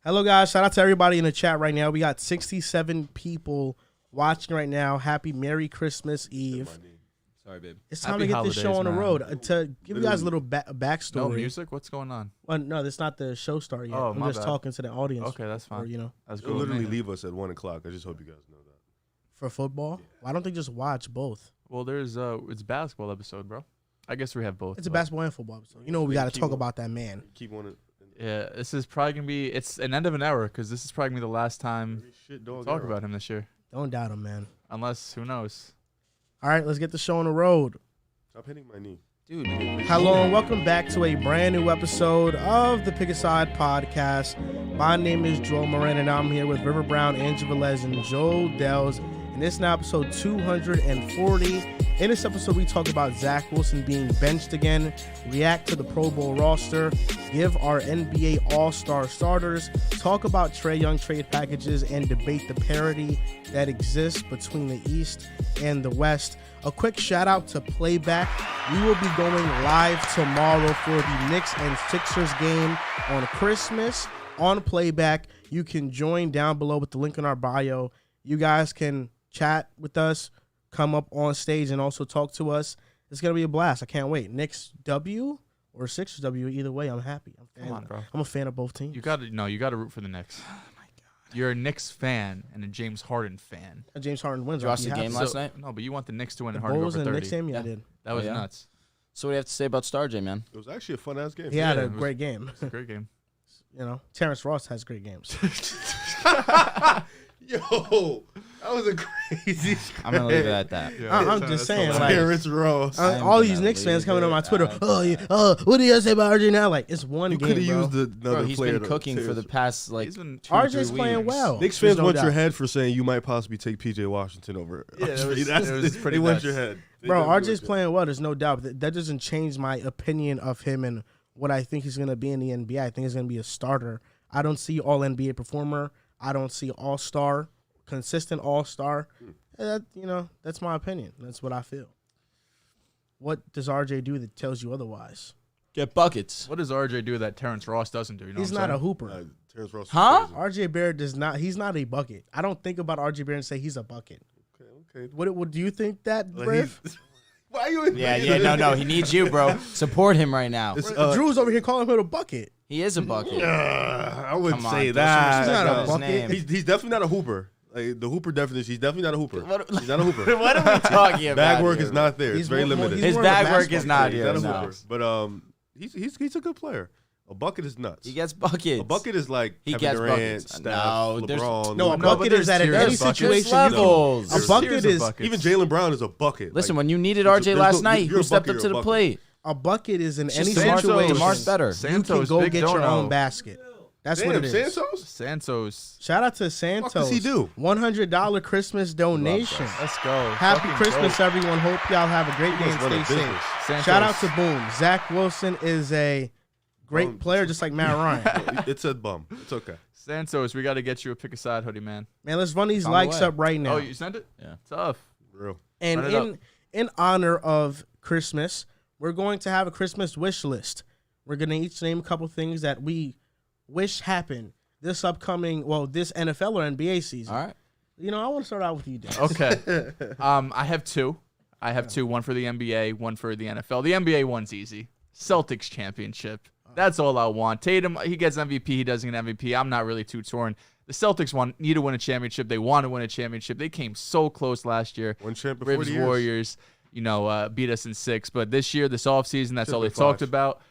Hello, guys. Shout out to everybody in the chat right now. We got 67 people watching right now. Happy Merry Christmas Eve. Sorry, babe. It's time to get this show on the road. To give you guys a little backstory. No music? What's going on? Well, no, that's not the show start yet. Oh, I'm my just bad. talking to the audience. Okay, that's fine. Or, That's They'll cool. literally leave us at 1 o'clock. I just hope you guys know that. For football? Yeah. Why don't they just watch both? Well, there's it's basketball episode, bro. I guess we have both. It's a basketball and football episode. You know we got to talk about that man. Keep on. Yeah, this is probably gonna be. It's an end of an era because this is probably gonna be the last time we talk about him this year. Don't doubt him, man. Unless who knows? All right, let's get the show on the road. Stop hitting my knee. Dude. Hello and welcome back to a brand new episode of the Pick a Side podcast. My name is Joel Moran and I'm here with River Brown, Angel Velez, and Joe Dehls. And this is now episode 240. In this episode, we talk about Zach Wilson being benched again, react to the Pro Bowl roster, give our NBA All-Star starters, talk about Trae Young trade packages, and debate the parity that exists between the East and the West. A quick shout out to Playback. We will be going live tomorrow for the Knicks and Sixers game on Christmas on Playback. You can join down below with the link in our bio. You guys can chat with us, come up on stage, and also talk to us. It's going to be a blast. I can't wait. Knicks W or Sixers W, either way, I'm happy. Come on, bro. I'm a fan of both teams. You gotta root for the Knicks. Oh my God. You're a Knicks fan and a James Harden fan. James Harden wins. Did you watch the game last night? No, but you want the Knicks to win The and Harden Bulls over and 30. Knicks game? Yeah, I did. That was yeah? nuts. So what do you have to say about Star J, man? It was actually a fun-ass game. He had Yeah, a it was- great game. It's a great game. You know, Terrence Ross has great games. Yo, that was a crazy. I'm going to leave it at that. I'm just saying, like, Terrence Ross. I'm all these gonna Knicks fans leave coming on it my Twitter. at Oh, yeah, what do you say about RJ now? Like, it's one You game, could have bro. used another Bro, he's player. been to- cooking for the past, like, He's been RJ's playing well. Knicks There's fans no want doubt. your head for saying you might possibly take PJ Washington over. Yeah, it was- That's- it was pretty They want nuts. your head. They Bro, definitely RJ's want playing well. There's no doubt. That doesn't change my opinion of him and what I think he's going to be in the NBA. I think he's going to be a starter. I don't see all NBA performer. I don't see all-star, consistent all-star. That's my opinion. That's what I feel. What does RJ do that tells you otherwise? get buckets. What does RJ do that Terrence Ross doesn't do? You know He's what not I'm a hooper. Terrence Ross. is Huh? crazy. RJ Barrett does not. He's not a bucket. I don't think about RJ Barrett and say he's a bucket. Okay. What do you think that, Like, Griff? why are you? No. He needs you, bro. Support him right now. It's, Drew's over here calling him a bucket. He is a bucket. I wouldn't Come on, say throw some that. He's not a respect on his bucket. name. He's definitely not a hooper. Like the hooper definition, he's definitely not a hooper. He's not a hooper. What are we talking about? Bag work here, is not there. He's It's very more- limited. he's His more of a bag work basketball is not player. He's here. not a No. hooper. But he's a good player. A bucket is nuts. He gets buckets. A bucket is like He Kevin gets Durant, buckets. Steph, No, there's- LeBron. No, a Luka. bucket is that in tiers any of buckets. situation. There's you can- levels. A There's bucket tiers of is buckets. Even Jalen Brown is a bucket. Listen, Like, when you needed there's RJ no- last night, you're who a stepped bucket, up to you're the a bucket. plate? a bucket is in It's any just situation. DeMar's better. You Santos, can go big get your dono. own basket. That's Damn, what it is. Santos? Santos. Shout out to What Santos. does he do? $100 Christmas donation. Let's go. Happy Fucking Christmas, goat. everyone. Hope y'all have a great He day must and run a stay business. safe. Santos. Shout out to Boom. Zach Wilson is a great player, just like Matt Ryan. It's a bum. It's okay. Santos, we got to get you a pick a side hoodie, man. Man, let's run these On the likes way. up right now. Oh, you sent it? Yeah. Tough. Real. And Run it up. in honor of Christmas, we're going to have a Christmas wish list. We're going to each name a couple things that we wish happened this upcoming, this NFL or NBA season. All right. I want to start out with you, Dan. Okay. I have two. One for the NBA, one for the NFL. The NBA one's easy. Celtics championship. That's all I want. Tatum, he gets MVP. He doesn't get MVP. I'm not really too torn. The Celtics need to win a championship. They want to win a championship. They came so close last year. One champ in Ribs 40 years. Warriors, beat us in 6. But this year, this offseason, that's Should've all they been talked 5. about.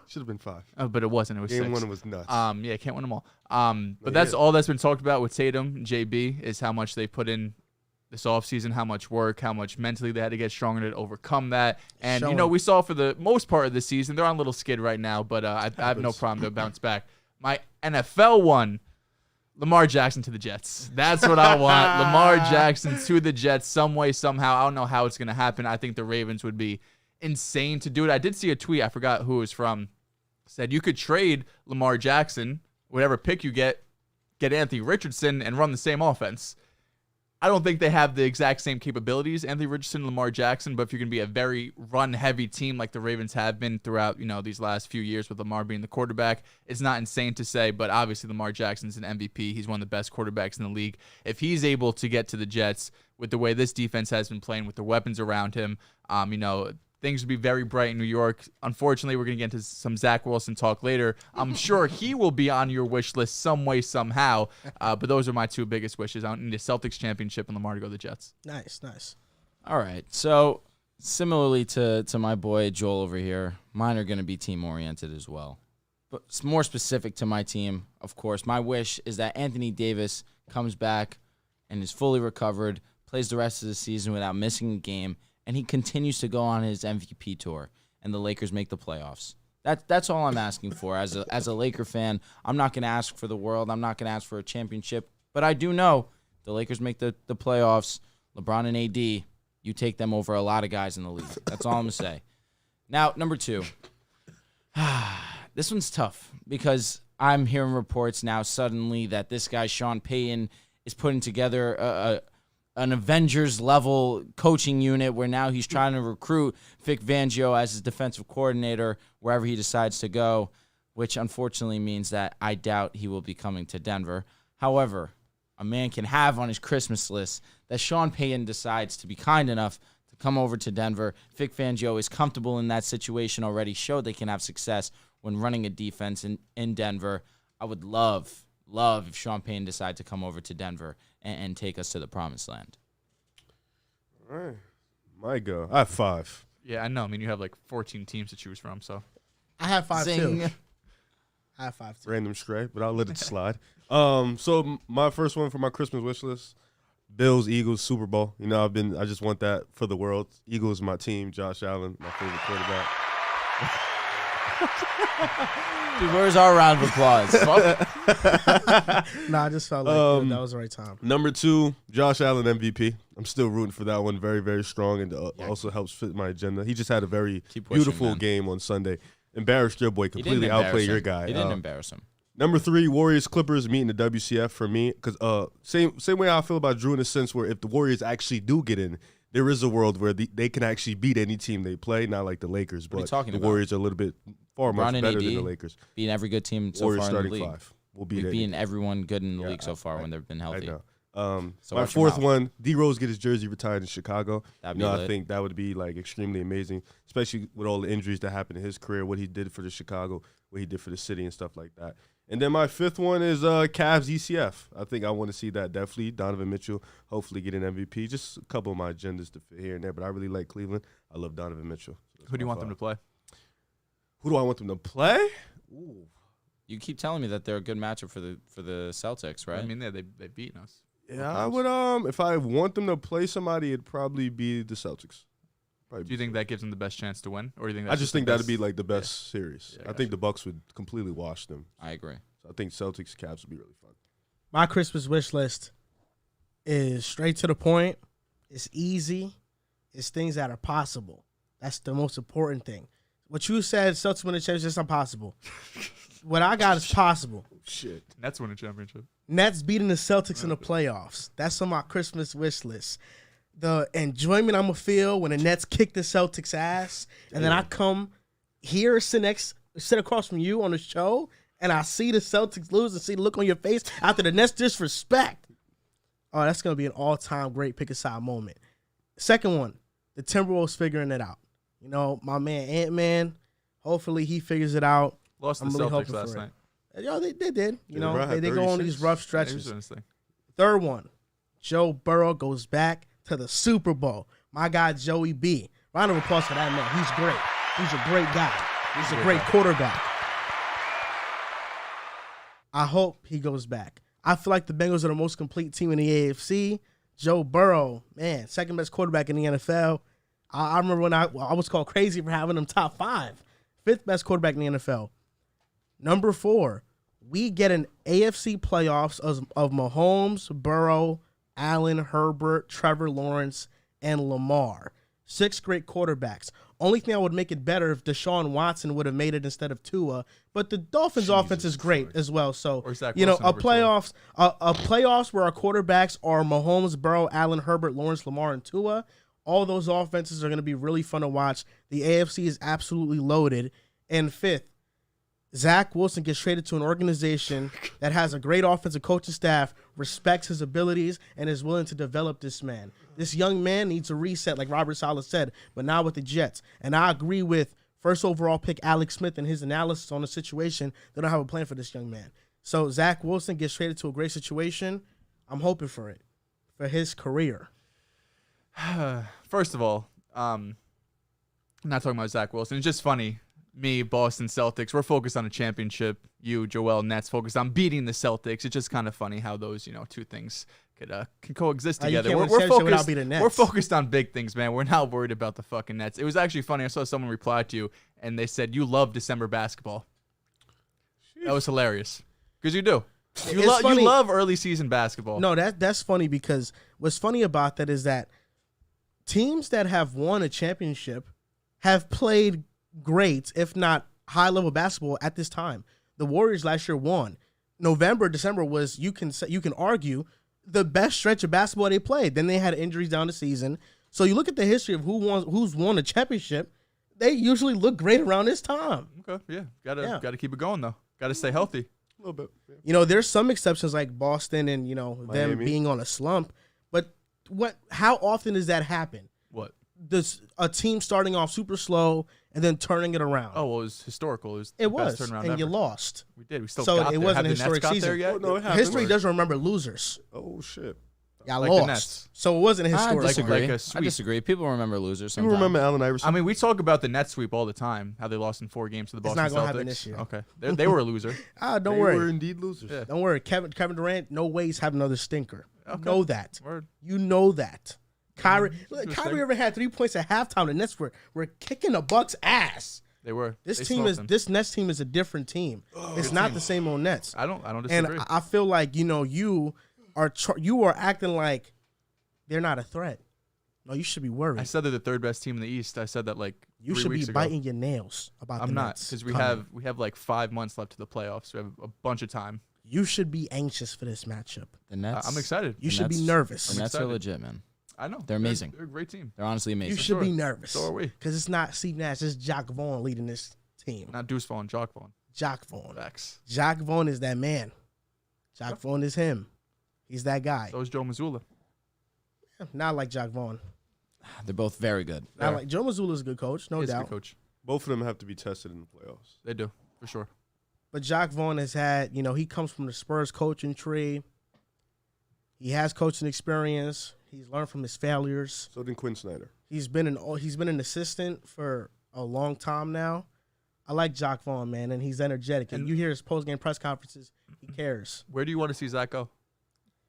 Should have been 5. But it wasn't. It was Game 6. 1 was nuts. Yeah, can't win them all. But that's all that's been talked about with Tatum and JB is how much they put in this offseason, how much work, how much mentally they had to get stronger to overcome that. And, we saw for the most part of the season, they're on a little skid right now, but I have no problem to bounce back. My NFL one, Lamar Jackson to the Jets. That's what I want. Lamar Jackson to the Jets some way, somehow. I don't know how it's going to happen. I think the Ravens would be insane to do it. I did see a tweet. I forgot who it was from. Said you could trade Lamar Jackson, whatever pick you get Anthony Richardson, and run the same offense. I don't think they have the exact same capabilities, Anthony Richardson, Lamar Jackson, but if you're going to be a very run-heavy team like the Ravens have been throughout, these last few years with Lamar being the quarterback, it's not insane to say, but obviously Lamar Jackson's an MVP. He's one of the best quarterbacks in the league. If he's able to get to the Jets with the way this defense has been playing, with the weapons around him, things would be very bright in New York. Unfortunately, we're going to get into some Zach Wilson talk later. I'm sure he will be on your wish list some way, somehow. But those are my two biggest wishes. I don't need a Celtics championship and Lamar to go to the Jets. Nice. All right. So similarly to my boy Joel over here, mine are going to be team-oriented as well. But it's more specific to my team, of course. My wish is that Anthony Davis comes back and is fully recovered, plays the rest of the season without missing a game, and he continues to go on his MVP tour, and the Lakers make the playoffs. That's all I'm asking for. As a Laker fan, I'm not going to ask for the world. I'm not going to ask for a championship. But I do know the Lakers make the playoffs. LeBron and AD, you take them over a lot of guys in the league. That's all I'm going to say. Now, number 2. This one's tough because I'm hearing reports now suddenly that this guy, Sean Payton, is putting together an Avengers-level coaching unit where now he's trying to recruit Vic Fangio as his defensive coordinator wherever he decides to go, which unfortunately means that I doubt he will be coming to Denver. However, a man can have on his Christmas list that Sean Payton decides to be kind enough to come over to Denver. Vic Fangio is comfortable in that situation already, showed they can have success when running a defense in Denver. I would love if Sean Payton decided to come over to Denver and take us to the promised land. All right. My go. I have 5. Yeah, I know. I mean, you have like 14 teams to choose from, so. I have 5 Zing. too. I have 5 too. Random stray, but I'll let it slide. So my first one for my Christmas wish list, Bills, Eagles, Super Bowl. I just want that for the world. Eagles, my team. Josh Allen, my favorite quarterback. Dude, where's our round of applause? I just felt like that was the right time. Number 2, Josh Allen MVP. I'm still rooting for that one. Very, very strong, and also helps fit my agenda. He just had a very beautiful game on Sunday. Embarrassed your boy. Completely outplayed your guy. He didn't embarrass him. Number 3, Warriors Clippers meeting the WCF for me. Because same way I feel about Drew in a sense where if the Warriors actually do get in, there is a world where they can actually beat any team they play. Not like the Lakers, but the Warriors are a little bit far much better than the Lakers. Beating every good team so Warriors far in the starting league. 5. We'll beat We've beaten everyone good in the league so far when they've been healthy. I know. So my 4th one, D-Rose get his jersey retired in Chicago. I think that would be like extremely amazing, especially with all the injuries that happened in his career, what he did for the Chicago, what he did for the city and stuff like that. And then my 5th one is Cavs ECF. I think I want to see that definitely. Donovan Mitchell, hopefully get an MVP. Just a couple of my agendas to fit here and there, but I really like Cleveland. I love Donovan Mitchell. So who do you want them to play? Who do I want them to play? Ooh. You keep telling me that they're a good matchup for the Celtics, right? I mean, they've beaten us. Yeah, I would. If I want them to play somebody, it'd probably be the Celtics. Do you think that gives them the best chance to win, or do you think? I just think that'd be like the best series. Yeah, I think the Bucks would completely wash them. I agree. So I think Celtics Cavs would be really fun. My Christmas wish list is straight to the point. It's easy. It's things that are possible. That's the most important thing. What you said, Celtics win the championship, is impossible. What I got is possible. Shit. Nets win a championship. Nets beating the Celtics in the playoffs. That's on my Christmas wish list. The enjoyment I'm going to feel when the Nets kick the Celtics' ass, and then I come here, sit across from you on the show, and I see the Celtics lose and see the look on your face after the Nets disrespect. Oh, that's going to be an all-time great pick-a-side moment. Second one, the Timberwolves figuring it out. My man Ant-Man, hopefully he figures it out. Lost the Celtics last night. Yo, they did. They go on these rough stretches. Yeah, Third one, Joe Burrow goes back to the Super Bowl. My guy, Joey B. Round of applause for that man. He's great. He's a great guy. He's a great quarterback. I hope he goes back. I feel like the Bengals are the most complete team in the AFC. Joe Burrow, man, second best quarterback in the NFL. I remember when I was called crazy for having him top 5. 5th best quarterback in the NFL. Number 4, we get an AFC playoffs of Mahomes, Burrow, Allen, Herbert, Trevor Lawrence, and Lamar. 6 great quarterbacks. Only thing I would make it better if Deshaun Watson would have made it instead of Tua. But the Dolphins' offense is great as well. So, a playoffs where our quarterbacks are Mahomes, Burrow, Allen, Herbert, Lawrence, Lamar, and Tua. All those offenses are going to be really fun to watch. The AFC is absolutely loaded. And 5th, Zach Wilson gets traded to an organization that has a great offensive coaching staff, respects his abilities, and is willing to develop this man. This young man needs a reset, like Robert Saleh said, but now with the Jets. And I agree with first overall pick Alex Smith and his analysis on the situation. They don't have a plan for this young man. So Zach Wilson gets traded to a great situation. I'm hoping for it, for his career. First of all, I'm not talking about Zach Wilson. It's just funny. Me, Boston Celtics, we're focused on a championship. You, Joel, Nets, focused on beating the Celtics. It's just kind of funny how those, two things can coexist together. We're focused on big things, man. We're not worried about the fucking Nets. It was actually funny. I saw someone reply to you, and they said, you love December basketball. Jeez. That was hilarious. Because you do. You love early season basketball. No, that's funny because what's funny about that is that teams that have won a championship have played great, if not high-level basketball at this time. The Warriors last year won. November, December was, you can argue, the best stretch of basketball they played. Then they had injuries down the season. So you look at the history of who's won a championship, they usually look great around this time. Okay, yeah. Gotta keep it going, though. Gotta stay healthy. A little bit. Yeah. There's some exceptions like Boston and, Miami. them being on a slump. But how often does that happen? What? A team starting off super slow and then turning it around. Oh, well, it was historical. It was, and you lost. We did. We still so got it there. wasn't Have a historic season. There yet? Oh, no, it happened. History doesn't remember losers. Oh, shit. Y'all Like the lost. Nets. So it wasn't a historic. I disagree. People remember losers sometimes. You remember Allen Iverson? I mean, we talk about the Nets sweep all the time, how they lost in 4 games to the Boston Celtics. It's not going to happen this year. Okay. They were a loser. Don't worry. They were indeed losers. Yeah. Don't worry. Kevin Durant, no way he's having another stinker. Okay. Know that. Word. You know that. Kyrie Interesting. ever had 3 points at halftime. The Nets were kicking the Bucks' ass. They were. This Nets team is a different team. It's not the same old Nets. I don't disagree. And I feel like you are acting like they're not a threat. No, you should be worried. I said they're the 3rd best team in the East. I said that you 3 should weeks be ago. biting your nails about I'm the not, Nets. because we have like 5 months left to the playoffs. We have a bunch of time. You should be anxious for this matchup. The Nets. I'm excited. You should be nervous. The Nets are legit, man. I know. They're amazing. They're a great team. They're honestly amazing. You should be nervous. So are we. Because it's not Steve Nash. It's Jock Vaughn leading this team. Not Deuce Vaughn, Jock Vaughn. Jock Vaughn. Facts. Jock Vaughn is that man. Jock Vaughn is him. He's that guy. So is Joe Mazzulla. Not like Jock Vaughn. They're both very good. Not like Joe Mazzulla is a good coach, no He is a doubt. good coach. Both of them have to be tested in the playoffs. They do, for sure. But Jock Vaughn has had, he comes from the Spurs coaching tree. He has coaching experience. He's learned from his failures. So did Quinn Snyder. He's been an assistant for a long time now. I like Jock Vaughn, man, and he's energetic. And you hear his post-game press conferences, he cares. Where do you want to see Zach go?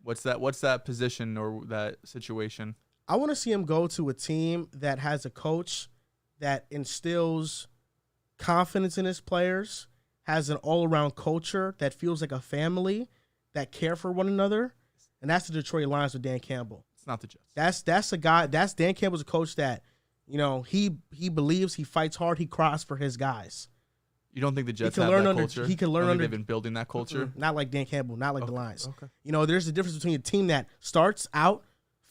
What's that position or that situation? I want to see him go to a team that has a coach that instills confidence in his players, has an all-around culture that feels like a family, that care for one another, and that's the Detroit Lions with Dan Campbell. It's not the Jets. That's a guy. That's Dan Campbell's a coach that, he believes, he fights hard, he cries for his guys. You don't think the Jets have that culture? He can learn under. They've been building that culture. Not like Dan Campbell, not like the Lions. Okay. There's a difference between a team that starts out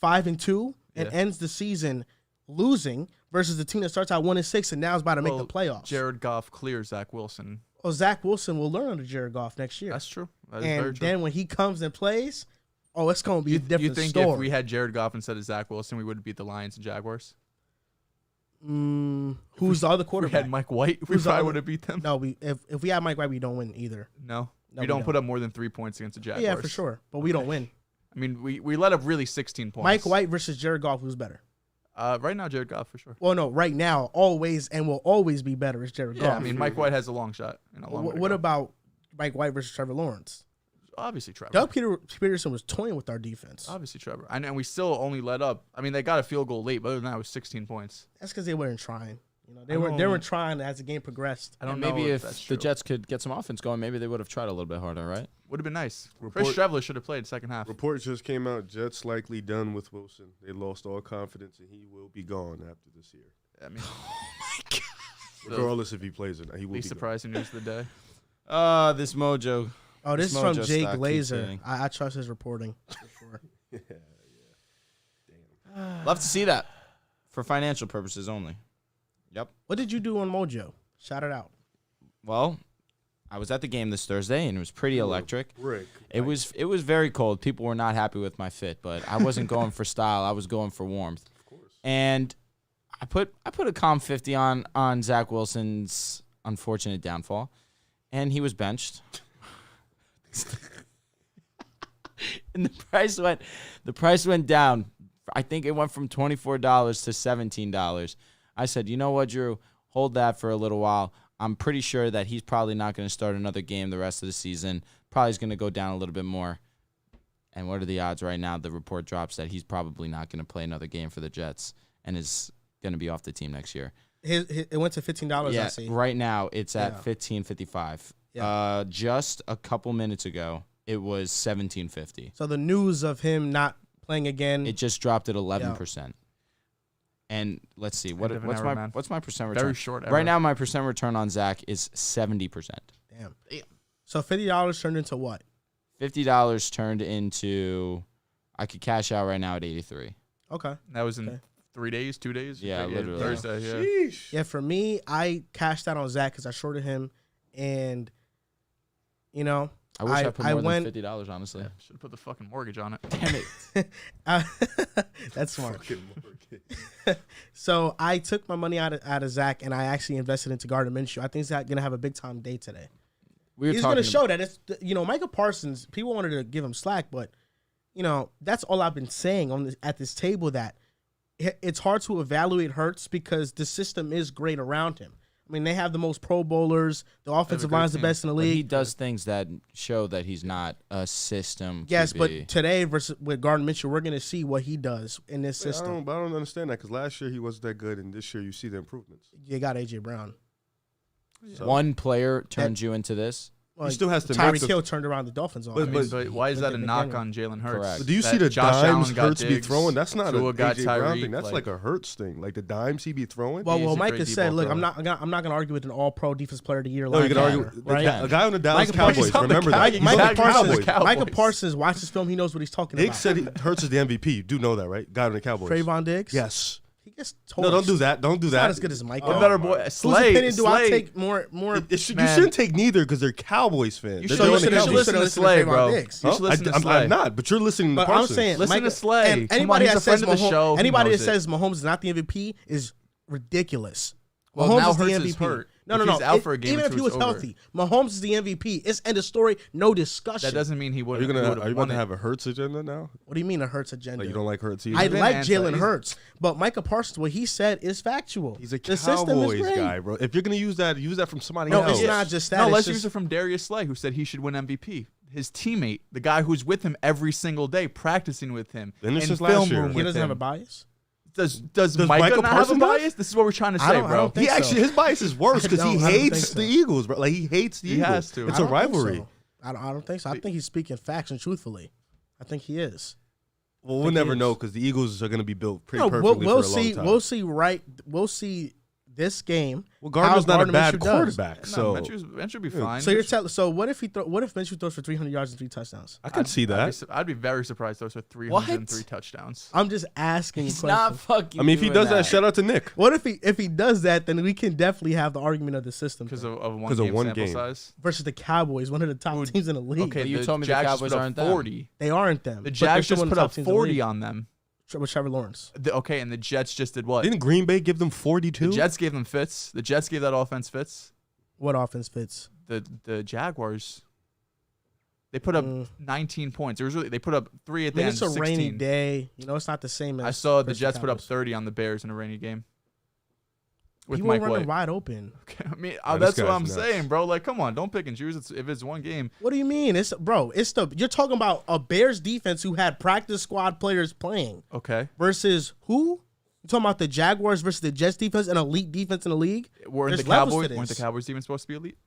5-2 and ends the season losing versus the team that starts out 1-6 and now is about to make the playoffs. Jared Goff clears Zach Wilson. Well, Zach Wilson will learn under Jared Goff next year. That's true. That is and very true. then when he comes and plays, it's going to be a different story. You think if we had Jared Goff instead of Zach Wilson, we would beat the Lions and Jaguars? Who's the other quarterback? We had Mike White. We probably would have beat them. No, if we had Mike White, we don't win either. No, we don't put up more than 3 points against the Jaguars. Yeah, for sure. But we don't win. I mean, we let up really 16 points. Mike White versus Jared Goff, who's better? Right now, Jared Goff for sure. Well, no, right now, always and will always be better is Jared Goff. Yeah, I mean, Mike White has a long shot. What about Mike White versus Trevor Lawrence? Obviously, Trevor. Doug Peterson was toying with our defense. Obviously, Trevor. And we still only let up. I mean, they got a field goal late, but other than that, it was 16 points. That's because they weren't trying. You know, they were trying as the game progressed. I don't know. Maybe if the Jets could get some offense going, maybe they would have tried a little bit harder, right? Would have been nice. Chris Streveler should have played second half. Reports just came out. Jets likely done with Wilson. They lost all confidence, and he will be gone after this year. I mean, Oh my God. Regardless if he plays or not, he will be surprising news of the day. This mojo. Oh, this is from Mojo Jay stock keeps Glazer. hitting. I trust his reporting for sure. Love to see that for financial purposes only. Yep. What did you do on Mojo? Shout it out. Well, I was at the game this Thursday, and it was pretty electric. Rick. It was very cold. People were not happy with my fit, but I wasn't going for style. I was going for warmth. Of course. And I put a calm 50 on Zach Wilson's unfortunate downfall, and he was benched. And the price went down. I think it went from $24 to $17. I said, you know what, Drew? Hold that for a little while. I'm pretty sure that he's probably not going to start another game the rest of the season. Probably is going to go down a little bit more. And what are the odds right now? The report drops that he's probably not going to play another game for the Jets and is going to be off the team next year. It went to $15. Yeah, I see. right now it's at $15.55. Yeah. Just a couple minutes ago, it was $17.50. So the news of him not playing again. It just dropped at 11%. And let's see, what's my percent return? Very short. Right now, my percent return on Zach is 70%. Damn. So $50 turned into what? $50 turned into, I could cash out right now at 83. Okay. That was in 3 days, 2 days. Yeah, literally. Thursday. Yeah. Sheesh. Yeah, for me, I cashed out on Zach because I shorted him, and you know, I wish I put more went, than $50, honestly. Yeah, should have put the fucking mortgage on it. Damn it. That's smart. Fucking mortgage. So I took my money out of Zach, and I actually invested into Gardner Minshew. I think Zach gonna have a big time day today. He's gonna show that it's Micah Parsons. People wanted to give him slack, but that's all I've been saying at this table, that it's hard to evaluate Hurts because the system is great around him. I mean, they have the most Pro Bowlers. The offensive line is the best in the league. But he does things that show that he's not a system. Yes, QB. but today with Gardner Minshew, we're going to see what he does in this system. I don't understand that because last year he wasn't that good, and this year you see the improvements. You got A.J. Brown. So, one player turns you into this. Well, he still has to Tyreek Hill turned around the Dolphins on. But why is that a knock on Jalen Hurts? Correct. But do you see the dimes Hurts be throwing? That's not a A.J. Brown thing. That's like a Hurts thing. Like the dimes he be throwing. Well, Micah said, "Look, I'm not going to argue with an All-Pro Defensive Player of the Year." No, you can argue. Right? A guy on the Dallas Cowboys. Remember that. Micah Parsons watches film. He knows what he's talking about. Diggs said Hurts is the MVP. You do know that, right? Guy on the Cowboys. Trayvon Diggs. Yes. He gets torched. No, don't do that. Don't do that. Not as good as Micah. The better boy. Slay. Whose opinion do I take more? You shouldn't take neither because they're Cowboys fans. You should listen to Slay, bro. You should listen to Slay. I'm not, but you're listening to Parsons. I'm saying, listen to Slay. And anybody that says Mahomes is not the MVP is ridiculous. Well, Mahomes now is the Hurts MVP. is hurt. No. He's out for a game even if he was healthy, Mahomes is the MVP. It's end of story. No discussion. That doesn't mean he would. Are you about to have a Hurts agenda now? What do you mean a Hurts agenda? Like you don't like Hurts either? I like Jalen Hurts, but Micah Parsons, what he said is factual. He's a Cowboys guy, bro. If you're gonna use that from somebody else. No, it's not just that. No, let's use it from Darius Slay, who said he should win MVP. His teammate, the guy who's with him every single day, practicing with him, in film room with him. He doesn't have a bias. Does Micah not have a bias? This is what we're trying to say, bro. He actually, his bias is worse because he hates the Eagles, bro. Like he hates the Eagles. He has to. It's a rivalry. I don't think so. I think he's speaking facts and truthfully. I think he is. Well, we'll never know because the Eagles are going to be built pretty perfectly for a long time. We'll see this game. Well, Gardner's not a bad quarterback, so Minshew should be fine. So you're telling. So what if Minshew throws for 300 yards and 3 touchdowns? I could see that. I'd be very surprised those are 303 touchdowns. I'm just asking. He's not fucking. I mean, if he does that, shout out to Nick. What if he does that? Then we can definitely have the argument of the system because of one sample size versus the Cowboys, one of the top teams in the league. Okay, you told me the Cowboys aren't 40. They aren't them. The Jags just put up 40 on them. With Trevor Lawrence. And the Jets just did what? Didn't Green Bay give them 42? The Jets gave them fits. The Jets gave that offense fits. What offense fits? The Jaguars. They put up 19 points. They put up 3 at the end. It's a 16. rainy day. It's not the same as. I saw the Jets put up 30 on the Bears in a rainy game. With He Mike won't run White. wide open. Okay, I mean, that's what I'm saying, bro. Like, come on, don't pick and choose. If it's one game. What do you mean? You're talking about a Bears defense who had practice squad players playing. Okay. Versus who? You talking about the Jaguars versus the Jets defense, an elite defense in the league? Weren't the Cowboys even supposed to be elite?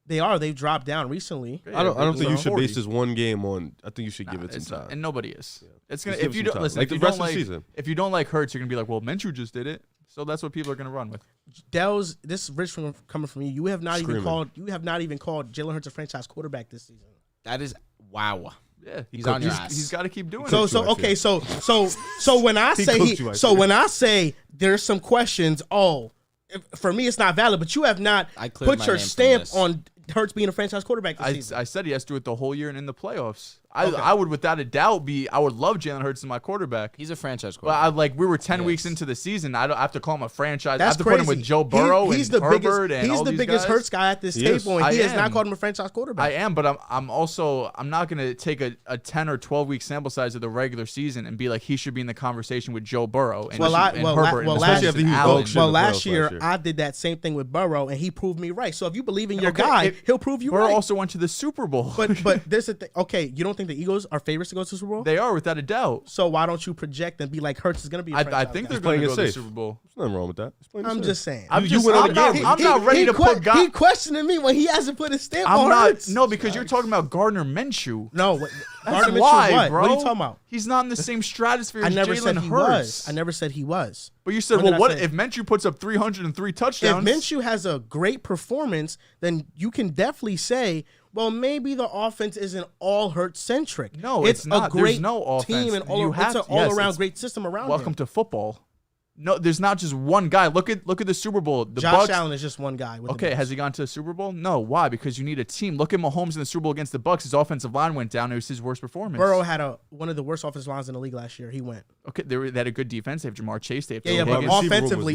They are. They've dropped down recently. I don't think you should base this one game on. I think you should give it some time. And nobody is. Yeah. It's gonna. Just If you don't listen, like the rest of the season. If you don't like Hurts, you're gonna be like, well, Minshew just did it. So that's what people are gonna run with. Dehls, this is rich coming from you. You have not even called Jalen Hurts a franchise quarterback this season. That is wow. Yeah, he's on your ass. He's got to keep doing it. So when I say there's some questions. For me, it's not valid. But you have not put your stamp on Hurts being a franchise quarterback this season. I said he has to do it the whole year and in the playoffs. I would without a doubt I would love Jalen Hurts as my quarterback. He's a franchise quarterback. But we were 10 weeks into the season. I don't have to call him a franchise. That's I have to crazy. put him with Joe Burrow he's and the Herbert biggest, and all He's the these biggest guys. Hurts guy at this table, and he has not called him a franchise quarterback. I am, but I'm not going to take a 10 or 12 week sample size of the regular season and be like he should be in the conversation with Joe Burrow and Herbert. Last year I did that same thing with Burrow, and he proved me right. So if you believe in your guy, he'll prove you right. Burrow also went to the Super Bowl. But there's a thing. Okay, you don't think the Eagles are favorites to go to the Super Bowl? They are, without a doubt. So why don't you project and be like Hurts is going to be a franchise I think they're going to go to the Super Bowl. There's nothing wrong with that. I'm just saying. I'm not ready to put guys. He questioning me when he hasn't put his stamp on Hurts. No, because you're talking about Gardner Minshew. No, That's why, bro. What are you talking about? He's not in the same stratosphere as Jalen Hurts. I never said he was. But you said, well, what if Minshew puts up 303 touchdowns? If Minshew has a great performance, then you can definitely say, well, maybe the offense isn't all Hurts centric. No, it's not. A great There's no offense. team and it's an all-around great system around. Welcome to football. No, there's not just one guy. Look at the Super Bowl. Josh Allen is just one guy. Okay, has he gone to the Super Bowl? No. Why? Because you need a team. Look at Mahomes in the Super Bowl against the Bucs. His offensive line went down. It was his worst performance. Burrow had one of the worst offensive lines in the league last year. He went. Okay, they had a good defense. They have Jamar Chase. They have but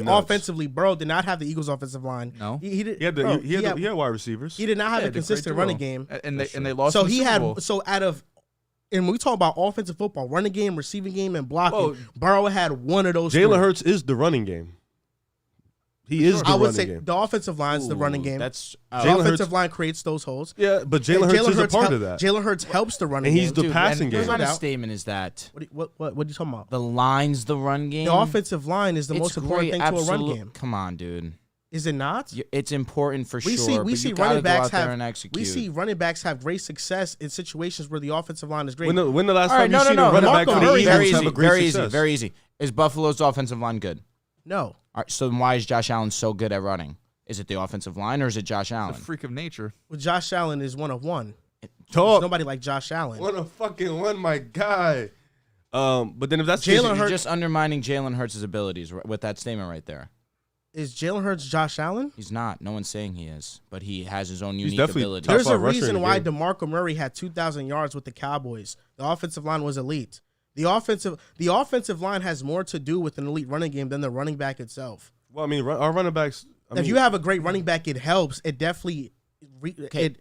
offensively, Burrow did not have the Eagles' offensive line. No, he had wide receivers. He did not have a consistent running game, and they lost. So the Super Bowl. out of. And when we talk about offensive football, running game, receiving game, and blocking, Burrow had one of those. Jalen Hurts is the running game. He is the running game. I would say the offensive line is the running game. The offensive line creates those holes. Yeah, but Jalen Hurts is a part of that. Jalen Hurts helps the running game. And he's the passing game. What kind of statement is that? What are you talking about? The line's the run game? The offensive line is the most important thing to a run game. Come on, dude. Is it not? It's important for sure. We see running backs have great success in situations where the offensive line is great. When the last time you seen a running back for the Eagles have a great success? Very easy. Is Buffalo's offensive line good? No. All right, so then why is Josh Allen so good at running? Is it the offensive line or is it Josh Allen? It's a freak of nature. Well, Josh Allen is one of one. There's nobody like Josh Allen. One of fucking one, my guy. But then if that's Jalen Hurts, you're just undermining Jalen Hurts' abilities with that statement right there. Is Jalen Hurts Josh Allen? He's not. No one's saying he is, but he has his own unique ability. There's a reason why DeMarco Murray had 2,000 yards with the Cowboys. The offensive line was elite. The offensive line has more to do with an elite running game than the running back itself. Well, I mean, our running backs. If you have a great running back, it helps. It definitely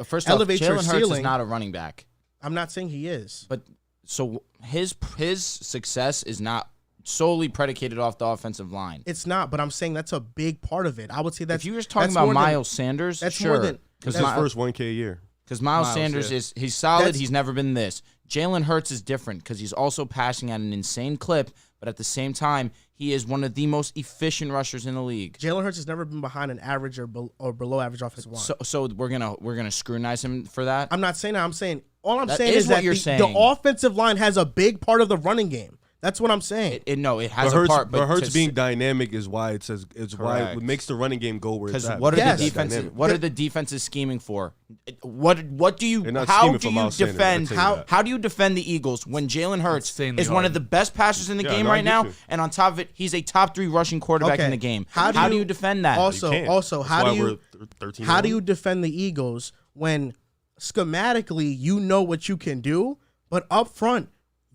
first elevates off, your Jalen ceiling. Hurts is not a running back. I'm not saying he is. But so his success is not solely predicated off the offensive line. It's not, but I'm saying that's a big part of it. I would say that's. If you were just talking about Miles Sanders, that's sure. More than his first 1K a year. Because Miles Sanders he's solid. He's never been this. Jalen Hurts is different because he's also passing at an insane clip, but at the same time, he is one of the most efficient rushers in the league. Jalen Hurts has never been behind an average or below average offensive line. So we're gonna scrutinize him for that. I'm not saying that. I'm saying all I'm saying is that the offensive line has a big part of the running game. That's what I'm saying. It has a part. But Hurts being dynamic is why it says why it makes the running game go where it's at. What are the defenses? What are the defenses scheming for? What do you? How do you defend? How do you defend the Eagles when Jalen Hurts is one of the best passers in the game right now, and on top of it, he's a top 3 rushing quarterback in the game? How do you defend that? Also, how do you defend the Eagles when schematically you know what you can do, but up front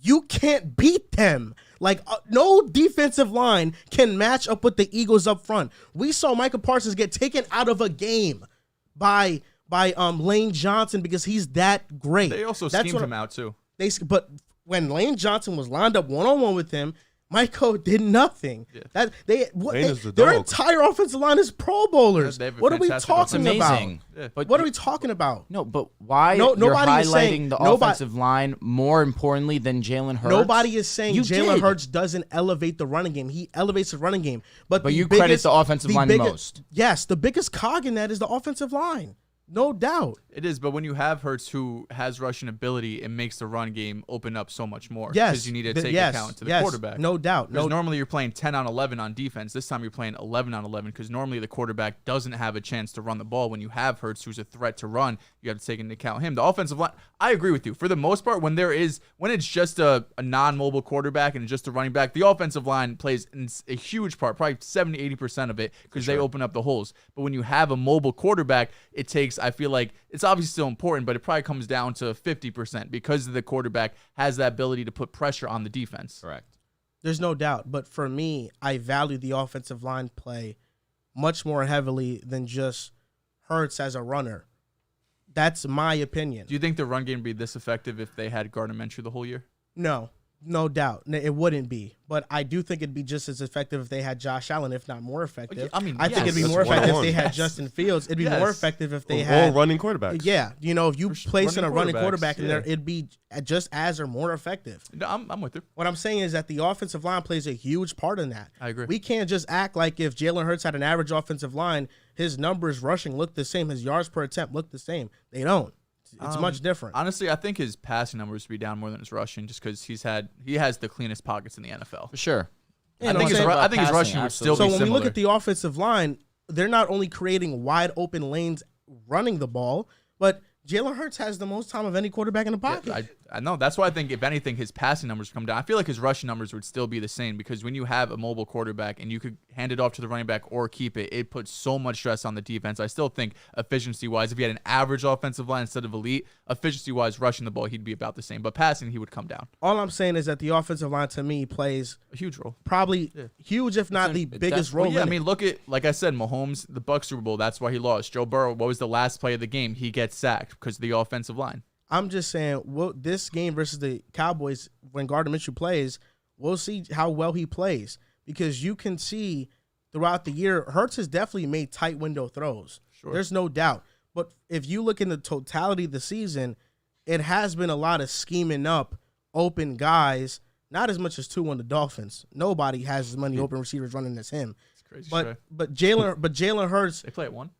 you can't beat them? Like, no defensive line can match up with the Eagles up front. We saw Micah Parsons get taken out of a game by Lane Johnson because he's that great. They also schemed him out too. But when Lane Johnson was lined up one-on-one with him, Michael did nothing. Yeah. Their entire offensive line is Pro Bowlers. What are we talking about? Yeah. But what are we talking about? No, but why you're highlighting the offensive line more importantly than Jalen Hurts? Nobody is saying Jalen Hurts doesn't elevate the running game. He elevates the running game. But you credit the offensive line the most. Yes, the biggest cog in that is the offensive line. No doubt. It is, but when you have Hurts who has rushing ability, it makes the run game open up so much more. Yes. Because you need to take account to the quarterback. No doubt. Because normally you're playing 10 on 11 on defense. This time you're playing 11 on 11 because normally the quarterback doesn't have a chance to run the ball. When you have Hurts who's a threat to run, you have to take into account him. The offensive line, I agree with you. For the most part, when it's just a non-mobile quarterback and just a running back, the offensive line plays a huge part, probably 70-80% of it because they open up the holes. But when you have a mobile quarterback, it takes, I feel like, it's obviously still important, but it probably comes down to 50% because the quarterback has that ability to put pressure on the defense. Correct. There's no doubt. But for me, I value the offensive line play much more heavily than just Hurts as a runner. That's my opinion. Do you think the run game would be this effective if they had Gardner Minshew the whole year? No doubt. It wouldn't be. But I do think it'd be just as effective if they had Josh Allen, if not more effective. I think it'd be more effective if they had Justin Fields. It'd be more effective if they had all running quarterbacks. Yeah. If you place in a running quarterback in there, it'd be just as or more effective. No, I'm with you. What I'm saying is that the offensive line plays a huge part in that. I agree. We can't just act like if Jalen Hurts had an average offensive line, his numbers rushing look the same, his yards per attempt look the same. They don't. It's much different. Honestly, I think his passing numbers would be down more than his rushing just because he has the cleanest pockets in the NFL. For sure. Yeah, I think his rushing would still be similar. So when we look at the offensive line, they're not only creating wide open lanes running the ball, but Jalen Hurts has the most time of any quarterback in the pocket. Yeah, I know. That's why I think, if anything, his passing numbers come down. I feel like his rushing numbers would still be the same because when you have a mobile quarterback and you could hand it off to the running back or keep it, it puts so much stress on the defense. I still think efficiency-wise, if he had an average offensive line instead of elite, efficiency-wise, rushing the ball, he'd be about the same. But passing, he would come down. All I'm saying is that the offensive line, to me, plays a huge role. Probably huge, if not the biggest role. Well, yeah, I mean, look at, like I said, Mahomes, the Bucs Super Bowl, that's why he lost. Joe Burrow, what was the last play of the game? He gets sacked because of the offensive line. I'm just saying, this game versus the Cowboys, when Gardner Minshew plays, we'll see how well he plays. Because you can see throughout the year, Hurts has definitely made tight window throws. Sure. There's no doubt. But if you look in the totality of the season, it has been a lot of scheming up open guys, not as much as two on the Dolphins. Nobody has as many open receivers running as him. It's crazy. But Jalen Hurts, they play at one.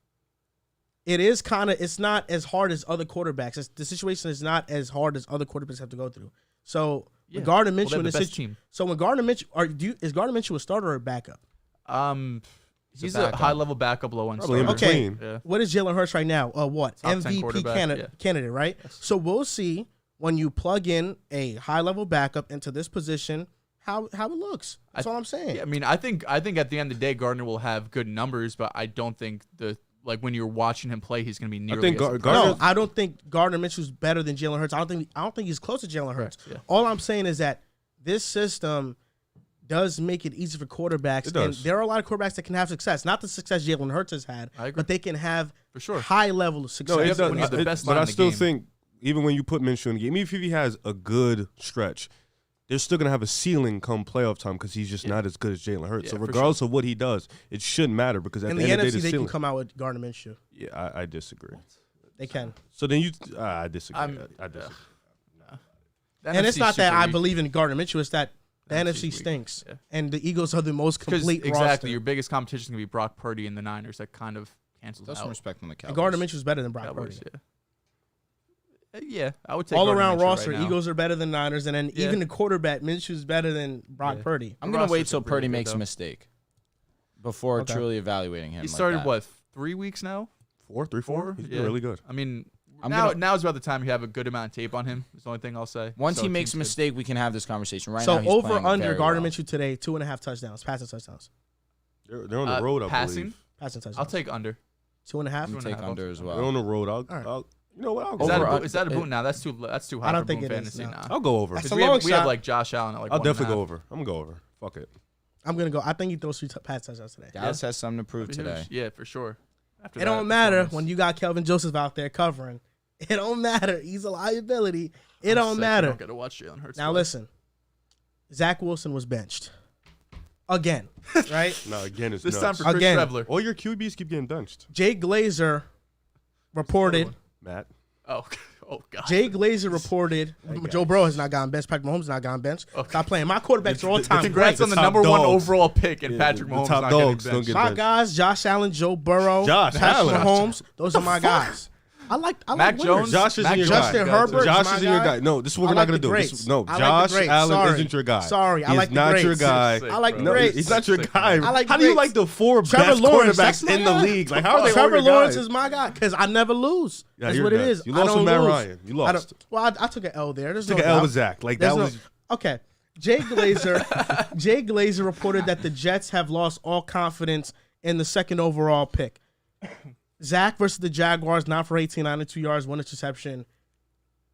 It's not as hard as other quarterbacks. The situation is not as hard as other quarterbacks have to go through. So when Gardner Minshew in this team. So when Gardner Minshew, is Gardner Minshew a starter or a backup? He's a high-level backup, low-end starter. Okay. Yeah. What is Jalen Hurts right now? What? Top MVP candidate, right? Yes. So we'll see when you plug in a high-level backup into this position how it looks. That's all I'm saying. Yeah, I mean, I think at the end of the day, Gardner will have good numbers, but I don't think when you're watching him play, he's going to be nearly. I don't think Gardner Minshew's better than Jalen Hurts. I don't think he's close to Jalen Hurts. Yeah. All I'm saying is that this system does make it easy for quarterbacks. And there are a lot of quarterbacks that can have success. Not the success Jalen Hurts has had, but they can have for sure high level of success. No, it does. But I still think even when you put Minshew in the game, even if he has a good stretch, they're still going to have a ceiling come playoff time because he's just not as good as Jalen Hurts. So regardless of what he does, it shouldn't matter because at the end of the day, they can come out with Gardner Minshew. Yeah, I disagree. They can. So then I disagree. I disagree. And it's not that I believe in Gardner Minshew. It's that the NFC stinks, and the Eagles are the most complete roster. Exactly. Your biggest competition is going to be Brock Purdy and the Niners. That kind of cancels out. Some respect on the Cowboys. And Gardner Minshew is better than Brock Purdy. Yeah, I would take all around roster. Right Eagles are better than Niners, and then even the quarterback Minshew's better than Brock Purdy. I'm gonna wait till Purdy makes a mistake before truly evaluating him. He started 3 weeks now? 4? He's been really good. I mean, now's about the time you have a good amount of tape on him. That's the only thing I'll say. Once he makes a mistake, we can have this conversation. Right now, he's over under Gardner Minshew today, 2.5 touchdowns, passing touchdowns. They're on the road, I believe. Passing touchdowns. I'll take under. 2.5. I'll take under as well. They're on the road. I'll you know what? Is that a boot now? That's too high. I don't think fantasy now. I'll go over. We have like Josh Allen at like. I'll definitely go over. I'm gonna go over. Fuck it. I'm gonna go. I think he throws 3 pass touchdowns today. Dallas has something to prove today. Yeah, for sure. It don't matter when you got Kelvin Joseph out there covering. It don't matter. He's a liability. It don't matter. I don't get to watch Jalen Hurts. Now listen, Zach Wilson was benched. again, right? No, again, it's This nuts. time for Chris Again. Trevler. All your QBs keep getting benched. Jay Glazer reported. Matt. Oh God. Jay Glazer reported Joe Burrow has not gotten benched. Patrick Mahomes has not gotten benched. Okay. Stop playing. My quarterbacks are all time Congrats great. on the top number one dogs. overall pick, and Yeah, Patrick the Mahomes top not dogs getting don't benched. get My benched. guys, Josh Allen, Joe Burrow, Josh Patrick Allen. Mahomes. Those are my guys. I like Mac winners. Jones. Josh isn't Mac your Justin guy. Herbert. Josh is my isn't your guy. No, this is what I we're like not going the to do. greats. No, I like the Josh greats. Allen Sorry. isn't your guy. Sorry, I He's like the not your greats. guy. I like the No, greats. he's not your guy. I like the How do you greats. like the four Trevor best Lawrence, that's quarterbacks my in the guy. league? Like, how are they all Trevor your Lawrence guys? is my guy because I never lose. Yeah, That's you're what it done. is. You I lost don't with Matt lose. Ryan. You lost. Well, I took an L there. There's Took no an L doubt. with Zach. Like, There's that no- was. Okay. Jay Glazer reported that the Jets have lost all confidence in the second overall pick. Zach versus the Jaguars, 9 for 18, 92 yards, 1 interception.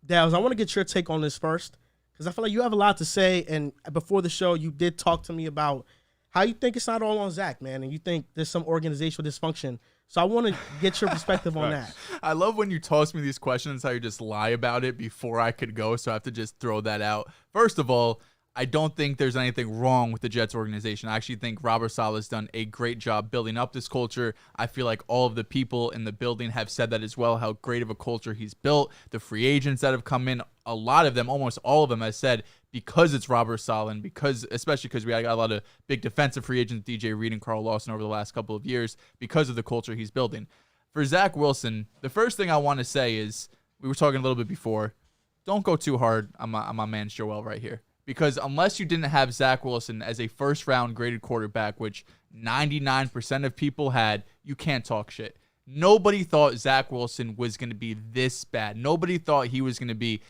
Dehls, I want to get your take on this first because I feel like you have a lot to say. And before the show, you did talk to me about how you think it's not all on Zach, man, and you think there's some organizational dysfunction. So I want to get your perspective on that. I love when you toss me these questions, how you just lie about it before I could go, so I have to just throw that out. First of all, I don't think there's anything wrong with the Jets organization. I actually think Robert Saleh has done a great job building up this culture. I feel like all of the people in the building have said that as well, how great of a culture he's built. The free agents that have come in, a lot of them, almost all of them, has said because it's Robert Saleh, and especially because we got a lot of big defensive free agents, DJ Reed and Carl Lawson over the last couple of years, because of the culture he's building. For Zach Wilson, the first thing I want to say is, we were talking a little bit before, don't go too hard on my man Joel right here. Because unless you didn't have Zach Wilson as a first-round graded quarterback, which 99% of people had, you can't talk shit. Nobody thought Zach Wilson was going to be this bad. Nobody thought he was going to be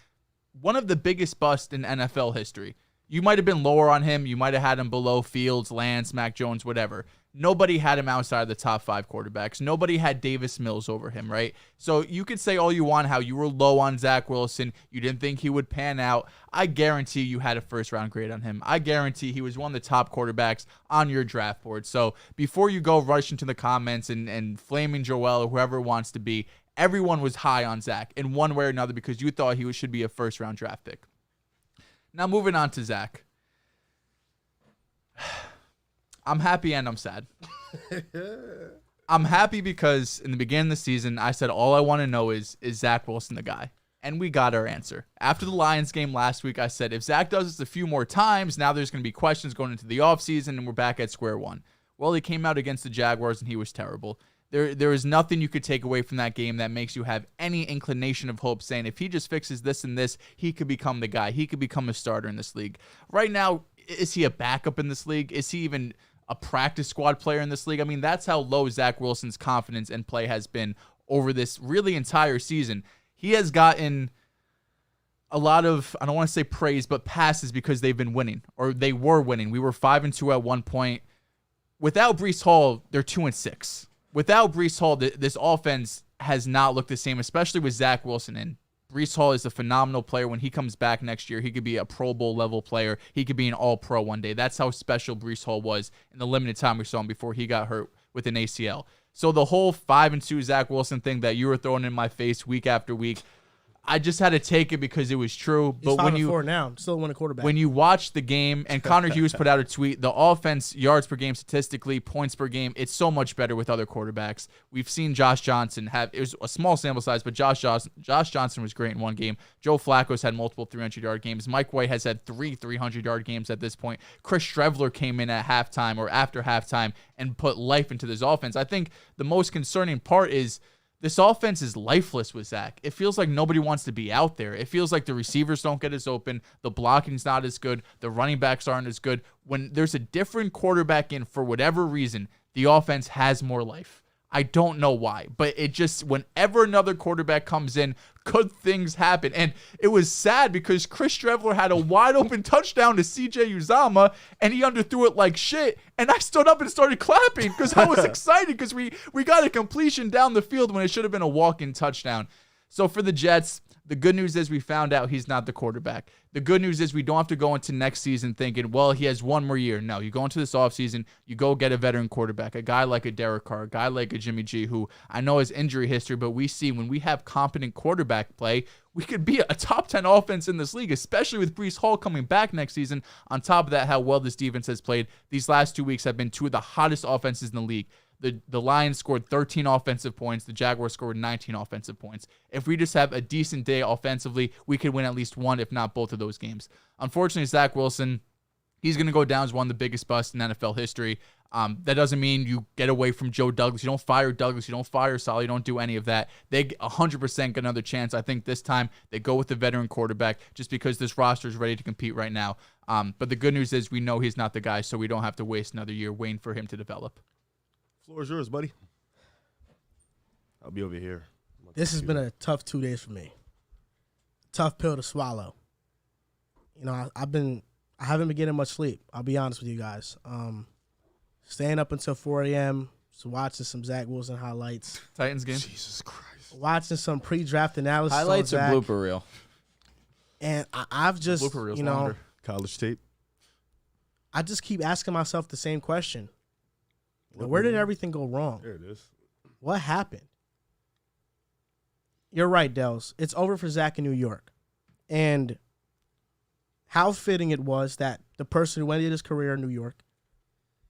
one of the biggest busts in NFL history. You might have been lower on him. You might have had him below Fields, Lance, Mac Jones, whatever. Nobody had him outside of the top 5 quarterbacks. Nobody had Davis Mills over him, right? So you could say all you want how you were low on Zach Wilson. You didn't think he would pan out. I guarantee you had a first-round grade on him. I guarantee he was one of the top quarterbacks on your draft board. So before you go rush into the comments and flaming Joel or whoever it wants to be, everyone was high on Zach in one way or another because you thought he should be a first-round draft pick. Now moving on to Zach. I'm happy and I'm sad. I'm happy because in the beginning of the season, I said all I want to know is Zach Wilson the guy? And we got our answer. After the Lions game last week, I said if Zach does this a few more times, now there's going to be questions going into the offseason and we're back at square one. Well, he came out against the Jaguars and he was terrible. There is nothing you could take away from that game that makes you have any inclination of hope saying if he just fixes this and this, he could become the guy. He could become a starter in this league. Right now, is he a backup in this league? Is he even a practice squad player in this league? I mean, that's how low Zach Wilson's confidence and play has been over this really entire season. He has gotten a lot of, I don't want to say praise, but passes because they've been winning, or they were winning. We were 5-2 at one point. Without Breece Hall, they're 2-6. Without Breece Hall, this offense has not looked the same, especially with Zach Wilson in. Breece Hall is a phenomenal player. When he comes back next year, he could be a Pro Bowl level player. He could be an All-Pro one day. That's how special Breece Hall was in the limited time we saw him before he got hurt with an ACL. So the whole 5-2 Zach Wilson thing that you were throwing in my face week after week, I just had to take it because it was true. He's But 5-4 now, still winning quarterback. When you watch the game, and Connor Hughes put out a tweet, the offense, yards per game statistically, points per game, it's so much better with other quarterbacks. We've seen Josh Johnson have, it was a small sample size, but Josh Johnson was great in one game. Joe Flacco's had multiple 300-yard games. Mike White has had 3 300-yard games at this point. Chris Trevler came in at halftime or after halftime and put life into this offense. I think the most concerning part is this offense is lifeless with Zach. It feels like nobody wants to be out there. It feels like the receivers don't get as open. The blocking's not as good. The running backs aren't as good. When there's a different quarterback in, for whatever reason, the offense has more life. I don't know why, but it just, whenever another quarterback comes in, good things happen. And it was sad because Chris Trevler had a wide open touchdown to CJ Uzomah, and he underthrew it like shit. And I stood up and started clapping because I was excited because we got a completion down the field when it should have been a walk-in touchdown. So for the Jets, The good news is we found out he's not the quarterback. The good news is we don't have to go into next season thinking, well, he has one more year. No, you go into this offseason, you go get a veteran quarterback, a guy like a Derek Carr, a guy like a Jimmy G, who I know has injury history, but we see when we have competent quarterback play, we could be a top 10 offense in this league, especially with Breece Hall coming back next season. On top of that, how well this defense has played. These last 2 weeks have been two of the hottest offenses in the league. The Lions scored 13 offensive points. The Jaguars scored 19 offensive points. If we just have a decent day offensively, we could win at least one, if not both of those games. Unfortunately, Zach Wilson, he's going to go down as one of the biggest busts in NFL history. That doesn't mean you get away from Joe Douglas. You don't fire Douglas. You don't fire Saleh. You don't do any of that. They 100% get another chance. I think this time they go with the veteran quarterback just because this roster is ready to compete right now. But the good news is we know he's not the guy, so we don't have to waste another year waiting for him to develop. Floor is yours, buddy. I'll be over here. This has been a tough 2 days for me. Tough pill to swallow. You know, I haven't been getting much sleep. I'll be honest with you guys. Staying up until 4 a.m., so watching some Zach Wilson highlights. Titans game. Jesus Christ. Watching some pre-draft analysis. Highlights or blooper reel? And I've just, you know, longer. College tape. I just keep asking myself the same question. Where did everything go wrong? There it is. What happened? You're right, Dehls. It's over for Zach in New York. And how fitting it was that the person who ended his career in New York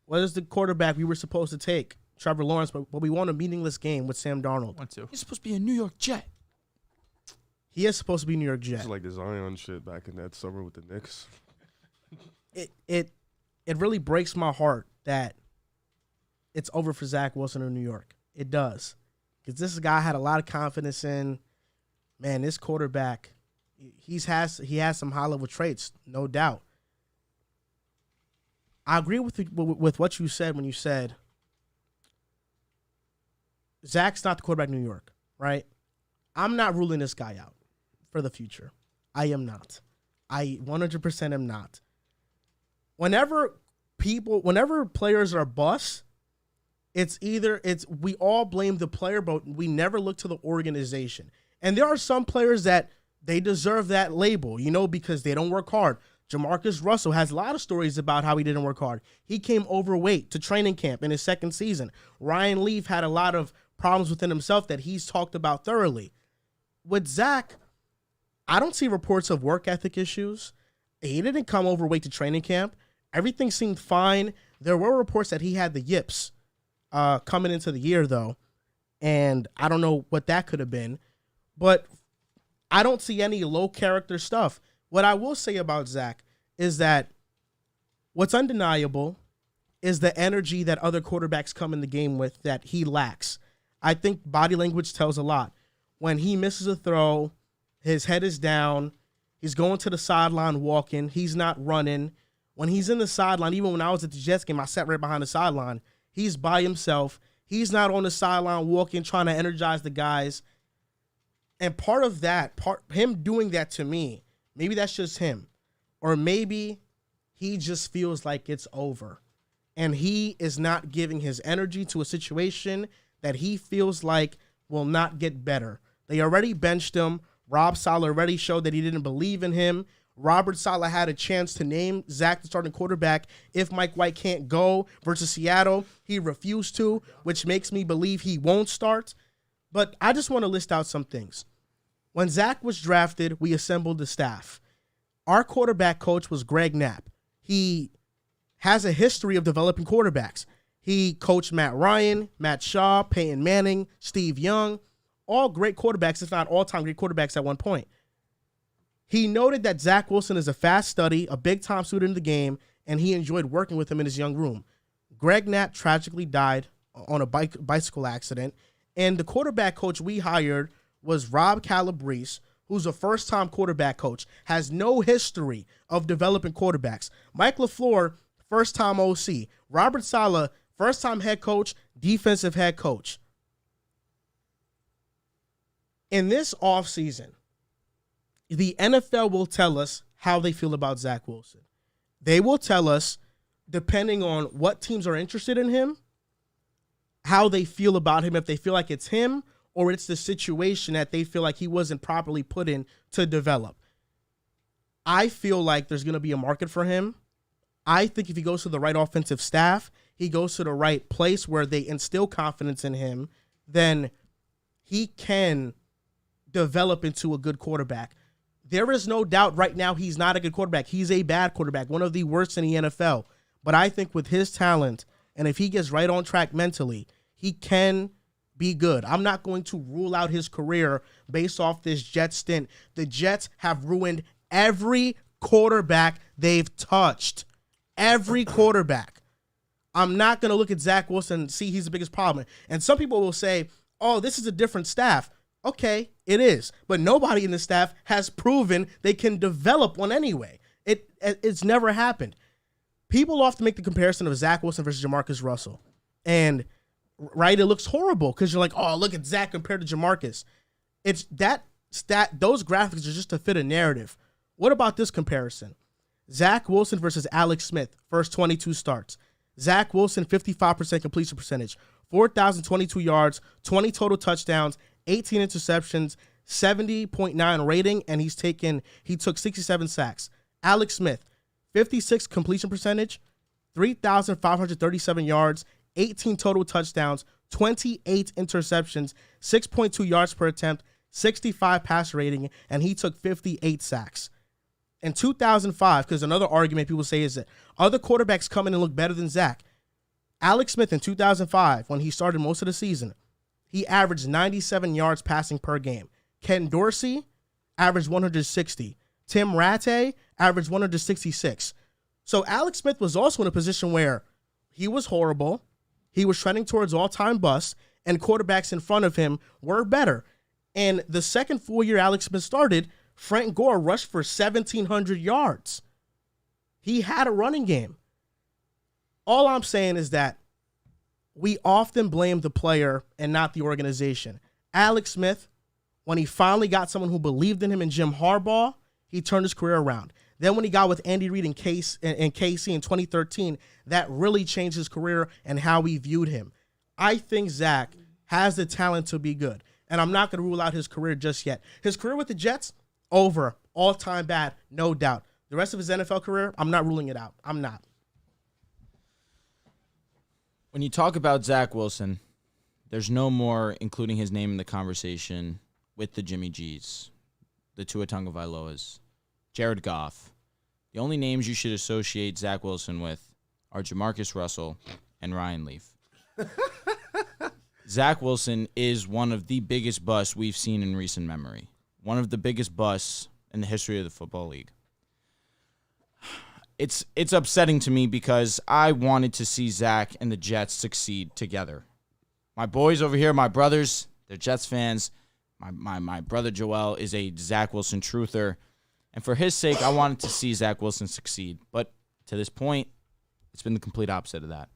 was the quarterback we were supposed to take, Trevor Lawrence, but we won a meaningless game with Sam Darnold. He's supposed to be a New York Jet. He is supposed to be a New York Jet. It's like the Zion shit back in that summer with the Knicks. It really breaks my heart that it's over for Zach Wilson in New York. It does. Because this guy had a lot of confidence in, man, this quarterback, he has some high-level traits, no doubt. I agree with what you said when you said Zach's not the quarterback in New York, right? I'm not ruling this guy out for the future. I am not. I 100% am not. Whenever players are busts, we all blame the player, but we never look to the organization. And there are some players that they deserve that label, you know, because they don't work hard. Jamarcus Russell has a lot of stories about how he didn't work hard. He came overweight to training camp in his second season. Ryan Leaf had a lot of problems within himself that he's talked about thoroughly. With Zach, I don't see reports of work ethic issues. He didn't come overweight to training camp. Everything seemed fine. There were reports that he had the yips coming into the year, though, and I don't know what that could have been. But I don't see any low character stuff. What I will say about Zach is that what's undeniable is the energy that other quarterbacks come in the game with that he lacks. I think body language tells a lot. When he misses a throw, his head is down. He's going to the sideline walking. He's not running. When he's in the sideline, even when I was at the Jets game, I sat right behind the sideline. He's by himself. He's not on the sideline walking, trying to energize the guys. And part of that, him doing that to me, maybe that's just him. Or maybe he just feels like it's over. And he is not giving his energy to a situation that he feels like will not get better. They already benched him. Rob Saleh already showed that he didn't believe in him. Robert Saleh had a chance to name Zach the starting quarterback if Mike White can't go versus Seattle. He refused to, which makes me believe he won't start. But I just want to list out some things. When Zach was drafted, we assembled the staff. Our quarterback coach was Greg Knapp. He has a history of developing quarterbacks. He coached Matt Ryan, Matt Shaw, Peyton Manning, Steve Young, all great quarterbacks, if not all-time great quarterbacks at one point. He noted that Zach Wilson is a fast study, a big-time student of the game, and he enjoyed working with him in his young room. Greg Knapp tragically died on a bicycle accident, and the quarterback coach we hired was Rob Calabrese, who's a first-time quarterback coach, has no history of developing quarterbacks. Mike LaFleur, first-time OC. Robert Saleh, first-time head coach, defensive head coach. In this offseason, the NFL will tell us how they feel about Zach Wilson. They will tell us, depending on what teams are interested in him, how they feel about him, if they feel like it's him or it's the situation that they feel like he wasn't properly put in to develop. I feel like there's going to be a market for him. I think if he goes to the right offensive staff, he goes to the right place where they instill confidence in him, then he can develop into a good quarterback. There is no doubt right now he's not a good quarterback. He's a bad quarterback, one of the worst in the NFL. But I think with his talent, and if he gets right on track mentally, he can be good. I'm not going to rule out his career based off this Jets stint. The Jets have ruined every quarterback they've touched. Every quarterback. I'm not going to look at Zach Wilson and see he's the biggest problem. And some people will say, oh, this is a different staff. Okay, it is. But nobody in the staff has proven they can develop one anyway. It's never happened. People often make the comparison of Zach Wilson versus Jamarcus Russell. And, right, it looks horrible because you're like, oh, look at Zach compared to Jamarcus. It's that stat, those graphics are just to fit a narrative. What about this comparison? Zach Wilson versus Alex Smith, first 22 starts. Zach Wilson, 55% completion percentage, 4,022 yards, 20 total touchdowns, 18 interceptions, 70.9 rating, and he took 67 sacks. Alex Smith, 56 completion percentage, 3,537 yards, 18 total touchdowns, 28 interceptions, 6.2 yards per attempt, 65 pass rating, and he took 58 sacks. In 2005, because another argument people say is that other quarterbacks come in and look better than Zach. Alex Smith in 2005, when he started most of the season, he averaged 97 yards passing per game. Ken Dorsey averaged 160. Tim Rattay averaged 166. So Alex Smith was also in a position where he was horrible, he was trending towards all-time bust, and quarterbacks in front of him were better. And the second full year Alex Smith started, Frank Gore rushed for 1,700 yards. He had a running game. All I'm saying is that we often blame the player and not the organization. Alex Smith, when he finally got someone who believed in him in Jim Harbaugh, he turned his career around. Then when he got with Andy Reid and KC in 2013, that really changed his career and how we viewed him. I think Zach has the talent to be good, and I'm not going to rule out his career just yet. His career with the Jets, over. All-time bad, no doubt. The rest of his NFL career, I'm not ruling it out. I'm not. When you talk about Zach Wilson, there's no more including his name in the conversation with the Jimmy G's, the Tua Tagovailoas, Jared Goff. The only names you should associate Zach Wilson with are Jamarcus Russell and Ryan Leaf. Zach Wilson is one of the biggest busts we've seen in recent memory. One of the biggest busts in the history of the football league. It's upsetting to me because I wanted to see Zach and the Jets succeed together. My boys over here, my brothers, they're Jets fans. My brother Joel is a Zach Wilson truther. And for his sake, I wanted to see Zach Wilson succeed. But to this point, it's been the complete opposite of that.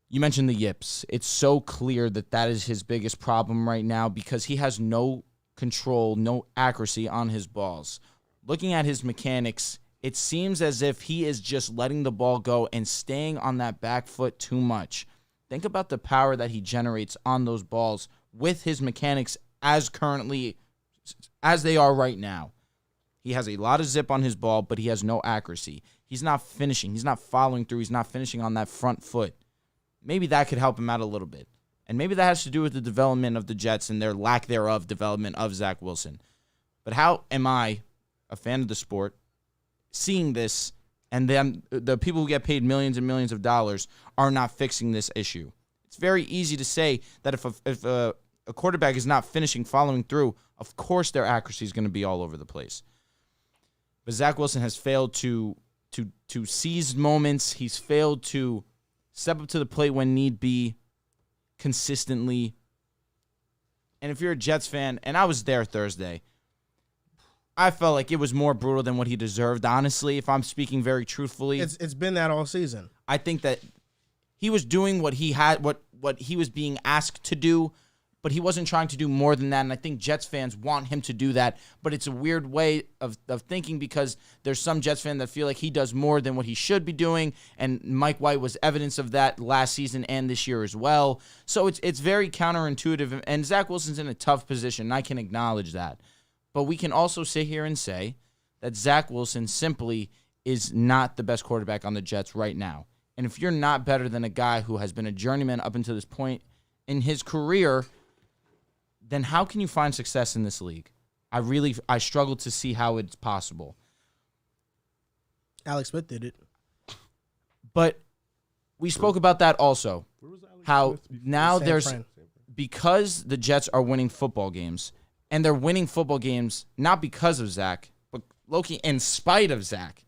You mentioned the yips. It's so clear that is his biggest problem right now because he has no control, no accuracy on his balls. Looking at his mechanics, it seems as if he is just letting the ball go and staying on that back foot too much. Think about the power that he generates on those balls with his mechanics as they are right now. He has a lot of zip on his ball, but he has no accuracy. He's not finishing. He's not following through. He's not finishing on that front foot. Maybe that could help him out a little bit. And maybe that has to do with the development of the Jets and their lack thereof development of Zach Wilson. But how am I, a fan of the sport, seeing this and then the people who get paid millions and millions of dollars are not fixing this issue? It's very easy to say that if a quarterback is not finishing, following through, of course their accuracy is going to be all over the place. But Zach Wilson has failed to seize moments. He's failed to step up to the plate when need be consistently. And if you're a Jets fan, and I was there Thursday, I felt like it was more brutal than what he deserved, honestly, if I'm speaking very truthfully. It's been that all season. I think that he was doing what he was being asked to do, but he wasn't trying to do more than that. And I think Jets fans want him to do that. But it's a weird way of thinking because there's some Jets fans that feel like he does more than what he should be doing. And Mike White was evidence of that last season and this year as well. So it's very counterintuitive. And Zach Wilson's in a tough position, and I can acknowledge that. But we can also sit here and say that Zach Wilson simply is not the best quarterback on the Jets right now. And if you're not better than a guy who has been a journeyman up until this point in his career, then how can you find success in this league? I struggle to see how it's possible. Alex Smith did it. But we spoke about that also. How now because the Jets are winning football games, and they're winning football games not because of Zach, but low-key in spite of Zach.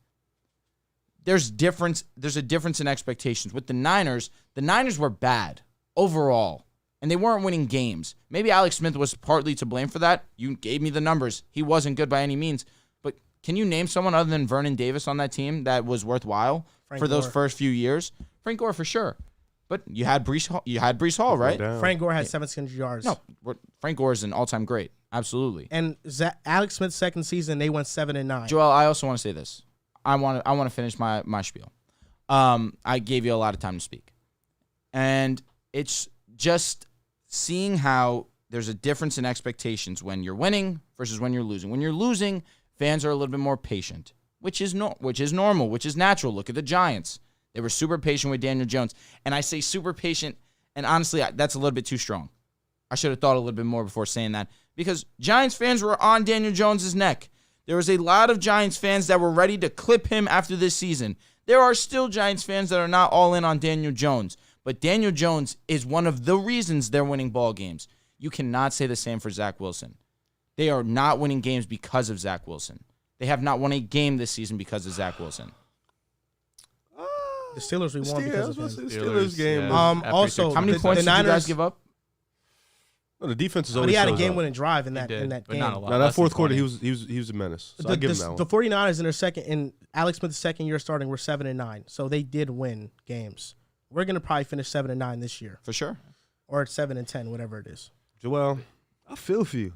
There's a difference in expectations. With the Niners were bad overall. And they weren't winning games. Maybe Alex Smith was partly to blame for that. You gave me the numbers. He wasn't good by any means. But can you name someone other than Vernon Davis on that team that was worthwhile for those first few years? Frank Gore for sure. But you had Breece Hall, right? Frank Gore had 1,700 yards. No, Frank Gore is an all-time great. Absolutely. And Alex Smith's second season, they went 7-9. Joel, I also want to say this. I want to finish my spiel. I gave you a lot of time to speak. And it's just seeing how there's a difference in expectations when you're winning versus when you're losing. When you're losing, fans are a little bit more patient, which is normal, which is natural. Look at the Giants. They were super patient with Daniel Jones. And I say super patient, and honestly, that's a little bit too strong. I should have thought a little bit more before saying that because Giants fans were on Daniel Jones' neck. There was a lot of Giants fans that were ready to clip him after this season. There are still Giants fans that are not all in on Daniel Jones. But Daniel Jones is one of the reasons they're winning ball games. You cannot say the same for Zach Wilson. They are not winning games because of Zach Wilson. They have not won a game this season because of Zach Wilson. The Steelers we won because of him. Steelers game. Yeah. Also, how many points did you guys give up? No, the defense is but always. he had a game-winning drive in that game. Not a lot. Now that fourth quarter, he was a menace. So I give him that one. The 49ers in their second, in Alex Smith's second year starting, were 7-9. So they did win games. We're gonna probably finish 7-9 this year For sure. or 7-10, whatever it is. Joel, I feel for you.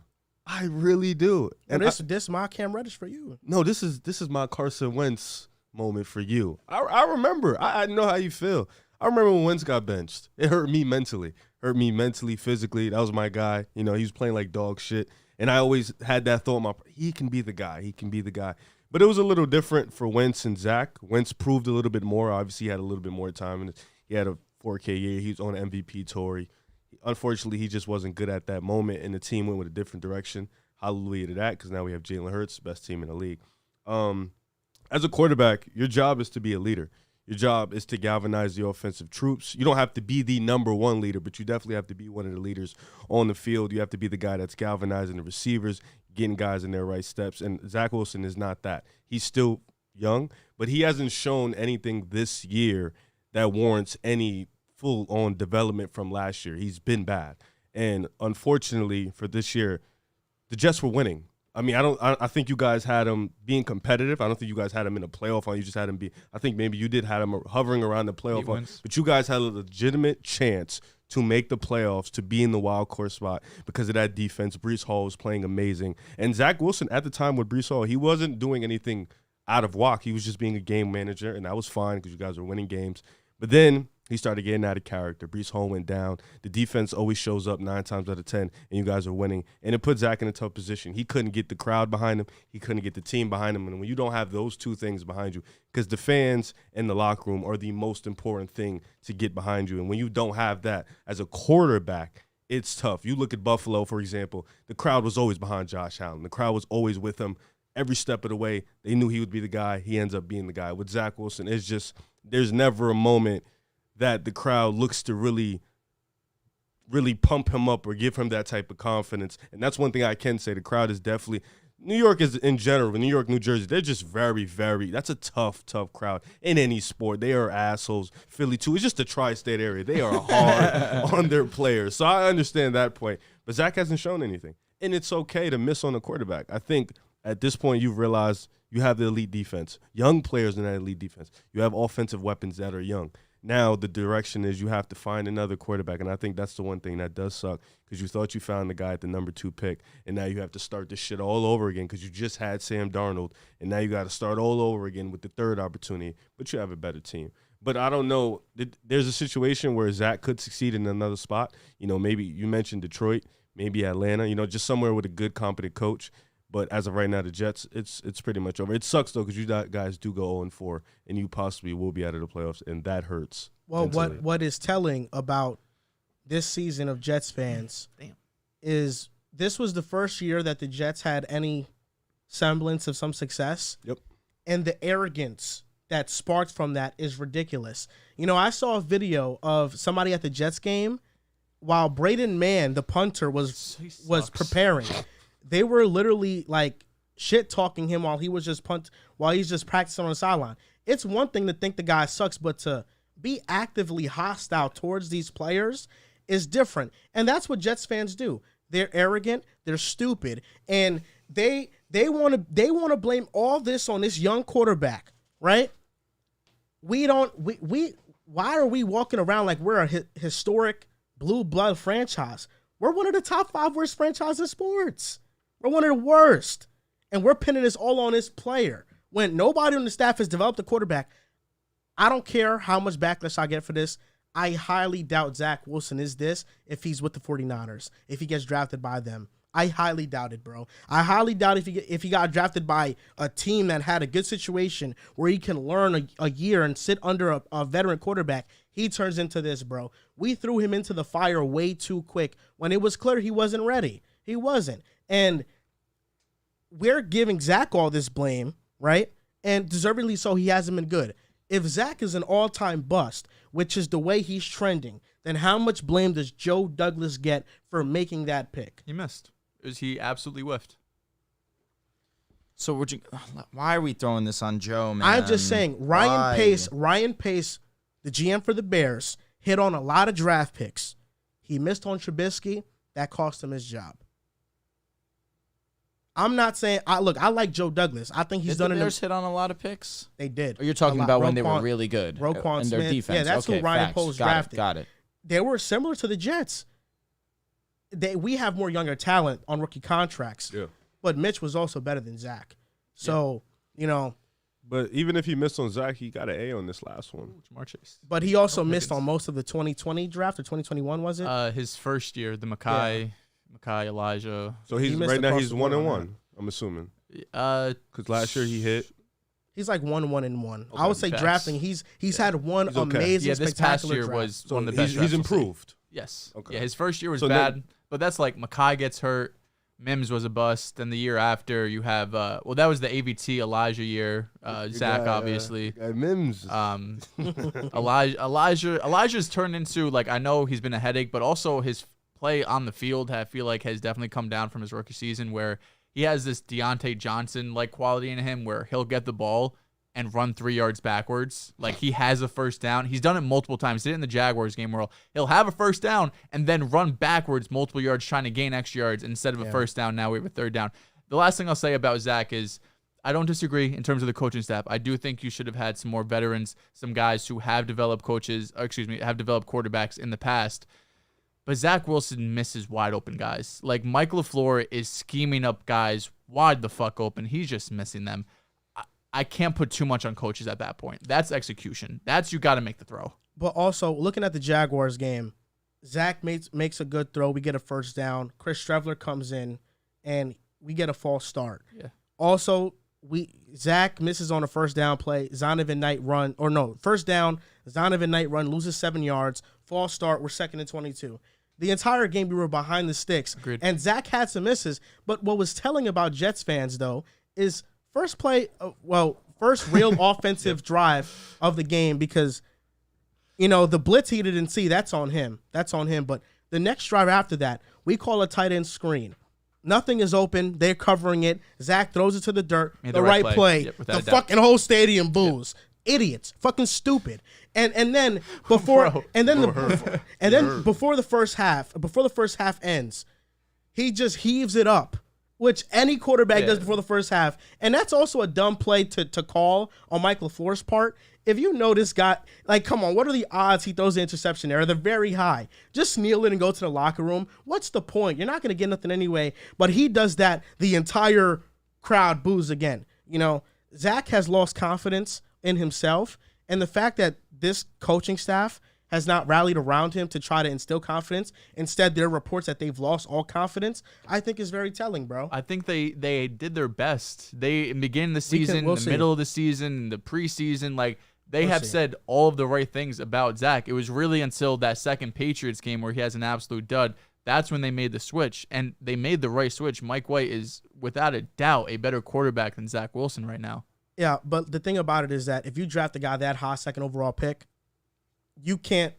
I really do. And this my Cam Reddish for you. No, this is my Carson Wentz moment for you. I remember. I know how you feel. I remember when Wentz got benched. It hurt me mentally. Physically. That was my guy. You know, he was playing like dog shit. And I always had that thought, he can be the guy. But it was a little different for Wentz and Zach. Wentz proved a little bit more. Obviously, he had a little bit more time. And he had a 4K year. He was on an MVP tour. Unfortunately, he just wasn't good at that moment, and the team went with a different direction. Hallelujah to that, because now we have Jalen Hurts, best team in the league. As a quarterback, your job is to be a leader. Your job is to galvanize the offensive troops. You don't have to be the number one leader, but you definitely have to be one of the leaders on the field. You have to be the guy that's galvanizing the receivers, getting guys in their right steps, and Zach Wilson is not that. He's still young, but he hasn't shown anything this year that warrants any full-on development from last year. He's been bad. And unfortunately for this year, the Jets were winning. I mean, I think you guys had him being competitive. I don't think you guys had him in a playoff run. You just had him I think maybe you did have him hovering around the playoff run. But you guys had a legitimate chance to make the playoffs, to be in the wild card spot because of that defense. Breece Hall was playing amazing. And Zach Wilson, at the time with Breece Hall, he wasn't doing anything out of whack. He was just being a game manager, and that was fine because you guys were winning games. But then he started getting out of character. Breece Hall went down. The defense always shows up 9 times out of 10, and you guys are winning. And it put Zach in a tough position. He couldn't get the crowd behind him. He couldn't get the team behind him. And when you don't have those two things behind you, because the fans and the locker room are the most important thing to get behind you. And when you don't have that as a quarterback, it's tough. You look at Buffalo, for example. The crowd was always behind Josh Allen. The crowd was always with him every step of the way. They knew he would be the guy. He ends up being the guy. With Zach Wilson, it's just there's never a moment that the crowd looks to really pump him up or give him that type of confidence. And that's one thing I can say. The crowd is definitely – New York is in general, New York, New Jersey, they're just very, very – that's a tough crowd in any sport. They are assholes. Philly, too. It's just the tri-state area. They are hard on their players. So I understand that point. But Zach hasn't shown anything. And it's okay to miss on a quarterback. I think at this point you've realized you have the elite defense, young players in that elite defense. You have offensive weapons that are young. Now the direction is you have to find another quarterback, and I think that's the one thing that does suck because you thought you found the guy at the number 2 pick, and now you have to start this shit all over again because you just had Sam Darnold, and now you got to start all over again with the 3rd opportunity, but you have a better team. But I don't know. There's a situation where Zach could succeed in another spot. You know, maybe you mentioned Detroit, maybe Atlanta, you know, just somewhere with a good, competent coach. But as of right now, the Jets, it's pretty much over. It sucks, though, because you guys do go 0-4, and you possibly will be out of the playoffs, and that hurts. Well, what is telling about this season of Jets fans is this was the first year that the Jets had any semblance of some success. Yep. And the arrogance that sparked from that is ridiculous. You know, I saw a video of somebody at the Jets game while Braden Mann, the punter, was preparing. They were literally like shit talking him while he's just practicing on the sideline. It's one thing to think the guy sucks, but to be actively hostile towards these players is different. And that's what Jets fans do. They're arrogant, they're stupid, and they want to blame all this on this young quarterback, right? Why are we walking around like we're a historic blue blood franchise? We're one of the top 5 worst franchises in sports. We're one of the worst. And we're pinning this all on this player. When nobody on the staff has developed a quarterback, I don't care how much backlash I get for this. I highly doubt Zach Wilson is this if he's with the 49ers, if he gets drafted by them. I highly doubt it, bro. I highly doubt if he got drafted by a team that had a good situation where he can learn a year and sit under a veteran quarterback, he turns into this, bro. We threw him into the fire way too quick when it was clear he wasn't ready. He wasn't. And we're giving Zach all this blame, right? And deservedly so, he hasn't been good. If Zach is an all-time bust, which is the way he's trending, then how much blame does Joe Douglas get for making that pick? He missed. He absolutely whiffed. So why are we throwing this on Joe, man? I'm just saying, Ryan Pace, the GM for the Bears, hit on a lot of draft picks. He missed on Trubisky. That cost him his job. I'm not saying I like Joe Douglas. I think he's done it. The Bears hit on a lot of picks. They did. Or you're talking about when they were really good. Roquan and Smith. Their defense. Yeah, that's who Ryan Poles drafted. Got it. They were similar to the Jets. We have more younger talent on rookie contracts. Yeah. But Mitch was also better than Zach. So, you know. But even if he missed on Zach, he got an A on this last one. Jamar Chase. But he also missed on most of the 2020 draft or 2021, was it? His first year, the Makai, Elijah. So he's right now he's 1-1. I'm assuming. Because last year he hit. He's like 1-1-1. Okay. I would say drafting. He's had one amazing, this past year draft. was one of the best. He's improved. Yes. Okay. Yeah, his first year was bad, but that's like Makai gets hurt. Mims was a bust. Then the year after, you have that was the AVT Elijah year. Zach obviously. Mims. Elijah's turned into, like, I know he's been a headache, but also his play on the field I feel like has definitely come down from his rookie season, where he has this Deontay Johnson like quality in him where he'll get the ball and run 3 yards backwards. Like, he has a first down. He's done it multiple times. He did it in the Jaguars game where he'll have a first down and then run backwards multiple yards trying to gain extra yards instead of a first down. Now we have a third down. The last thing I'll say about Zach is I don't disagree in terms of the coaching staff. I do think you should have had some more veterans, some guys who have developed have developed quarterbacks in the past. But Zach Wilson misses wide open guys. Like, Mike LaFleur is scheming up guys wide the fuck open. He's just missing them. I can't put too much on coaches at that point. That's execution. That's you got to make the throw. But also, looking at the Jaguars game, Zach makes a good throw. We get a first down. Chris Streveler comes in, and we get a false start. Yeah. Also, Zach misses on a first down play. Zonovan Knight run, first down. Zonovan Knight run, loses 7 yards. False start. We're 2nd and 22. The entire game, we were behind the sticks. Agreed. And Zach had some misses. But what was telling about Jets fans, though, is first real offensive drive of the game, because, the blitz he didn't see, that's on him. But the next drive after that, we call a tight end screen. Nothing is open. They're covering it. Zach throws it to the dirt. The right play. Yep, the fucking whole stadium boos. Yep. Idiots. Fucking stupid. And then before the first half ends, he just heaves it up which any quarterback does before the first half. And that's also a dumb play to call on Mike LaFleur's part. If you know this guy, like, come on, what are the odds he throws the interception there? They're very high. Just kneel in and go to the locker room. What's the point? You're not going to get nothing anyway. But he does that. The entire crowd boos again. You know, Zach has lost confidence in himself. And the fact that this coaching staff has not rallied around him to try to instill confidence. Instead, there are reports that they've lost all confidence. I think is very telling, bro. I think they did their best. They begin the season, the middle of the season, the preseason, like they have said all of the right things about Zach. It was really until that second Patriots game where he has an absolute dud. That's when they made the switch, and they made the right switch. Mike White is, without a doubt, a better quarterback than Zach Wilson right now. Yeah, but the thing about it is that if you draft a guy that high, second overall pick, you can't.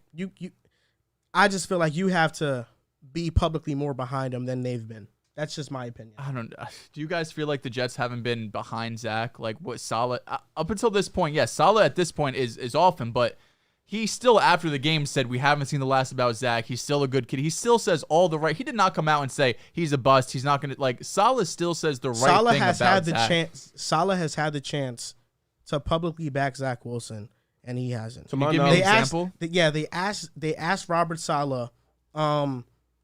I just feel like you have to be publicly more behind him than they've been. That's just my opinion. I don't know. Do you guys feel like the Jets haven't been behind Zach? Like what Saleh up until this point? Yes, Saleh at this point is off him, but he still after the game said we haven't seen the last about Zach. He's still a good kid. He still says all the right. He did not come out and say he's a bust. He's not gonna like. Saleh still says the right thing about Zach. Saleh has had the chance to publicly back Zach Wilson, and he hasn't. Can you give me an example? They asked Robert Saleh,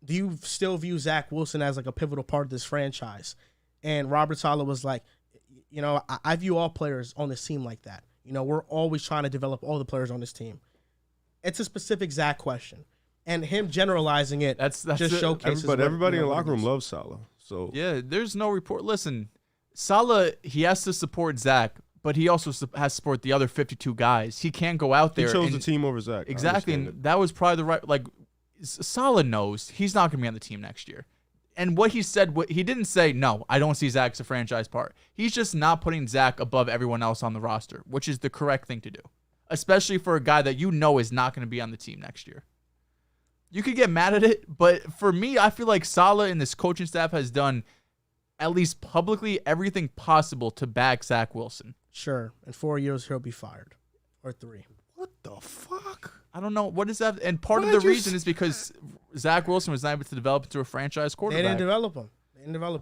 do you still view Zach Wilson as like a pivotal part of this franchise? And Robert Saleh was like, you know, I view all players on this team like that. You know, we're always trying to develop all the players on this team. It's a specific Zach question. And him generalizing it that's just showcases. But everybody in the locker room loves Saleh. So yeah, there's no report. Listen, Saleh, he has to support Zach, but he also has to support the other 52 guys. He can't go out there. He chose the team over Zach. Exactly, and that was probably the right. Like, Saleh knows he's not going to be on the team next year. And what he said, he didn't say, no, I don't see Zach as a franchise part. He's just not putting Zach above everyone else on the roster, which is the correct thing to do, especially for a guy that you know is not going to be on the team next year. You could get mad at it, but for me, I feel like Saleh and this coaching staff has done, at least publicly, everything possible to back Zach Wilson. Sure. In 4 years, he'll be fired. Or 3. What the fuck? I don't know. What is that? And part of the reason is because Zach Wilson was not able to develop into a franchise quarterback. They didn't develop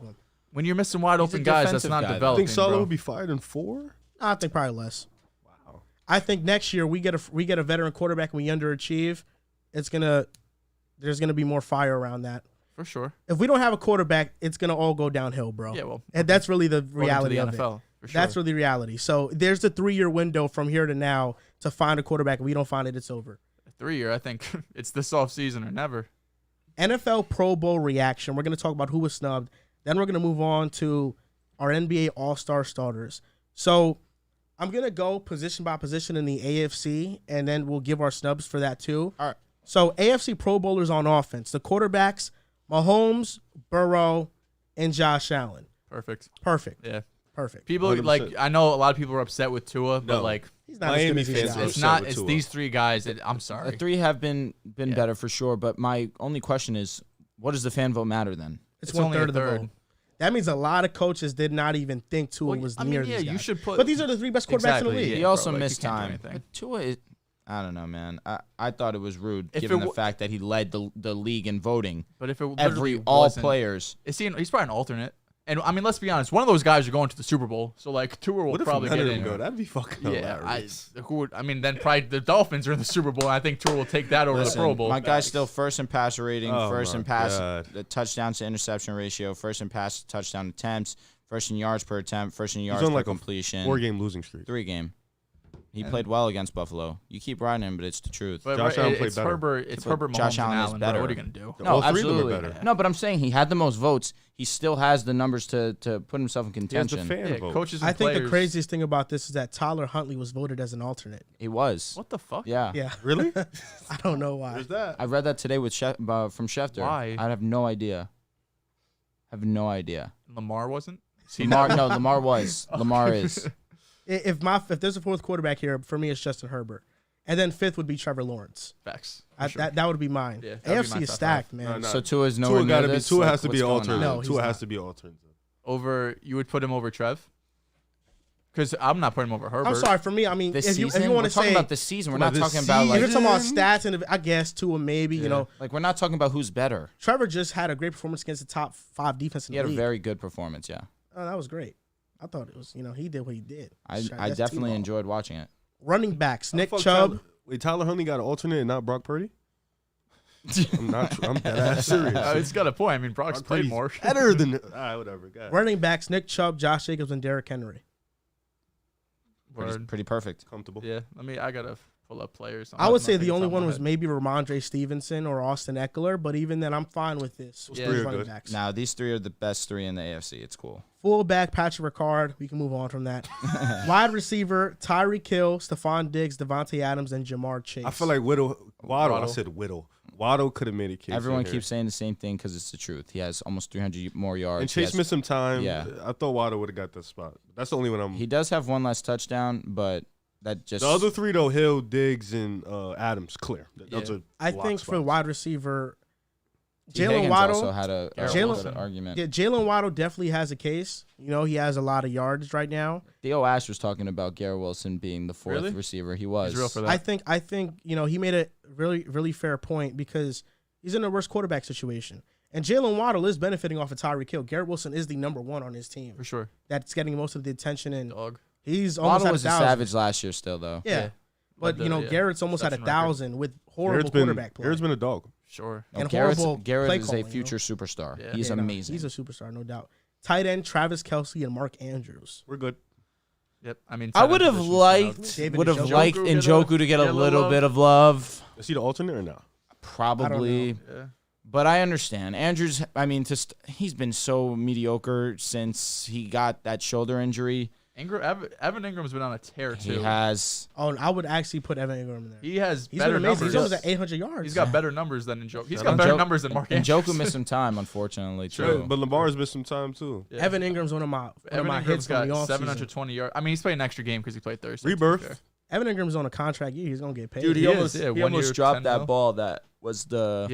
him. When you're missing wide open guys, that's not developing. You think Saleh would be fired in 4? I think probably less. Wow. I think next year we get a veteran quarterback and we underachieve. There's gonna be more fire around that. For sure. If we don't have a quarterback, it's gonna all go downhill, bro. Yeah, well, and that's really the reality of NFL, it. for sure. That's really reality. So there's the 3-year window from here to now to find a quarterback. If we don't find it, it's over. 3 year, I think it's this offseason or never. NFL Pro Bowl reaction. We're gonna talk about who was snubbed. Then we're gonna move on to our NBA All-Star starters. So I'm gonna go position by position in the AFC, and then we'll give our snubs for that too. All right. So AFC Pro Bowlers on offense. The quarterbacks, Mahomes, Burrow, and Josh Allen. Perfect. Yeah. Perfect. People 100%. like I know a lot of people are upset with Tua, but like He's not Miami as good as fans he are shot. it's not. with It's Tua. these 3 guys. I'm sorry. The 3 have been better for sure, but my only question is, what does the fan vote matter then? It's only 1/3 a of the third. vote. That means a lot of coaches did not even think Tua was near these guys. you should put. But these are the 3 best quarterbacks in the Exactly, league. yeah. He also bro, like, missed you can't do time. anything. But Tua is, I don't know, man. I thought it was rude, If given it the fact that he led the league in voting. But if it All wasn't- players. he's probably an alternate. And I mean, let's be honest. One of those guys are going to the Super Bowl, so like Tua will What if probably none get of them in. go? That'd be fucking Yeah, hilarious. then probably the Dolphins are in the Super Bowl. And I think Tua will take that over Listen, the Pro Bowl. my guy's still first in passer rating, Oh first my in pass God. the touchdown to interception ratio, first in pass to touchdown attempts, first in yards per attempt, first in He's yards on per like a completion. 4-game losing streak. 3 game. He played well against Buffalo. You keep riding him, but it's the truth. But Josh Allen played it's better. Herbert. It's But Herbert, Josh Mahomes, Allen and is Allen. better. Bro. What are you gonna do? No, All 3 of them are absolutely. better. No, but I'm saying he had the most votes. He still has the numbers to put himself in He has contention. the fan Yeah, vote. coaches and I think players. the craziest thing about this is that Tyler Huntley was voted as an alternate. He was. What the fuck? Yeah. Yeah. Really? I don't know why. Where's that? I read that today with from Schefter. Why? I have no idea. Lamar wasn't. Lamar was. Lamar is. If there's a 4th quarterback here, for me it's Justin Herbert, and then 5th would be Trevor Lawrence. Facts. for sure. That would be mine. Yeah, that'd be AFC my is top stacked, 5. man. No. So Tua is nowhere Tua near gotta be. this? Tua Like, has to be what's going on? alternative. No, he's Tua not. has to be alternative. You would put him over Trev? Because I'm not putting him over Herbert. I'm sorry. For me, I mean, if you want to say talking about the season, we're not talking about like. If you're talking about stats and I guess two or maybe like we're not talking about who's better. Trevor just had a great performance against the top 5 defense in the league. He had a very good performance. Yeah. Oh, that was great. I thought it was. He did what he did. I definitely enjoyed watching it. Running backs: Nick Chubb. Tyler Huntley got an alternate and not Brock Purdy. I'm dead ass serious. It's got a point. I mean, Brock's played more. Better than whatever. Running backs: Nick Chubb, Josh Jacobs, and Derrick Henry. Pretty perfect. Comfortable. Yeah. I gotta pull up players. I would say the only one was maybe Ramondre Stevenson or Austin Eckler, but even then, I'm fine with this. Running backs. Now these 3 are the best 3 in the AFC. It's cool. Fullback Patrick Ricard. We can move on from that. Wide receiver Tyreek Hill, Stephon Diggs, Devontae Adams, and Jamar Chase. I feel like Waddle. I said Whittle. Waddle could have made a case. Everyone keeps saying the same thing because it's the truth. He has almost 300 more yards. And Chase missed some time. Yeah. I thought Waddle would have got that spot. That's the only one He does have one less touchdown, but that just. The other 3 though, Hill, Diggs, and Adams, clear. Those are I think for wide receiver, Jalen Waddle also had a good argument. Yeah, Jalen Waddle definitely has a case. He has a lot of yards right now. Theo Ash was talking about Garrett Wilson being the 4th receiver. He was. He's real for that. I think he made a really, really fair point because he's in the worst quarterback situation. And Jalen Waddle is benefiting off of Tyreek Hill. Garrett Wilson is the number 1 on his team. For sure. That's getting most of the attention. And Dog. He's almost Waddle at was 1,000. a savage last year still, though. Yeah. But, Garrett's almost at 1,000 with horrible quarterback play. Garrett's been a dog. Sure. And Garrett is a future superstar. Yeah. He's amazing. He's a superstar, no doubt. Tight end Travis Kelce and Mark Andrews. We're good. Yep. I would have liked Njoku to get a little bit of love. Is he the alternate or no? Probably. Yeah. But I understand. Andrews, he's been so mediocre since he got that shoulder injury. Evan Ingram's been on a tear, too. He has. Oh, I would actually put Evan Ingram in there. He's better been amazing. Numbers. He's almost at 800 yards. He's got better numbers than Njoku. He's got better numbers than Mark Andrews. Njoku missed some time, unfortunately, too. Sure. But Lamar's missed some time, too. Yeah. Evan Ingram's one of my hits got from the offseason. 720 yards. He's playing an extra game because he played Thursday. Rebirth. Evan Ingram's on a contract year. He's going to get paid. Dude, he almost dropped that ball that was the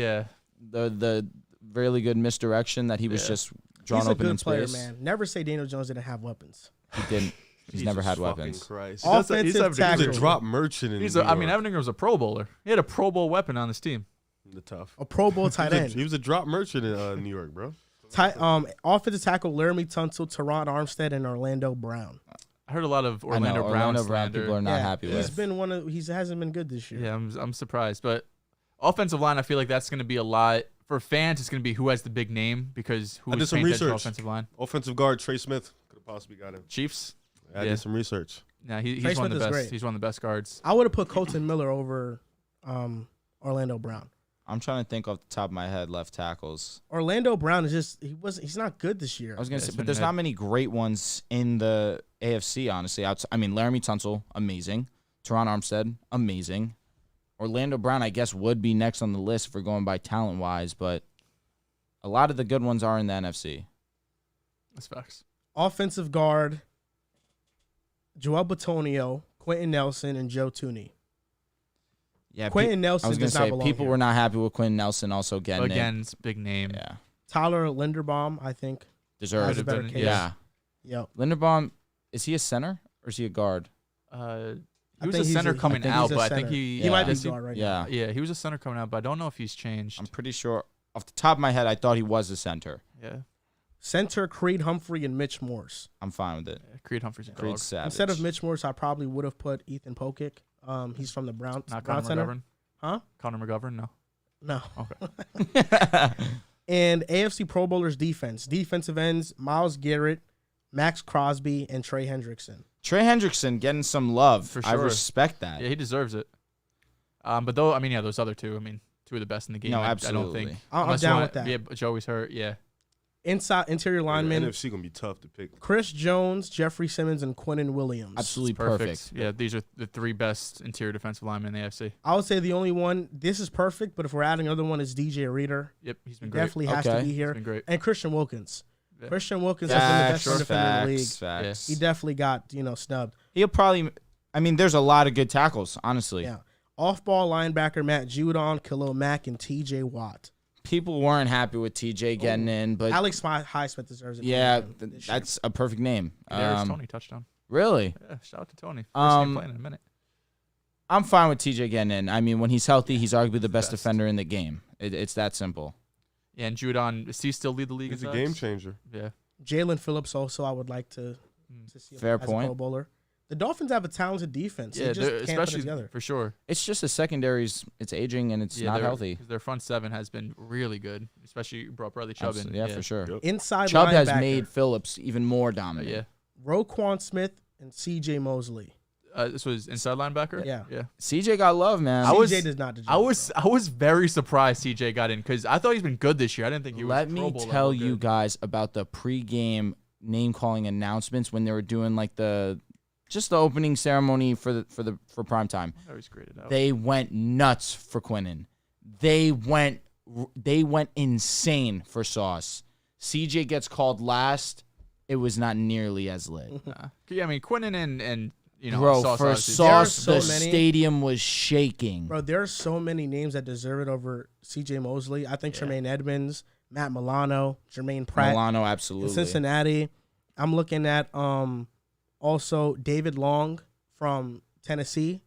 really good misdirection that he was just drawn open in space. He's a good player, man. Never say Daniel Jones didn't have weapons. He didn't. He's never had weapons. Offensive tackle. He's a drop merchant in New York. Evan Ingram's a Pro Bowler. He had a Pro Bowl weapon on his team. Tough. A Pro Bowl tight end. He was a drop merchant in New York, bro. Offensive tackle Laramie Tunsil, Teron Armstead, and Orlando Brown. I heard a lot of Orlando Brown people are not happy with. He hasn't been good this year. Yeah, I'm surprised. But offensive line, I feel like that's going to be a lot. For fans, it's going to be who has the big name because who is paying attention to offensive line. Offensive guard Trae Smith could have possibly got him. Chiefs. I did some research. Yeah, he's one of the best. Great. He's one of the best guards. I would have put Colton Miller over Orlando Brown. I'm trying to think off the top of my head left tackles. Orlando Brown is he's not good this year. I was gonna say, but there's not many great ones in the AFC, honestly. Laramie Tunsil, amazing. Teron Armstead, amazing. Orlando Brown, I guess, would be next on the list if we're going by talent wise, but a lot of the good ones are in the NFC. That's facts. Offensive guard Joel Bitonio, Quentin Nelson, and Joe Tooney. Yeah, Quentin Nelson. I was going to say people were not happy with Quentin Nelson also getting again. Big name. Yeah. Tyler Linderbaum, I think, deserves a better case. Yeah. Yep. Linderbaum, is he a center or is he a guard? He was a center coming out, but I think he might be guard right now. Yeah, he was a center coming out, but I don't know if he's changed. I'm pretty sure. Off the top of my head, I thought he was a center. Yeah. Center Creed Humphrey and Mitch Morse. I'm fine with it. Yeah, Creed Humphrey's a dog. Creed's savage. Instead of Mitch Morse, I probably would have put Ethan Pokic. He's from the Brown Center. McGovern? Huh? Connor McGovern? No. Okay. And AFC Pro Bowlers defense. Defensive ends, Myles Garrett, Max Crosby, and Trey Hendrickson. Trey Hendrickson getting some love. For sure. I respect that. Yeah, he deserves it. But those other two, two of the best in the game. No, absolutely. I don't think. I'm down with that. Yeah, Joey's hurt. Yeah. Interior linemen. The NFC going to be tough to pick. Chris Jones, Jeffrey Simmons, and Quinnen Williams. Absolutely perfect. Yeah, these are the three best interior defensive linemen in the AFC. I would say the only one, this is perfect, but if we're adding another one, is DJ Reader. Yep, he's been great. Definitely has to be here. He's been great. And Christian Wilkins. Yeah. Christian Wilkins has been the best defender in the league. Facts. He definitely got, snubbed. He'll probably, there's a lot of good tackles, honestly. Yeah. Off-ball linebacker Matt Judon, Khalil Mack, and TJ Watt. People weren't happy with TJ getting in, but Alex Highsmith deserves it. Yeah, that's a perfect name. Tony touchdown. Really? Yeah, shout out to Tony. First game playing in a minute. I'm fine with TJ getting in. I mean, when he's healthy, he's arguably the best defender in the game. It's that simple. Yeah, and Judon, does he still lead the league? He's a game changer. Yeah. Jalen Phillips also I would like to see Fair as a point. Pro Bowler. The Dolphins have a talented defense. Yeah, they just can't put it especially together. for sure. It's just the secondaries. It's aging and it's not healthy. Their front seven has been really good, especially you brought Bradley Chubb in. Yeah, for sure. Yep. Inside Chubb has linebacker, made Phillips even more dominant. Yeah. Roquan Smith and C.J. Mosley. This was inside linebacker. Yeah. Yeah. CJ got love, man. CJ does not deserve I was very surprised CJ got in because I thought he's been good this year. I didn't think he was. Let me tell you guys about the pregame name calling announcements when they were doing like the opening ceremony for prime time. Always graded out. They went nuts for Quinnen. They went insane for Sauce. CJ gets called last. It was not nearly as lit. Nah. Yeah, I mean Quinnen and Bro, Sauce for obviously. Sauce, There are the so many. stadium was shaking. Bro, there are so many names that deserve it over C.J. Mosley. I think Tremaine Edmonds, Matt Milano, Jermaine Pratt. Milano, In absolutely. Cincinnati. I'm looking at also David Long from Tennessee,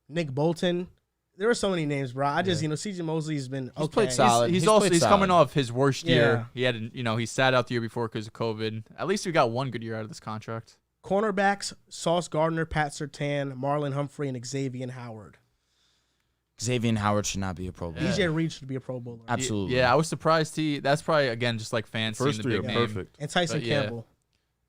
Nick Bolton. There are so many names, bro. I just, C.J. Mosley's been okay. He's played solid. He's played coming solid. off his worst year. Yeah. He had he sat out the year before because of COVID. At least we got one good year out of this contract. Cornerbacks, Sauce Gardner, Pat Surtain, Marlon Humphrey, and Xavier Howard. Xavier Howard should not be a Pro Bowler. DJ Reed should be a Pro Bowler. Absolutely. Yeah, I was surprised that's probably again just like fans First seeing the three big are name. perfect. And Tyson But, yeah. Campbell.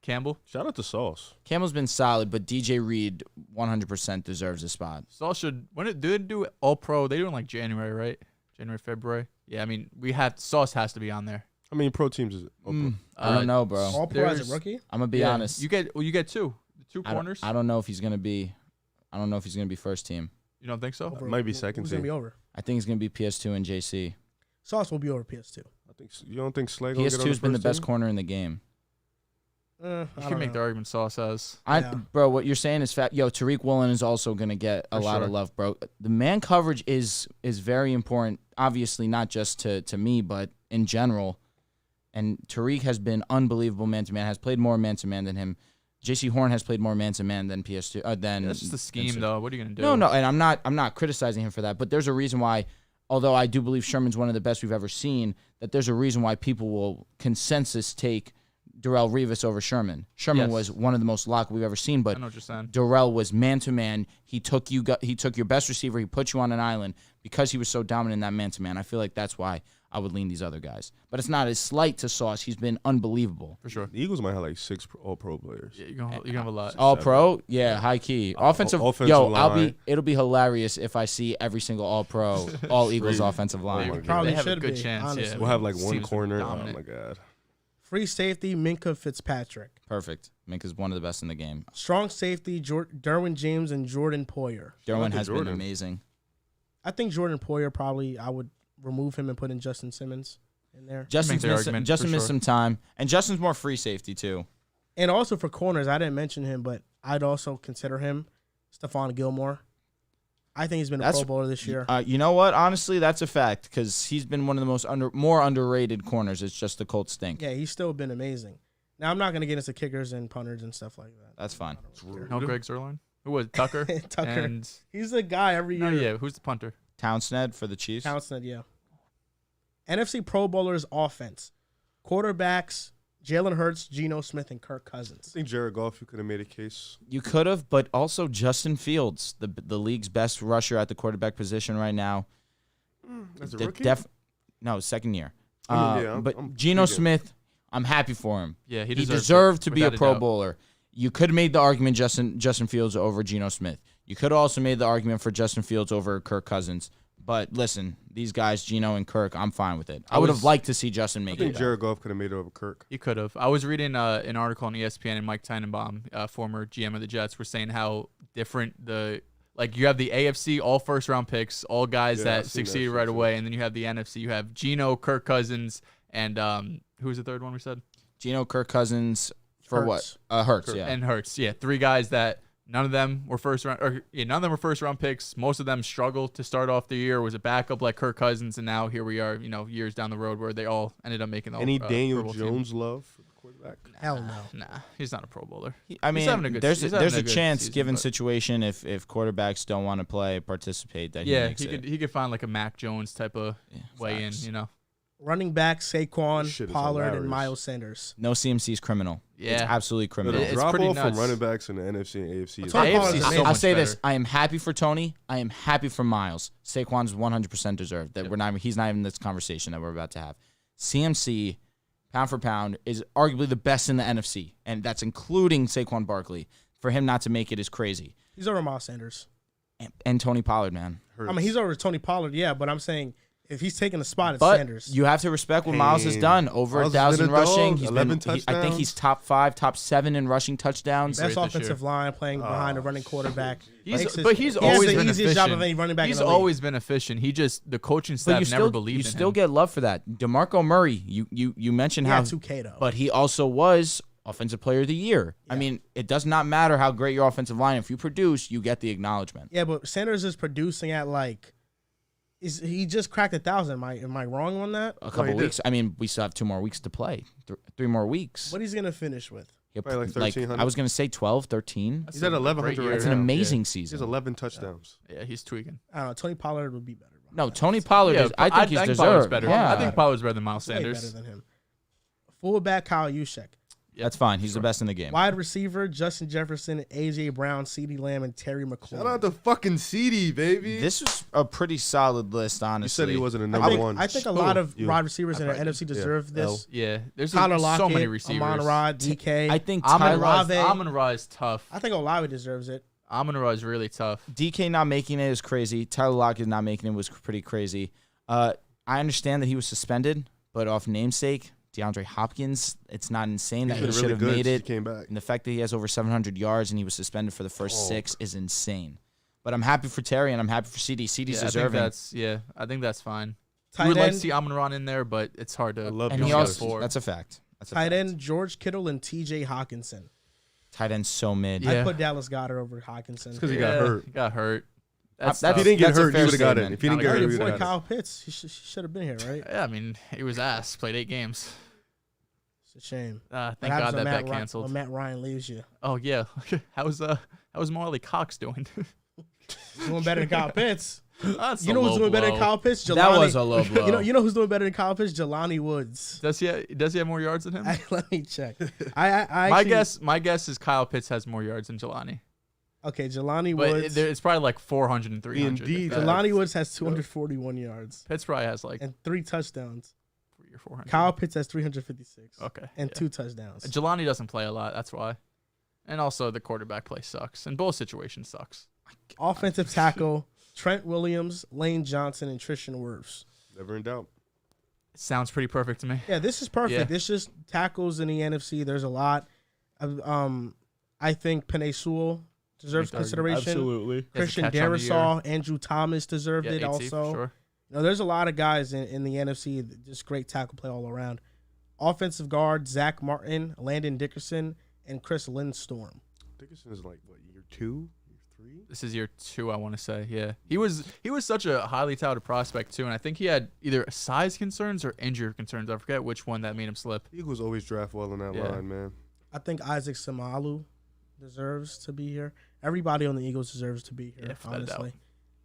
Campbell. Shout out to Sauce. Campbell's been solid, but DJ Reed 100% deserves a spot. Sauce should do All Pro. They do it in like January, right? January, February. Yeah, I mean Sauce has to be on there. I mean, pro teams is open. I don't know, bro. All Pro as there's- a rookie? I'm gonna be honest. You get two. The two I don't- corners. I don't know if he's gonna be. I don't know if he's gonna be first team. You don't think so? Over- Might be second Who's going to team. be over? I think he's gonna be PS2 and JC. Sauce will be over PS2. I think you don't think Slay gonna get on PS2's been the first best team? corner in the game. I You don't can make the know. argument Sauce has. Yeah. Bro, what you're saying is fact. Yo, Tariq Woolen is also gonna get a For lot sure. of love, bro. The man coverage is very important. Obviously, not just to me, but in general. And Tariq has been unbelievable man to man. Has played more man to man than him. JC Horn has played more man to man than PS2. That's just the scheme, though. What are you gonna do? No, and I'm not criticizing him for that. But there's a reason why. Although I do believe Sherman's one of the best we've ever seen, that there's a reason why people will consensus take Darrell Revis over Sherman. Sherman Yes. was one of the most locked we've ever seen, I but know what you're saying. Darrell was man to man. He took your best receiver. He put you on an island because he was so dominant in that man to man. I feel like that's why I would lean these other guys. But it's not a slight to Sauce. He's been unbelievable. For sure. The Eagles might have like 6 All-Pro players. Yeah, you're gonna have a lot. All pro, yeah, high key. Offensive line. it'll be hilarious if I see every single all pro, all Eagles offensive line. my God. Probably they have a should good be, chance. honestly. Yeah, We'll have like one Seems corner. Oh dominant. my God. Free safety, Minka Fitzpatrick. Perfect. Minka's one of the best in the game. Strong safety, Derwin James and Jordan Poyer. Derwin to has been Jordan. amazing. I think Jordan Poyer probably, I would remove him and put in Justin Simmons in there. Justin Make the argument, missed for sure. some time, and Justin's more free safety too. And also for corners, I didn't mention him, but I'd also consider him Stephon Gilmore. I think he's been a Pro Bowler this year. You know what? Honestly, that's a fact because he's been one of the most more underrated corners. It's just the Colts stink. Yeah, he's still been amazing. Now, I'm not going to get into kickers and punters and stuff like that. That's fine. No, Greg Zerline. Who was it? Tucker? Tucker. And He's the guy every year. no, yeah. Who's the punter? Townsend for the Chiefs. Townsend, yeah. NFC Pro Bowlers offense. Quarterbacks, Jalen Hurts, Geno Smith, and Kirk I Cousins. think Jared Goff, you could have made a case. You could have, but also Justin Fields, the league's best rusher at the quarterback position right now. As a The rookie? No, second year. I mean, yeah, but I'm Geno pretty good. Smith, I'm happy for him. Yeah, He deserves deserved it, to be a without Pro doubt. Bowler. You could have made the argument Justin Fields over Geno Smith. You could have also made the argument for Justin Fields over Kirk Cousins. But listen, these guys, Geno and Kirk, I'm fine with it. I would have liked to see Justin I make think it. Jared Goff could have made it over Kirk. He could have. I was reading an article on ESPN, and Mike Tannenbaum, former GM of the Jets, were saying how different you have the AFC, all first-round picks, all guys Yeah, that I've seen that succeeded shit right too. away, and then you have the NFC. You have Geno, Kirk Cousins, and who was the third one we said? Geno, Kirk Cousins for Hurts. what? Hurts, yeah. And Hurts. Yeah, three guys that none of them were none of them were first-round picks. Most of them struggled to start off the year. Was a backup like Kirk Cousins, and now here we are, years down the road where they all ended up making the Any Pro Daniel Bowl team. Jones love for the quarterback? Hell no. Nah, he's not a Pro Bowler. I He's having a mean, good- there's he's having a a good chance, season, given but- situation, if quarterbacks don't want to participate, that Yeah, he makes he could find like a Mac Jones type of way facts. in. Running back This shit Saquon, is Pollard, and hilarious. Miles Sanders. No CMC is criminal. It's Yeah. absolutely No, criminal. the It's drop pretty off from nuts. running backs in the NFC and AFC is Tony AFC Pollard's is amazing. so I'll much say better. this: I am happy for Tony. I am happy for Miles. Saquon's 100% deserved. That he's not even in this conversation that we're about to have. CMC, pound for pound, is arguably the best in the NFC, and that's including Saquon Barkley. For him not to make it is crazy. He's over Miles Sanders. And Tony Pollard, man. I mean, he's over Tony Pollard, yeah, but I'm saying if he's taking a spot, it's But Sanders. you have to respect what Miles has Pain. done. Over Miles has 1,000 been a dog, rushing. He's 11 I think touchdowns. he's top 5, top 7 in rushing touchdowns. Best great this offensive line playing behind a running quarterback. He's Makes but he's he always has the been easiest job efficient. of any running back He's in the league. always been efficient. He just the coaching But staff you never still, believed you in still him. get love for that. DeMarco Murray, you mentioned He how had 2K though. but he also was Offensive Player of the Year. I mean, it does not matter how great your offensive line. If you produce, you get the acknowledgement. Yeah, but Sanders is producing at he just cracked 1,000. Am I wrong on that? A couple he did. weeks. I mean, we still have 2 more weeks to play. 3 more weeks. What he's gonna finish with? He'll Probably like 1,300. I was going to say 12, 13. He's at 1,100 right That's now. an amazing He has season. 11 touchdowns. Yeah, he's tweaking. I don't know. Tony Pollard would be better. No, Tony Pollard is. I think he's Pollard's deserved. better. Yeah. I think Pollard's better than Miles Way Sanders. better than him. Fullback Kyle Juszczyk. That's fine. He's the best in the game. Wide receiver Justin Jefferson, AJ Brown, CeeDee Lamb, and Terry McLaurin. Shout out to fucking CD, baby. This was a pretty solid list, you honestly. said he wasn't a I number think, one. I think a lot of You. wide receivers in the probably NFC deserve this. Yeah, there's Tyler Lockett, so many receivers. Amon-Ra, DK. I think Tyler- Tyler, Amon-Ra is tough. I think Olave deserves it. Amon-Ra is really tough. DK not making it is crazy. Tyler Lockett not making it was pretty crazy. I understand that he was suspended, but off namesake, DeAndre Hopkins, it's not insane that he He's should been have really good made since it. he came back. And the fact that he has over 700 yards and he was suspended for the first 6 is insane. But I'm happy for Terry and I'm happy for CD. CD's deserving. I think that's fine. We Tight would like to end, see Amon-Ra in there, but it's hard to. I love and Josh he Allen. also, that's a fact. That's a tight fact. end George Kittle, and TJ Hawkinson. Tight end so mid. Yeah. I put Dallas Goedert over Hawkinson. 'cause he got hurt. He got hurt. That's If he tough. didn't get That's a hurt, he fair would have got in. statement. If he didn't Not get a hurt, Your he would boy have got in. Kyle Pitts, he should have been here, right? Yeah, I mean, he was ass. Played 8 games. It's a shame. Thank What God happens that when bet When canceled. Matt Ryan leaves you, Oh yeah, how's Marley Cox doing? he's doing better than Kyle Pitts. That's You a know who's low doing better than blow. Kyle Pitts? Jelani. That was a low blow. You know who's doing better than Kyle Pitts? Jelani Woods. Does he have more yards than him? Let me check. I my actually, guess is Kyle Pitts has more yards than Jelani. Okay, Jelani But Woods. it's probably like 400 and 300. Indeed. if that. Jelani Woods has 241 yards Pitts probably has like and 3 touchdowns. 3 or 400. Kyle Pitts has 356 Okay. and yeah. 2 touchdowns. Jelani doesn't play a lot. That's why. And also the quarterback play sucks. And both situations sucks. Offensive tackle Trent Williams, Lane Johnson, and Tristan Wirfs. Never in doubt. It sounds pretty perfect to me. Yeah, this is perfect. Yeah. It's just tackles in the NFC. There's a lot. I think Penei Sewell deserves consideration. Absolutely. He has a Christian catch on the year. Darrisaw, Andrew Thomas deserved Yeah, it 8C also. for sure. You know, there's a lot of guys in the NFC. Just great tackle play all around. Offensive guard Zach Martin, Landon Dickerson, and Chris Lindstorm. Dickerson is like what, year 2, year 3? This is year 2, I want to say. Yeah, he was such a highly touted prospect too, and I think he had either size concerns or injury concerns. I forget which one that made him slip. Eagles always draft well in that Yeah. line, man. I think Isaac Samalu deserves to be here. Everybody on the Eagles deserves to be here, Yeah, without a doubt. honestly.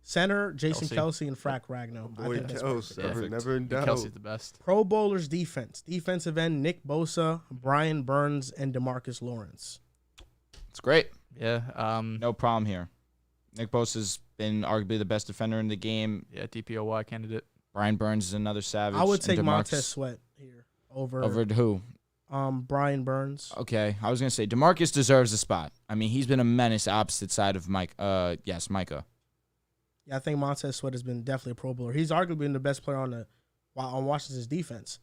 Center, Jason Kelsey. Kelsey and Frack Ragno. I Boy, think that's Kels, perfect. never in doubt. Kelsey's the best. Pro Bowlers defense. Defensive end, Nick Bosa, Brian Burns, and DeMarcus Lawrence. It's great. Yeah. No problem here. Nick Bosa's been arguably the best defender in the game. Yeah, DPOY candidate. Brian Burns is another savage. I would and take DeMarcus- Montez Sweat here over who? Brian Burns. Okay, I was gonna say DeMarcus deserves a spot. I mean, he's been a menace opposite side of Micah. Yeah, I think Montez Sweat has been definitely a Pro Bowler. He's arguably been the best player on Washington's defense.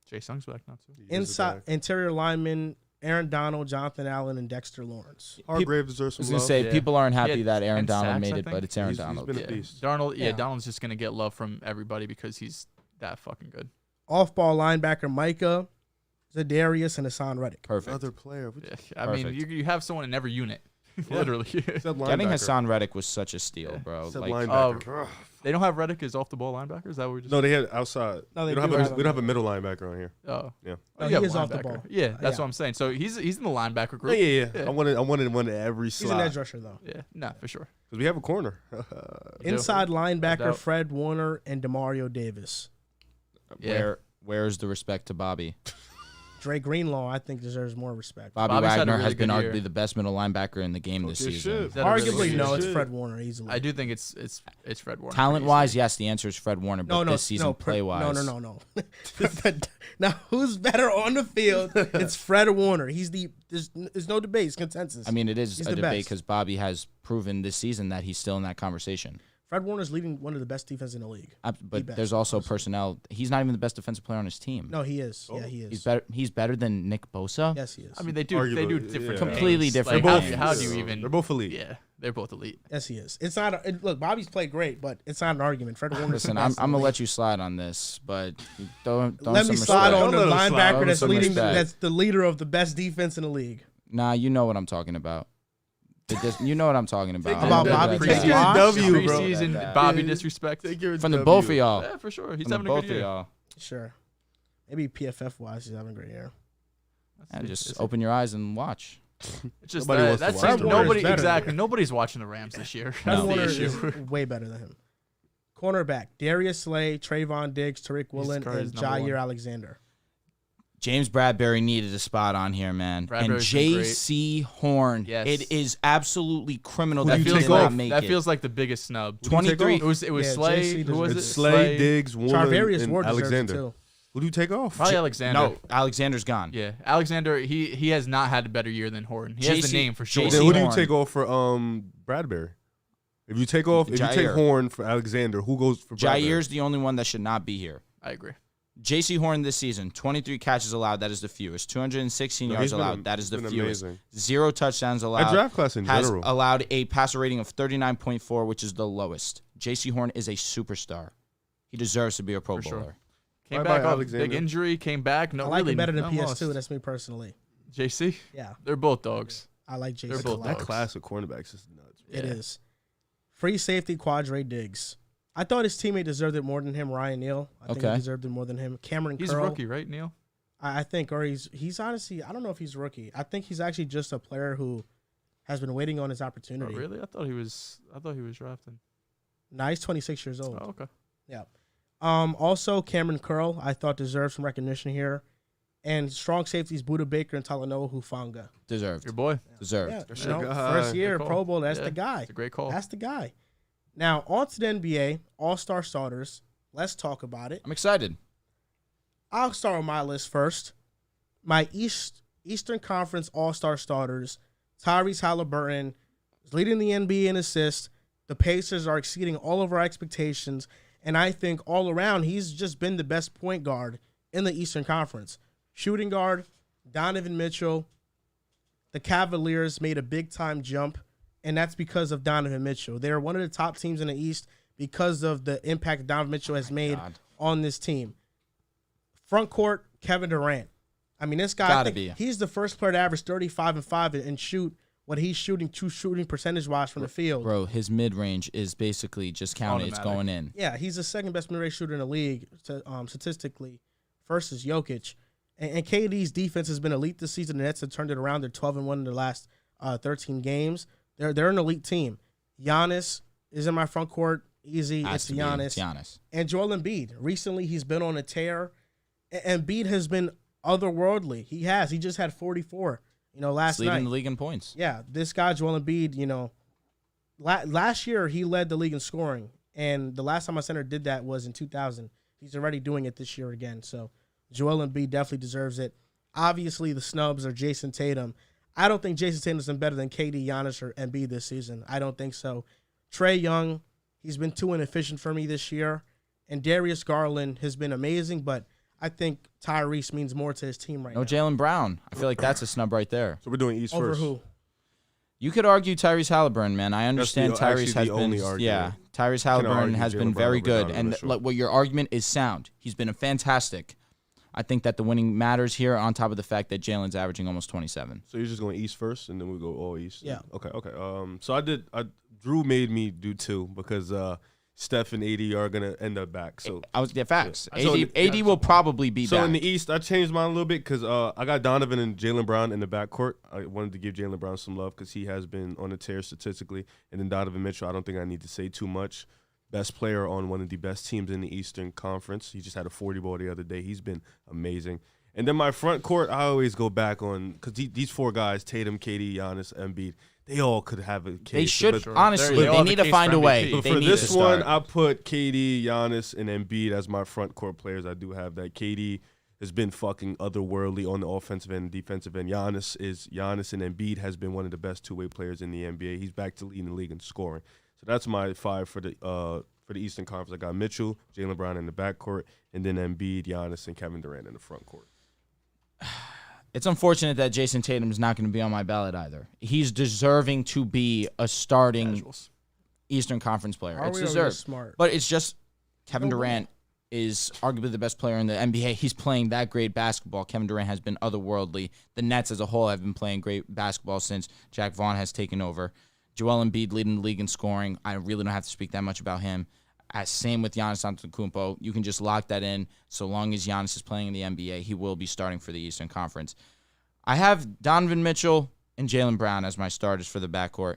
Chase Young's back now too. He is the Inside back. interior linemen, Aaron Donald, Jonathan Allen, and Dexter Lawrence. Hargrave deserves I some was gonna love. say Yeah. people aren't happy Yeah, that Aaron and Donald sacks, made I it, but think. it's Aaron He's Donald. been a Yeah. beast. Yeah. Donald's just gonna get love from everybody because he's that fucking good. Off-ball linebacker Micah, Zadarius, and Hassan Reddick. Perfect. Other player. Yeah, I mean, Perfect. you have someone in every unit. Literally. Getting Hassan Reddick was such a steal, bro. Linebacker. They don't have Reddick as off-the-ball linebacker? Is that what we just No, they had outside. No, we don't have a middle linebacker on here. Oh. Yeah. No, he is off the ball. Yeah, that's what I'm saying. So he's in the linebacker group. Yeah. I wanted one at every slot. He's an edge rusher, though. Yeah, no, for sure. Because we have a corner. Inside linebacker, Fred Warner and Demario Davis. Yeah. Where's the respect to Bobby? Dre Greenlaw, I think, deserves more respect. Bobby Wagner has been year. arguably the best middle linebacker in the game this season. Arguably, no, it's Fred Warner easily. I do think it's Fred Warner. Talent-wise, yes, the answer is Fred Warner, but this season, play-wise. No. Now, who's better on the field? It's Fred Warner. There's no debate. It's consensus. I mean, it is a debate because Bobby has proven this season that he's still in that conversation. Fred Warner's leading one of the best defenses in the league. But there's also personnel. He's not even the best defensive player on his team. No, he is. Yeah, he is. He's better than Nick Bosa. Yes, he is. I mean, they do different, completely games. different. How do you even? They're both elite. Yeah, they're both elite. Yes, he is. It's not. Look, Bobby's played great, but it's not an argument. Fred Warner. Listen, I'm gonna let you slide on this, but don't let me slide on the linebacker that's leading. That's the leader of the best defense in the league. Nah, you know what I'm talking about. You know what I'm talking about. About Bobby Take your W, bro. Preseason Bobby disrespect. From the both of y'all. Yeah, for sure. He's From having the a both good of year. y'all. Sure. Maybe PFF wise, he's having a great year. And just open your eyes and watch. It's just Nobody wants to that's watch just the nobody Rams. exactly. Nobody's watching the Rams this year. Fred That's Warner the is issue. way better than him. Cornerback: Darius Slay, Trayvon Diggs, Tariq Woolen, and Jair Alexander. James Bradbury needed a spot on here, man. Bradbury's and J.C. Horn. Yes. It is absolutely criminal That that he feels did not like it. feels like the biggest snub. 23. It was Slay. JC Who was it? It's Slay, Diggs, Warner, Charvarius and Ward deserves it, Alexander. too. Who do you take off? Probably Alexander. No, Alexander's gone. Yeah, Alexander. He has not had a better year than Horton. He has the name for sure. JC Then who do you Horn. take off for Bradbury? If you take Horn for Alexander, who goes for Bradbury? Jair's the only one that should not be here. I agree. J.C. Horn this season, 23 catches allowed. That is the fewest. 216 yards allowed. That is the fewest. Amazing. 0 touchdowns allowed. That draft class in has general. allowed a passer rating of 39.4, which is the lowest. J.C. Horn is a superstar. He deserves to be a Pro For sure. Bowler. Came Bye-bye, back off Alexander. big injury. Came back. No, I like really him better than lost. PS2. That's me personally. JC. Yeah, They're both dogs. I like JC. They're both a lot. That dogs. class of cornerbacks is nuts. It Yeah. is. Free safety Quadre Diggs. I thought his teammate deserved it more than him. Ryan Neal. I think he deserved it more than him. Cameron He's Curl. a rookie, right, Neil? I think, or he's honestly, I don't know if he's rookie. I think he's actually just a player who has been waiting on his Oh, opportunity. really? I thought he was drafting. Nah, he's 26 years old. Oh, okay. Yeah. Also, Cameron Curl, I thought deserves some recognition here. And strong safeties Buda Baker and Talanoa Hufanga. Deserved. Your boy. Deserved. Yeah, That's you know, your guy. first year Good call. Pro Bowl, that's Yeah, the guy. It's a great call. That's the guy. Now, on to the NBA, All-Star starters. Let's talk about it. I'm excited. I'll start with my list first. My Eastern Conference All-Star starters, Tyrese Halliburton is leading the NBA in assists. The Pacers are exceeding all of our expectations. And I think all around, he's just been the best point guard in the Eastern Conference. Shooting guard, Donovan Mitchell. The Cavaliers made a big-time jump, and that's because of Donovan Mitchell. They're one of the top teams in the East because of the impact Donovan Mitchell has made on this team. Front court, Kevin Durant. I mean, this guy, he's the first player to average 35 and 5 and shoot what he's shooting percentage-wise from the field. Bro, his mid-range is basically just counted. It's going in. Yeah, he's the second best mid-range shooter in the league statistically. First is Jokic. And KD's defense has been elite this season. The Nets have turned it around. They're 12-1 in the last 13 games. They're an elite team. Giannis is in my front court. Easy. It's Giannis. And Joel Embiid. Recently, he's been on a tear. Embiid has been otherworldly. He has. He just had 44, last night. Leading the league in points. Yeah, this guy, Joel Embiid, last year he led the league in scoring. And the last time a center did that was in 2000. He's already doing it this year again. So Joel Embiid definitely deserves it. Obviously, the snubs are Jason Tatum. I don't think Jason Tatum's been better than KD, Giannis, or Embiid this season. I don't think so. Trae Young, he's been too inefficient for me this year. And Darius Garland has been amazing, but I think Tyrese means more to his team right now. No Jalen Brown. I feel like that's a snub right there. So we're doing East Over first. who? You could argue Tyrese Halliburton, man. I understand Tyrese has been. Yeah, Tyrese Halliburton has been very good, and sure. what your argument is sound. He's been fantastic, I think that the winning matters here on top of the fact that Jalen's averaging almost 27. So you're just going East first, and then we go all East? Yeah. Okay. So Drew made me do 2 because Steph and AD are going to end up back. So facts. Yeah. AD will probably be back. So in the East, I changed mine a little bit because I got Donovan and Jalen Brown in the backcourt. I wanted to give Jalen Brown some love because he has been on a tear statistically. And then Donovan Mitchell, I don't think I need to say too much. Best player on one of the best teams in the Eastern Conference. He just had a 40-ball the other day. He's been amazing. And then my front court, I always go back on because these 4 guys, Tatum, KD, Giannis, Embiid, they all could have a case. They should, But honestly, they need to find a way. But they for need this to one, start. I put KD, Giannis, and Embiid as my front court players. I do have that. KD has been fucking otherworldly on the offensive end and defensive end. Giannis and Embiid has been one of the best two-way players in the NBA. He's back to leading the league in scoring. So that's my 5 for the Eastern Conference. I got Mitchell, Jalen Brown in the backcourt, and then Embiid, Giannis, and Kevin Durant in the front court. It's unfortunate that Jason Tatum is not going to be on my ballot either. He's deserving to be a starting Eastern Conference player. It's deserved. Smart. But it's just Kevin Durant is arguably the best player in the NBA. He's playing that great basketball. Kevin Durant has been otherworldly. The Nets as a whole have been playing great basketball since Jack Vaughn has taken over. Joel Embiid leading the league in scoring. I really don't have to speak that much about him. Same with Giannis Antetokounmpo. You can just lock that in. So long as Giannis is playing in the NBA, he will be starting for the Eastern Conference. I have Donovan Mitchell and Jalen Brown as my starters for the backcourt.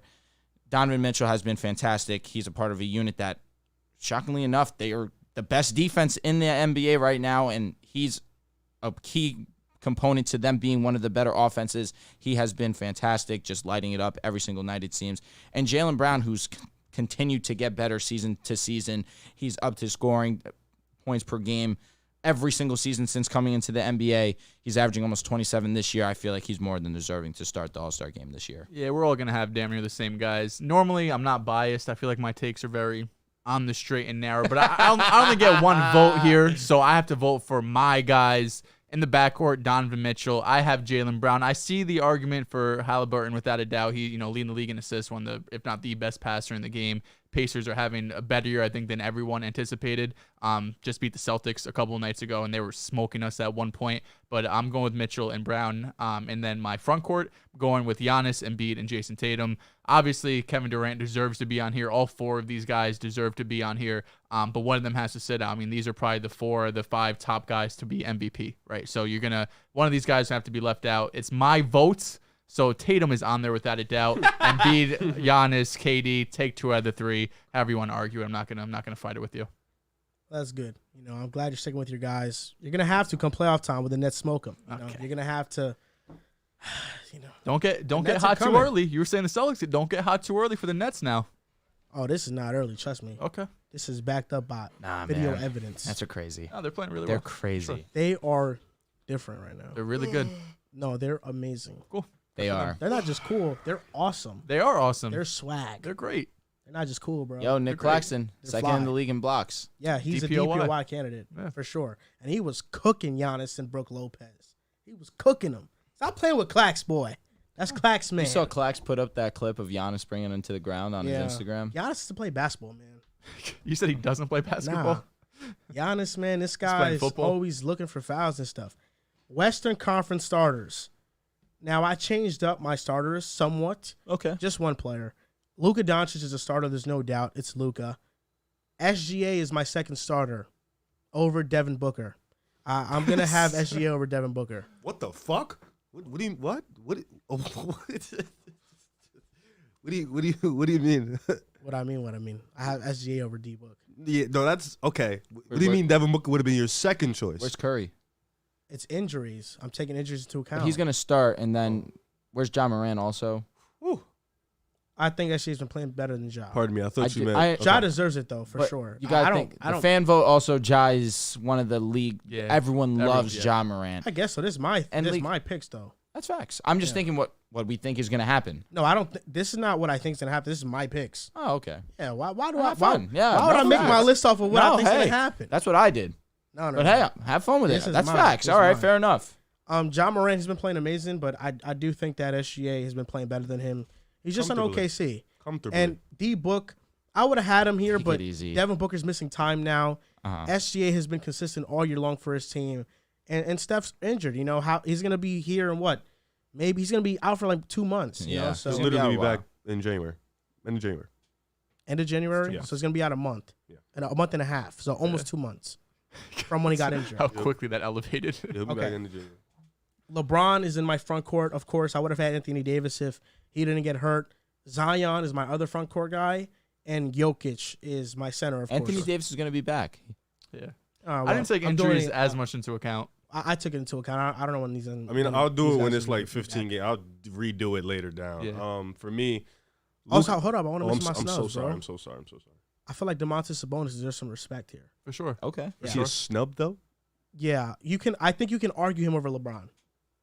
Donovan Mitchell has been fantastic. He's a part of a unit that, shockingly enough, they are the best defense in the NBA right now, and he's a key component to them being one of the better offenses. He has been fantastic, just lighting it up every single night, it seems. And Jalen Brown, who's continued to get better season to season. He's up to scoring points per game every single season since coming into the NBA. He's averaging almost 27 this year. I feel like he's more than deserving to start the All-Star game this year. Yeah, we're all going to have damn near the same guys. Normally, I'm not biased. I feel like my takes are very on the straight and narrow, but I only get one vote here, so I have to vote for my guys. In the backcourt, Donovan Mitchell. I have Jalen Brown. I see the argument for Halliburton without a doubt. He, leading the league in assists, if not the best passer in the game. Pacers are having a better year, I think, than everyone anticipated. Just beat the Celtics a couple of nights ago, and they were smoking us at one point. But I'm going with Mitchell and Brown. And then my front court, going with Giannis, Embiid, and Jason Tatum. Obviously, Kevin Durant deserves to be on here. All 4 of these guys deserve to be on here. But one of them has to sit out. I mean, these are probably the 5 top guys to be MVP, right? So one of these guys have to be left out. It's my votes. So Tatum is on there without a doubt. Embiid, Giannis, KD, take 2 out of the 3. However you want to argue it, I'm not gonna fight it with you. That's good. I'm glad you're sticking with your guys. You're gonna have to come playoff time with the Nets smoke them. You're gonna have to. Don't get hot too early. You were saying the Celtics. Don't get hot too early for the Nets now. Oh, this is not early. Trust me. Okay. This is backed up by video evidence. That's crazy. Oh, they're playing really well. They're crazy. Sure. They are different right now. They're really good. No, they're amazing. Cool. They are. They're not just cool. They're awesome. They are awesome. They're swag. They're great. They're not just cool, bro. Yo, Nick Claxton, second in the league in blocks. Yeah, he's DPOY. a DPOY candidate for sure. And he was cooking Giannis and Brook Lopez. He was cooking them. Stop playing with Clax, boy. That's Clax, man. You saw Clax put up that clip of Giannis bringing him to the ground on his Instagram. Giannis has to play basketball, man. You said he doesn't play basketball? Nah. Giannis, man, this guy is always looking for fouls and stuff. Western Conference starters. Now, I changed up my starters somewhat. Okay. Just one player. Luka Doncic is a starter. There's no doubt. It's Luka. SGA is my second starter over Devin Booker. I'm going to have SGA over Devin Booker. What the fuck? What do you mean? What I mean. I have SGA over D-Book. Yeah, no, that's okay. What do you mean Devin Booker would have been your second choice? Where's Curry? It's injuries. I'm taking injuries into account. But he's going to start, and then where's Ja Moran also? Whew. I think SGA's been playing better than Ja. Pardon me. I thought you meant. Ja deserves it, though, for sure. You got to think. The fan vote also, Ja is one of the league. Yeah, everyone loves Ja Moran. I guess so. This is my picks, though. That's facts. I'm just thinking what we think is going to happen. No, I don't. This is not what I think is going to happen. This is my picks. Oh, okay. Yeah. Why would I make my list off of what I think is going to happen? That's what I did. No. But hey, have fun with it. That's facts. All right, fair enough. Ja Moran has been playing amazing, but I do think that SGA has been playing better than him. He's just on OKC. And D-Book, I would have had him here, but Devin Booker's missing time now. SGA has been consistent all year long for his team. and Steph's injured. You know how he's gonna be here and what? Maybe he's gonna be out for like 2 months. You know? So he'll literally be back in January. End of January. End of January. Yeah. So it's gonna be out a month. Yeah. And a month and a half. So almost 2 months from when he got injured. How quickly that elevated. He'll be back in January. LeBron is in my front court. Of course, I would have had Anthony Davis if he didn't get hurt. Zion is my other front court guy, and Jokic is my center. Of Anthony course. Davis is gonna be back. Yeah. Well, I didn't take injuries as much into account. I took it into account. I don't know when he's in. I mean, I'll do it when it's like 15 games. I'll redo it later down. Yeah. For me. Also, hold up. I want to mention my snubs, I'm so sorry. bro. I'm so sorry. I feel like Domantas Sabonis deserves some respect here. For sure. Okay. Is he a snub though? Yeah, you can. I think you can argue him over LeBron.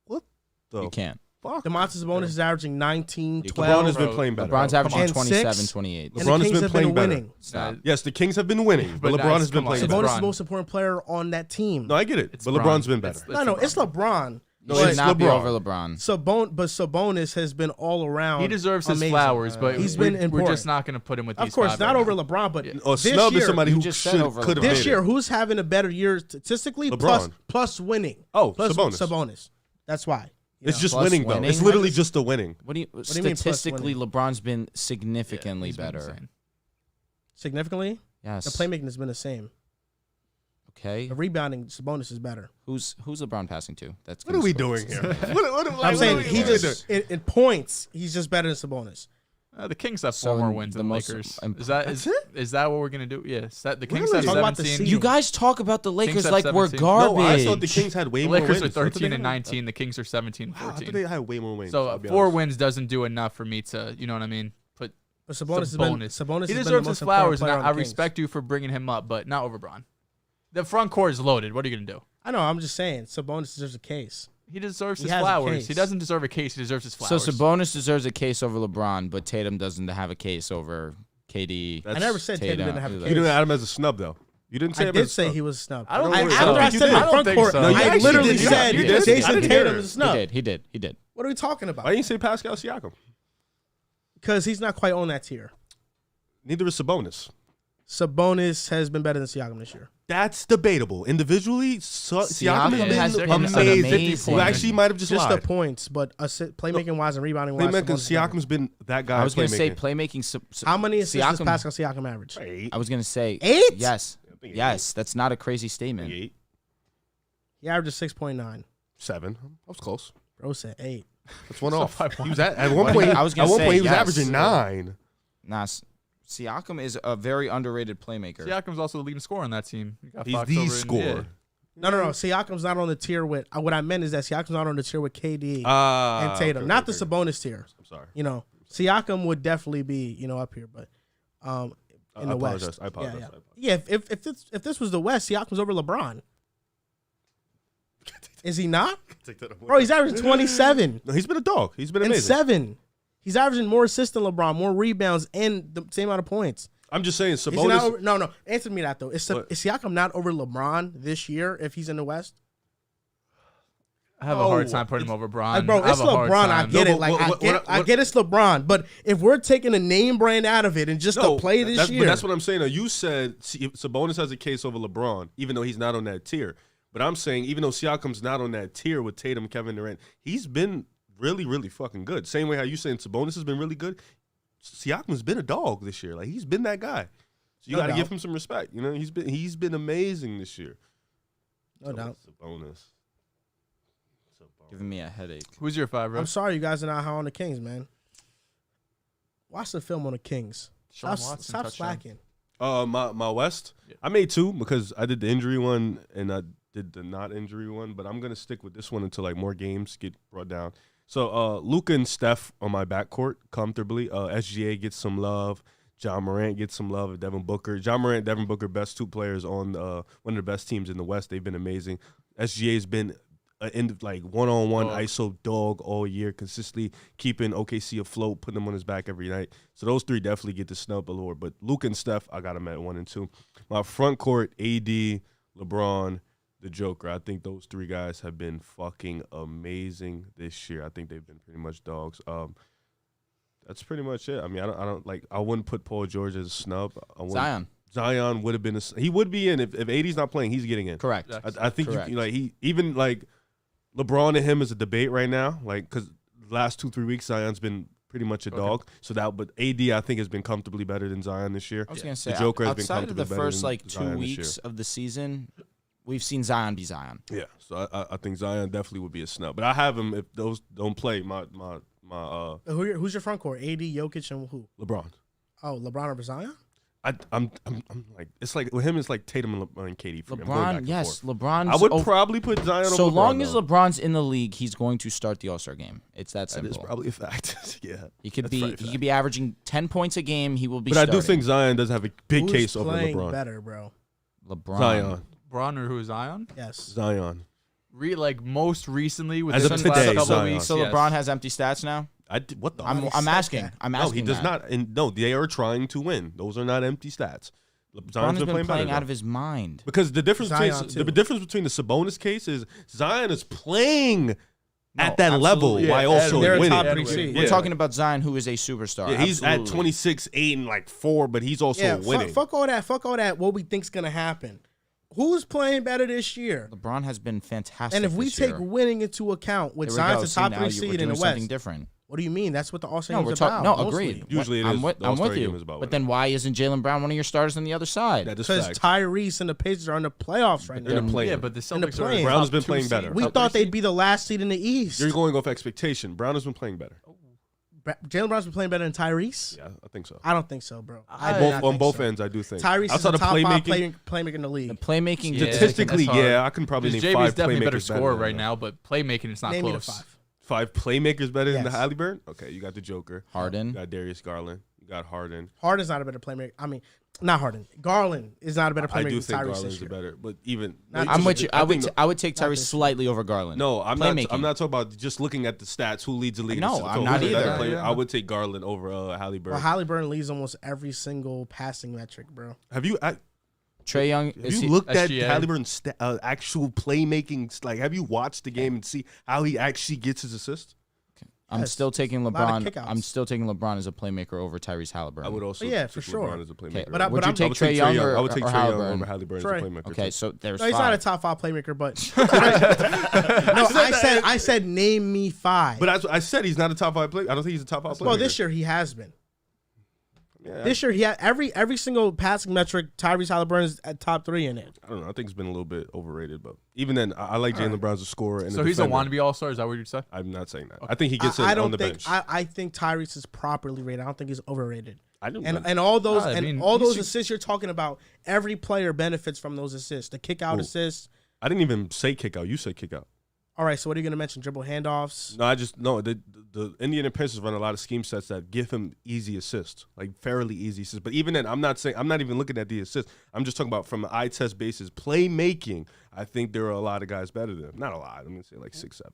What? You can't. Fuck. Domantas Sabonis is averaging 19, 12. LeBron has been playing better. LeBron's averaging And 27, 6. 28. And LeBron the has Kings been have playing been better. winning. Stop. Yes, the Kings have been winning, but But LeBron nice, has been come on. playing Sabonis better. is the most important player on that team. No, I get it, It's but Bron. LeBron's been better. No, it's LeBron. No, But he should not be LeBron. over LeBron. But Sabonis has been all around. He deserves his amazing. flowers, but He's we're been important. just not going to put him with these Of course, five not right over now. LeBron, but A this snub year, is somebody You who just said should over could have LeBron. made this year, it. who's having a better year statistically? LeBron. Plus winning. Oh, Plus Sabonis. That's why. It's just Plus winning though. winning? It's literally just the winning. What do you do you mean plus statistically? winning? LeBron's been significantly He's been better. insane. Significantly, Yes. the playmaking has been the same. Okay. The rebounding, Sabonis is better. Who's LeBron passing to? That's What are we gonna doing score. here? I'm saying he just in points, he's just better than Sabonis. The Kings have So 4 more in wins the than the most Lakers. imp- Is that what we're gonna do? Yeah. The Kings Really? have Talk about the 17. seeding. You guys talk about the Lakers have like we're 17. garbage. No, I thought the Kings had way The more Lakers wins. are I thought 13 they and had- 19. The Kings are 17 Wow, I thought 14. they had way more wins. So I'll be 4 honest. wins doesn't do enough for me to, you know what I mean? Put But Sabonis has been Sabonis. Sabonis. He has been the deserves most his important flowers, and player on I the Kings. respect you for bringing him up, but not over Bron. The front court is loaded. What are you gonna do? I know. I'm just saying, Sabonis deserves a case. He deserves He his has a flowers. case. He doesn't deserve a case. He deserves his So flowers. Sabonis deserves a case over LeBron, but Tatum doesn't have a case over KD. I never said Tatum didn't have a You case. You didn't add him as a snub though. You didn't say I him did as a say snub. he was snubbed. I don't I, think after so. I You said did. my I don't front think court, so. No, you I actually literally did. said You did. I Jason didn't Tatum hear is a it. snub. He did. What are we talking about? Why didn't you say Pascal Siakam? Because he's not quite on that tier. Neither is Sabonis. Sabonis has been better than Siakam this year. That's debatable. Individually, Siakam has has been been amazing. amazing. Well, actually, he might have just Just lied. the points, but playmaking wise and rebounding wise. Playmaking, Sabonis is better. Siakam's been that guy. I was going gonna to say playmaking. How many assists does Siakam- Pascal Siakam average? 8. I was gonna say 8? Yes, think yes. That's not a crazy statement. 8. He averages 6.9. 7. I was close. Bro said 8. That's one So off. 5 He was at one point. I was gonna at one say point he was yes. averaging 9. Nah, Siakam is a very underrated playmaker. Siakam's also the leading scorer on that team. You got He's Fox the over scorer. No. Siakam's not on the tier with. What I meant is that Siakam's not on the tier with KD And and Tatum, not the Sabonis tier. I'm sorry. You know, Siakam would definitely be up here, but in the West. I apologize. Yeah, if this was the West, Siakam's over LeBron. Is he not? Bro, he's averaging 27 No, he's been a dog. He's been and amazing. 7. He's averaging more assists than LeBron, more rebounds, and the same amount of points. I'm just saying, Is he not Sabonis. over, no. Answer me that though. Is What? Siakam not over LeBron this year if he's in the West? I have a hard time putting him over Bron. Like, bro, I have it's a hard LeBron. I time. get No, it. but Like, I what- get it's LeBron. But if we're taking a name brand out of it and just to play this year, But that's what I'm saying. Though. You said Sabonis has a case over LeBron, even though he's not on that tier. But I'm saying, even though Siakam's not on that tier with Tatum, Kevin Durant, he's been really, really fucking good. Same way how you saying Sabonis has been really good. Siakam's been a dog this year. Like, he's been that guy. So you No got to doubt. give him some respect. You know, he's been amazing this year. no doubt. Sabonis. Giving me a headache. Who's your 5, I'm bro? sorry you guys are not high on the Kings, man. Watch the film on the Kings. Sean Stop Watson touchdown. slacking. My West. Yeah. I made 2 because I did the injury one and I did the not injury one, but I'm gonna stick with this one until like more games get brought down. So Luka and Steph on my backcourt comfortably. SGA gets some love. John Morant gets some love. Devin Booker. John Morant, Devin Booker, best 2 players on one of the best teams in the West. They've been amazing. SGA's been like one-on-one ISO dog all year, consistently keeping OKC afloat, putting them on his back every night. So those 3 definitely get the snub award. But Luka and Steph, I got them at 1 and 2. My front court, AD, LeBron, the Joker. I think those 3 guys have been fucking amazing this year. I think they've been pretty much dogs. That's pretty much it. I mean, I don't like. I wouldn't put Paul George as a snub. Zion would have been he would be in if AD's not playing, he's getting in. Correct. I think he even like LeBron and him is a debate right now, like because the last 2-3 weeks Zion's been pretty much a dog. So but AD I think has been comfortably better than Zion this year. I was gonna say the Joker has been outside of the comfortably first better like than 2 Zion weeks of the season, we've seen Zion be Zion. Yeah, so I think Zion definitely would be a snub. But I have him if those don't play. Who's your front court? AD, Jokic, and who? LeBron. Oh, LeBron over Zion? I'm like it's like with him it's like Tatum and KD for me. LeBron, yes, LeBron. I would probably put Zion over so LeBron, long as though. LeBron's in the league, he's going to start the All-Star game. It's that simple. That is probably a fact. Yeah, he could be averaging 10 points a game. He will be. But starting. I do think Zion does have a big case over playing LeBron. Better, bro. LeBron. Zion. LeBron or who is Zion? Yes. Zion. Like most recently with As the of last today, couple Zion. weeks. So yes. LeBron has empty stats now. What the? I'm asking. I'm asking. No, he does that. not. And no, they are trying to win. Those are not empty stats. LeBron has been playing better, out of his mind. because the difference between the Sabonis case is Zion is playing at that level while also they're winning. top 3 seed. We're talking about Zion, who is a superstar. Yeah, he's at Absolutely. 26, 8, and like 4, but he's also winning. Fuck all that. Fuck all that. What we think's gonna happen? Who's playing better this year? LeBron has been fantastic. And if we this take year. winning into account, with There we Zion's go. the See, top now 3 we're seed in doing the something West. different. What do you mean? That's what the All-Star No, game we're is talking. about. No, mostly. agreed. Usually it I'm is. with, The I'm All-Star with game you. is about But winning. then why isn't Jalen Brown one of your starters on the other side? That is Because fact. Tyrese and the Pacers are in the playoffs right They're now. playing. Yeah, but the In the Celtics play-in. are Brown has top been 2 playing seed, better. We top thought 3 they'd be the last seed in the East. You're going off expectation. Brown has been playing better. Jalen Brown's been playing better than Tyrese? Yeah, I think so. I don't think so, bro. I do not On think both so. ends, I do think. Tyrese is outside the of top 5 playmaking, playmaker in the The league. playmaking. Yeah. statistically, that's hard. yeah, I can probably name JB's 5 definitely playmakers a better scorer than right him. now, but playmaking it's not Name me the close. 5. 5 playmakers better than the Yes. Halliburton? Okay, you got the Joker. Harden. You got Darius Garland. You got Harden. Harden's not a better playmaker. I mean, not Harden. Garland is not a better I playmaker do than think Tyrese Garland's this the year. better, but even I'm with you. I would take Not Tyrese this slightly over Garland. No, I'm Playmaking. not talking about just looking at the stats. Who leads the league? No, in I'm who's not the better either. player. Yeah. I would take Garland over Halliburton. Well, Halliburton leads almost every single passing metric, bro. Have you Trae Young. looked at SGA? Halliburton's actual playmaking? Like, have you watched the game and see how he actually gets his assist? I'm Yes. still taking lot of LeBron. kickouts. I'm still taking LeBron as a playmaker over Tyrese Halliburton. I would also Yeah, take for sure. LeBron as a playmaker. Okay, But would you I'm- take I would Trae take Young I would take or Trae Young Halliburton? over Halliburton Trae. as a playmaker. Okay, too. so there's No, he's 5. not a top 5 playmaker, but I said name me 5. But I said he's not a top 5 player. I don't think he's a top 5 player. Well, this year he has been. Yeah, This year he had every single passing metric. Tyrese Halliburton's at top 3 in it. I don't know. I think it's been a little bit overrated, but even then, I like Jalen Brown as a scorer. And So a he's a defender. wannabe all-star? Is that what you'd say? I'm not saying that. I think he gets it I don't on the think bench. I think Tyrese is properly rated. I don't think he's overrated. I don't. And all those I mean, all you those should- assists you're talking about, every player benefits from those assists. The kick out Cool. assists. I didn't even say kick out. You said kick out. All right, so what are you going to mention? Dribble handoffs. No. The Indiana Pacers run a lot of scheme sets that give him easy assists, like fairly easy assists. But even then, I'm not even looking at the assists. I'm just talking about from an eye test basis, playmaking. I think there are a lot of guys better than him. Not a lot. I'm gonna say like 6, 7.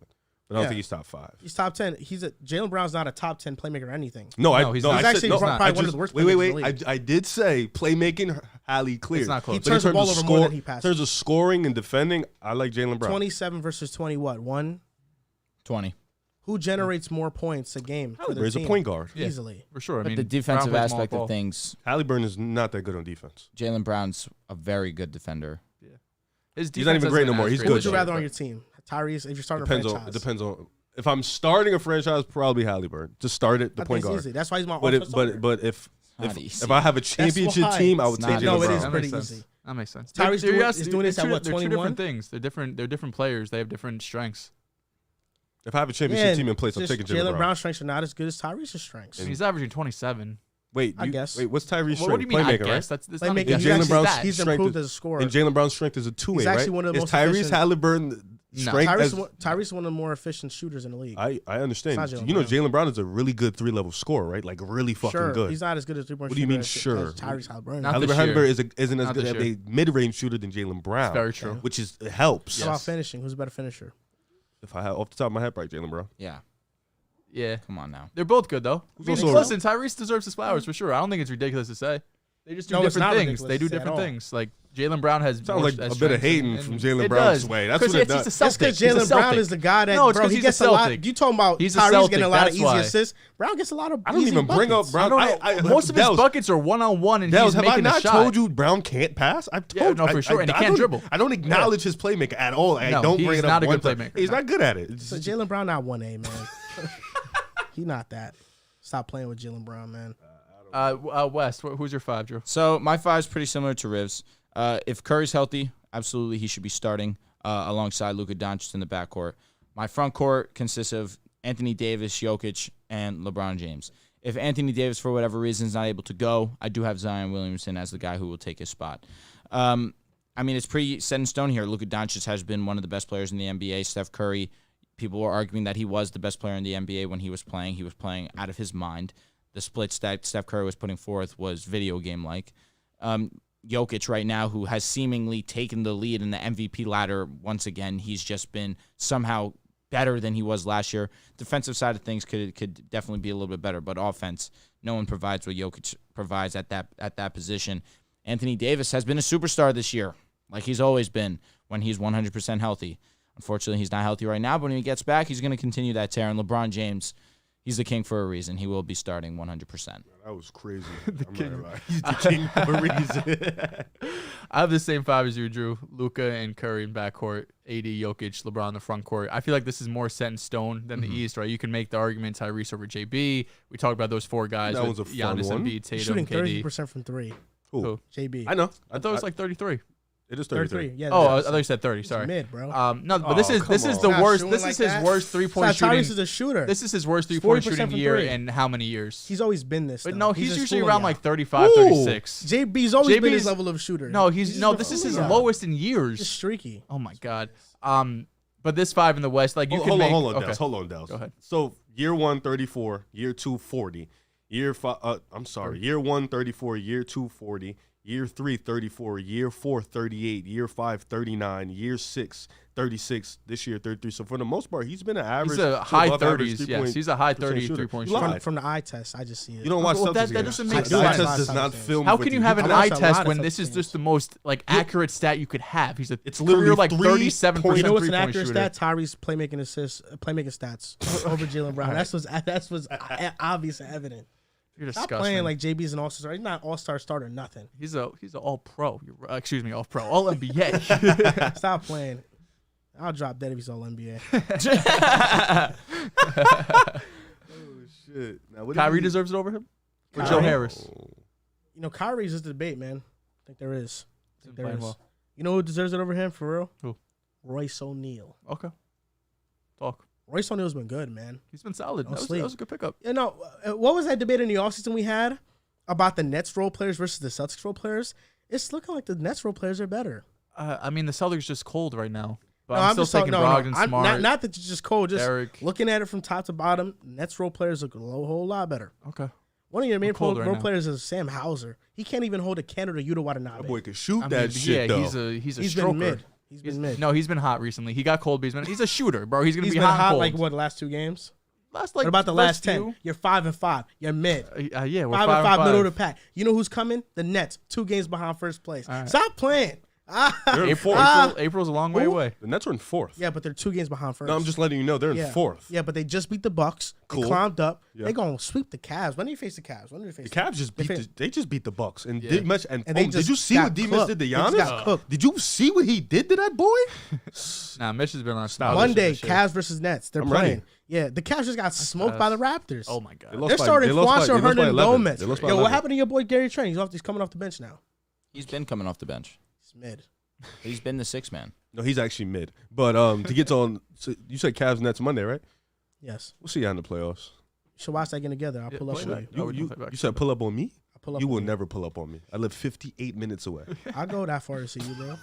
But I don't Yeah. think he's top 5. He's top 10. Jalen Brown's not a top 10 playmaker or anything. No, he's I not. He's said, actually no, probably I one of the worst Wait, playmakers in the league. I did say playmaking, Hallie clear. It's not close. He turns the ball over more than he passes. In terms of scoring and defending, I like Jalen Brown. 27 versus 20 what? 1? 20. Who generates more points a game for their He's a team? point guard. Yeah. Easily. For sure. I But mean, the defensive Brown plays small aspect ball. of things, Halliburton is not that good on defense. Jalen Brown's a very good defender. His He's not even defense great hasn't no been more. as He's great Who good, would you this rather year, on but- your team? Tyrese, if you're starting a Depends franchise. on. If I'm starting a franchise, probably Halliburton. Just start it, the I point think it's guard. easy. That's why he's my But offensive starter. if Not easy. if I have a championship why. team, I would It's take not Jalen No, it Brown. is That pretty makes sense. easy. That makes sense. Tyrese is doing this at what, They're two 21? different things. They're different players. They have different strengths. If I have a championship team in place, I'm just taking Jalen Brown. Brown's strengths are not as good as Tyrese's strengths. And he's averaging 27. Wait, I guess. Wait, what's Tyrese's What do you strength? mean? I Playmaker, guess right? that's Playmaking, not And he's Jalen actually- Brown's he's strength improved is- as a scorer. And Jalen Brown's strength is a two-way, He's right? actually one of the Is most Tyrese efficient- Halliburton No. strength? Tyrese is one of the more efficient shooters in the league. I understand. It's not Jalen You know, Brown. Jalen Brown is a really good 3-level scorer, right? Like really fucking sure, good. he's not as good as three-point What do you mean, shooter sure? as Tyrese Halliburton. Not How this Halliburton year. isn't as Not good this as year. a mid-range shooter than Jalen Brown. Very true. Which helps. about Yes. finishing? Who's a better finisher? If I have off the top of my head, probably Jalen Brown. Yeah. Yeah. Come on now. They're both good, though. Who's I mean, also- listen, Tyrese deserves his flowers for sure. I don't think it's ridiculous to say. They just do different things. They do different things. Like Jaylen Brown has sounds like a bit of hating from Jaylen Brown's way. That's what it does. It's because Jaylen Brown is the guy that bro, he gets a lot. You talking about Tyrese getting a lot of easy assists? Brown gets a lot of. I don't even bring up Brown. Most of his buckets are one-on-one, and he's making a shot. Have I not told you Brown can't pass? I've told you. No, for sure, and he can't dribble. I don't acknowledge his playmaker at all. I don't bring it up. He's not a good playmaker. He's not good at it. So Jaylen Brown not 1A, man. He's not that. Stop playing with Jaylen Brown, man. West, who's your 5, Drew? So my 5 is pretty similar to Riv's. If Curry's healthy, absolutely he should be starting alongside Luka Doncic in the backcourt. My front court consists of Anthony Davis, Jokic, and LeBron James. If Anthony Davis, for whatever reason, is not able to go, I do have Zion Williamson as the guy who will take his spot. I mean, it's pretty set in stone here. Luka Doncic has been one of the best players in the NBA. Steph Curry, people were arguing that he was the best player in the NBA when he was playing. He was playing out of his mind. The splits that Steph Curry was putting forth was video game-like. Jokic right now, who has seemingly taken the lead in the MVP ladder once again, he's just been somehow better than he was last year. Defensive side of things could definitely be a little bit better, but offense, no one provides what Jokic provides at that position. Anthony Davis has been a superstar this year, like he's always been when he's 100% healthy. Unfortunately, he's not healthy right now, but when he gets back, he's going to continue that tear. And LeBron James, he's the king for a reason. He will be starting 100%. That was crazy. He's the king for a reason. I have the same 5 as you, Drew. Luka and Curry in backcourt, AD, Jokic, LeBron in the front court. I feel like this is more set in stone than the East, right? You can make the argument Tyrese over JB. We talked about those 4 guys. That was a Giannis, fun one. Embiid, Tatum, shooting KD. 30% from 3. Who? JB. I know. I thought it was like 33. It is 33. Yeah. Oh, I thought you said 30. Sorry. It's mid, bro. No, but this is the worst. This is his worst 3-point shooting. Tyrese is a shooter. This is his worst 3-point shooting year in how many years? He's always been this. But no, he's usually schooling around guy. like 35, 36. JB's always been his level of shooter. No, this is his lowest in years. He's streaky. Oh my god. But this 5 in the West, like you can make. Hold on, Dehls. Go ahead. So year 1, 34. Year 2, 40. Year 1, 34. Year 2, 40. Year 3, 34. Year 4, 38. Year 5, 39. Year 6, 36. This year, 33. So for the most part, he's been an average. He's a high 30s. Yes, he's a high 30 3-point shooter. From the eye test, I just see it. You don't watch that doesn't make sense. The eye test does not film. How can you have an eye test when this is just the most accurate stat you could have? He's it's literally like 37%. You know what's an accurate stat? Tyrese playmaking stats over Jaylen Brown. That's what's obvious and evident. You're disgusting. Stop playing like JB's an all-star. He's not an all-star starter, nothing. He's an all-pro. Excuse me, all-pro. All-NBA. Stop playing. I'll drop dead if he's all-NBA. Oh, shit. Now, Kyrie deserves it over him? Or Joe Harris? You know, Kyrie's just a debate, man. I think there is. Well. You know who deserves it over him, for real? Who? Royce O'Neal. Okay. Talk. Royce O'Neal's been good, man. He's been solid. That was a good pickup. You know, what was that debate in the offseason we had about the Nets role players versus the Celtics role players? It's looking like the Nets role players are better. I mean, the Celtics just cold right now. But No, I'm still taking Brogdon, Smart. Not that you're just cold. Just Derek. looking at it from top to bottom, Nets role players look a whole lot better. Okay. One of your main role players is Sam Hauser. He can't even hold a candle to Yuta Watanabe. That boy can shoot that shit, though. He's a He's stroker. been mid. He's been mid. No, he's been hot recently. He got cold, but he's a shooter, bro. He's gonna be been hot. And cold. like what, the last 2 games? What about the last 10? You're 5-5. You're mid. Yeah, we're 5-5, middle of the pack. You know who's coming? The Nets. 2 games behind first place. Right. Stop playing. April's a long way away. The Nets are in 4th. Yeah, but they're 2 games behind first. No, I'm just letting you know they're in 4th. Yeah, but they just beat the Bucks. Cool. They climbed up. Yeah. They're gonna sweep the Cavs. When do you face the Cavs? The Cavs just beat the Bucks and Yeah. did much. And they did you see what D-Mitch did to Giannis? Did you see what he did to that boy? Nah, Mitch has been on style. Monday, Cavs versus Nets. They're I'm playing. ready. Yeah, the Cavs just got smoked by the Raptors. Oh my god. They're starting Juancho Hernan Gomez. Yo, what happened to your boy Gary Trent? He's coming off the bench now. He's been coming off the bench. He's mid. He's been the 6th man. No, he's actually mid. But to get on, so you said Cavs Nets Monday, right? Yes. We'll see you in the playoffs. You should watch that game together. I'll pull up on you. You said pull up on me? I'll pull up. You will never pull up on me. I live 58 minutes away. I'll go that far to see you, bro.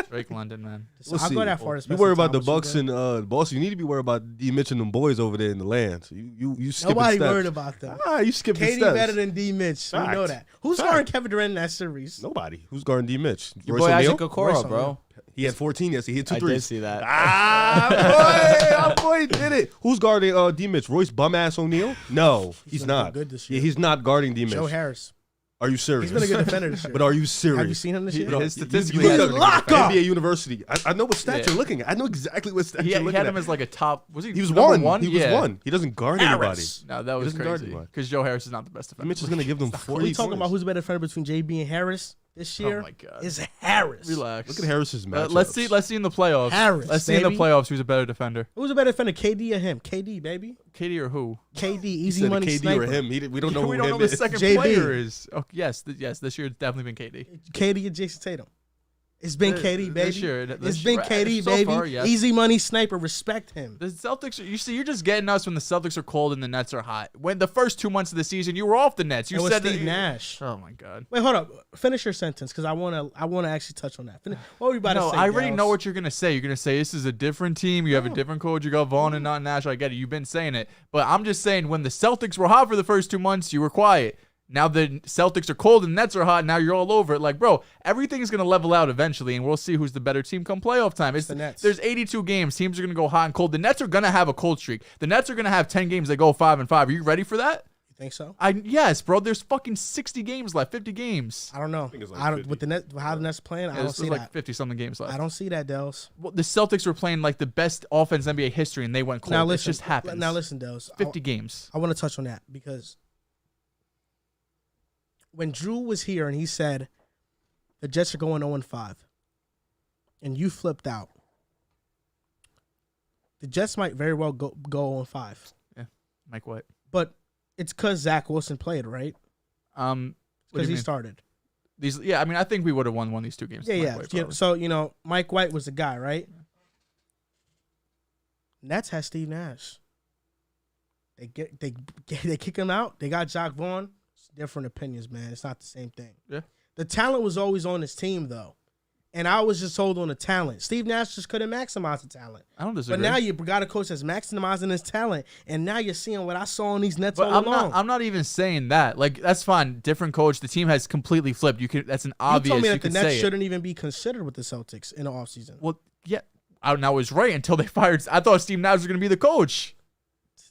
Drake London, man. I'll go that far. You worry about the Bucks and Boston. You need to be worried about D-Mitch and them boys over there in the land. So you skipping Nobody steps. worried about them. You skipping KD steps. better than D-Mitch. We know that. Who's guarding Kevin Durant in that series? Nobody. Who's guarding D-Mitch? Your Royce boy O'Neal? Isaac Okoro, bro. He had 14 yesterday. He hit 2 I threes. did see that. Our boy did it. Who's guarding D-Mitch? Royce bum-ass O'Neal? No, he's not. Good this year. Yeah, he's not guarding D-Mitch. Joe Harris. Are you serious? He's been a good defender this year. But are you serious? Have you seen him this year? His statistics. You lock up NBA University. I know what stats you're looking at. I know exactly what stats you're looking at. He had him as like a top. He was one. He was one. He doesn't guard anybody. No, that was crazy. Because Joe Harris is not the best defender. Mitch is going to give them 40 Are we talking about who's a better defender between JB and Harris this year? Oh my God. It's Harris. Relax. Look at Harris's matchups. Let's see in the playoffs. Harris, let's see in the playoffs who's a better defender. Who's a better defender, KD or him? KD, baby. KD or who? KD, easy money KD sniper. or him. We don't know we who don't know him the is. second JB. player is. Oh, yes. This year it's definitely been KD. KD and Jason Tatum. It's been KD, baby. This year, it's been KD, so baby. far, yes. Easy money sniper. Respect him. The Celtics, you're just getting us when the Celtics are cold and the Nets are hot. When the first 2 months of the season, you were off the Nets. You said Steve Nash. Oh my God. Wait, hold up. Finish your sentence because I wanna actually touch on that. What were you about to say? I already Dehls? know what you're gonna say. You're gonna say this is a different team. You have a different coach. You got Vaughn and not Nash. I get it. You've been saying it, but I'm just saying when the Celtics were hot for the first 2 months, you were quiet. Now the Celtics are cold and the Nets are hot. Now you're all over it. Like, bro, everything's going to level out eventually, and we'll see who's the better team come playoff time. It's the Nets. There's 82 games. Teams are going to go hot and cold. The Nets are going to have a cold streak. The Nets are going to have 10 games that go 5-5. Are you ready for that? You think so? Yes, bro. There's fucking 60 games left, 50 games. I don't know. I don't, with the net, how the Nets playing, I don't see like that. 50-something games left. I don't see that, Dehls. Well, the Celtics were playing like the best offense in NBA history, and they went cold. Now listen, it just happens. Now listen, Dehls. 50 games. I want to touch on that because when Drew was here and he said the Jets are going 0-5, and you flipped out, the Jets might very well go 0-5. Yeah, Mike White. But it's because Zach Wilson played, right? Because he started. I mean, I think we would have won one of these 2 games. Yeah. So, Mike White was the guy, right? Nets has Steve Nash. They kick him out. They got Jacques Vaughn. It's different opinions, man. It's not the same thing. Yeah. The talent was always on his team, though. And I was just sold on the talent. Steve Nash just couldn't maximize the talent. I don't disagree. But now you got a coach that's maximizing his talent, and now you're seeing what I saw on these Nets all along. I'm not even saying that. Like, that's fine. Different coach. The team has completely flipped. That's an obvious. You told me that the Nets shouldn't even be considered with the Celtics in the offseason. Well, yeah. I was right until they fired. I thought Steve Nash was going to be the coach.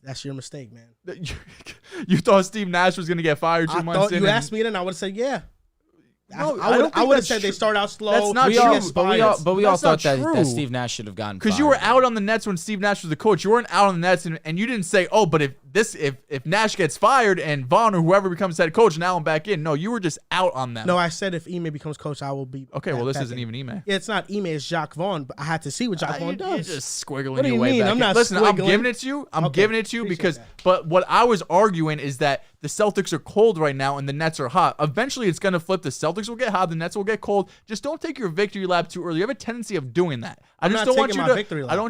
That's your mistake, man. You thought Steve Nash was going to get fired 2 months in? You asked me then, I would have said, yeah. No, I would have said they start out slow. That's not true. But we all thought that Steve Nash should have gotten fired. Because you were out on the Nets when Steve Nash was the coach. You weren't out on the Nets, and you didn't say, oh, but if Nash gets fired and Vaughn or whoever becomes head coach, now I'm back in. No, you were just out on them. No, I said if Ime becomes coach, I will be. Okay, well, this isn't even Ime. Yeah, it's not Ime. It's Jacques Vaughn. But I had to see what Jacques Vaughn does. You're just squiggling what do your you way mean? back. I'm not Listen, squiggling. I'm giving it to you. I'm giving it to you because. That. But what I was arguing is that the Celtics are cold right now and the Nets are hot. Eventually, it's going to flip. The Celtics will get hot. The Nets will get cold. Just don't take your victory lap too early. You have a tendency of doing that. I don't want you to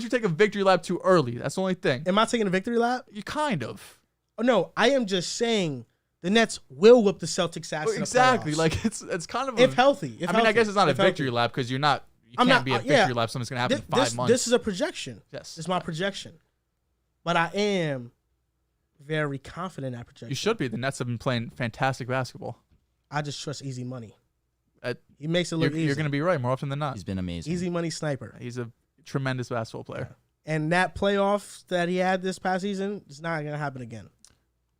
take a victory lap too early. That's the only thing. Am I taking a victory lap? You kind of. Oh, no, I am just saying the Nets will whip the Celtics ass. Exactly. In the like it's kind of if healthy. I guess it's not a victory lap because you can't be a victory lap. Something's gonna happen in 5 months. This is a projection. Yes, it's my projection. But I am very confident in that projection. You should be. The Nets have been playing fantastic basketball. I just trust easy money. He makes it look easy. You're going to be right more often than not. He's been amazing. Easy money sniper. He's a tremendous basketball player. And that playoff that he had this past season is not going to happen again.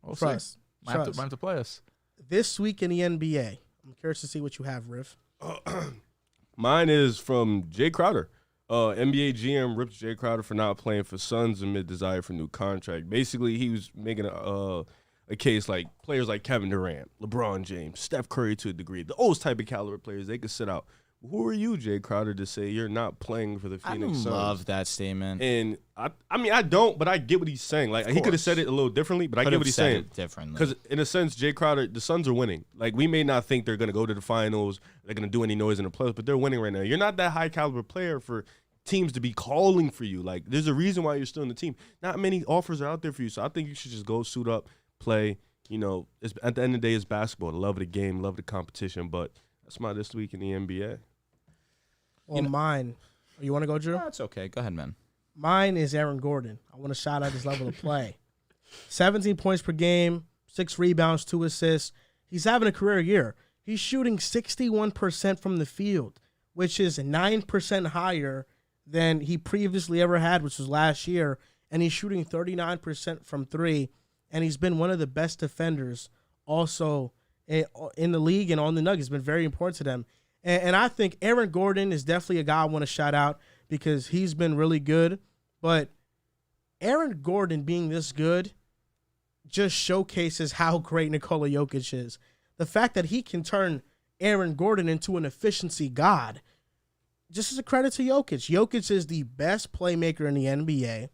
We'll trust. Might have to play us. This week in the NBA, I'm curious to see what you have, Riv. Mine is from Jay Crowder. NBA GM ripped Jay Crowder for not playing for Suns amid desire for new contract. Basically, he was making a case like players like Kevin Durant, LeBron James, Steph Curry to a degree, those type of caliber players, they could sit out. Who are you, Jay Crowder, to say you're not playing for the Phoenix Suns? I love that statement. And I mean, I don't, but I get what he's saying. Like, he could have said it a little differently, but I get what he's saying. Differently. Because in a sense, Jay Crowder, the Suns are winning. Like, we may not think they're going to go to the finals, they're going to do any noise in the playoffs, but they're winning right now. You're not that high caliber player for teams to be calling for you. Like, there's a reason why you're still in the team. Not many offers are out there for you, so I think you should just go suit up, play. You know, at the end of the day, it's basketball. I love the game, love the competition, but that's my this week in the NBA. Well, mine. You want to go, Drew? No, it's okay. Go ahead, man. Mine is Aaron Gordon. I want to shout out his level of play. 17 points per game, 6 rebounds, 2 assists. He's having a career year. He's shooting 61% from the field, which is 9% higher than he previously ever had, which was last year. And he's shooting 39% from 3. And he's been one of the best defenders also in the league and on the Nuggets. It's been very important to them. And I think Aaron Gordon is definitely a guy I want to shout out because he's been really good. But Aaron Gordon being this good just showcases how great Nikola Jokic is. The fact that he can turn Aaron Gordon into an efficiency god, just as a credit to Jokic. Jokic is the best playmaker in the NBA.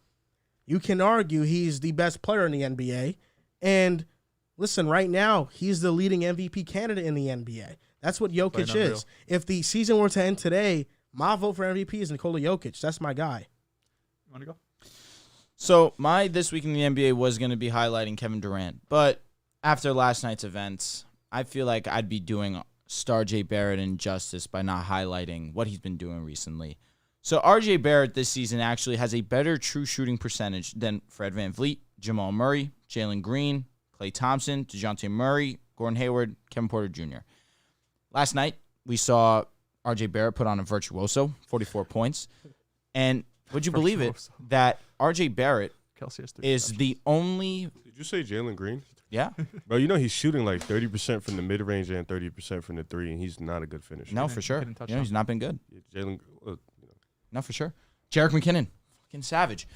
You can argue he's the best player in the NBA. And listen, right now, he's the leading MVP candidate in the NBA. That's what Jokic is. If the season were to end today, my vote for MVP is Nikola Jokic. That's my guy. You want to go? So my This Week in the NBA was going to be highlighting Kevin Durant. But after last night's events, I feel like I'd be doing Star J. Barrett injustice by not highlighting what he's been doing recently. So RJ Barrett this season actually has a better true shooting percentage than Fred VanVleet, Jamal Murray, Jalen Green, Klay Thompson, DeJounte Murray, Gordon Hayward, Kevin Porter Jr. Last night, we saw RJ Barrett put on a virtuoso, 44 points. And would you believe it that RJ Barrett is the only... Did you say Jalen Green? Yeah. Bro, you know he's shooting like 30% from the mid-range and 30% from the three, and he's not a good finisher. No, for sure. He's not been good. Yeah, Jalen... No, for sure. Jerick McKinnon, fucking savage.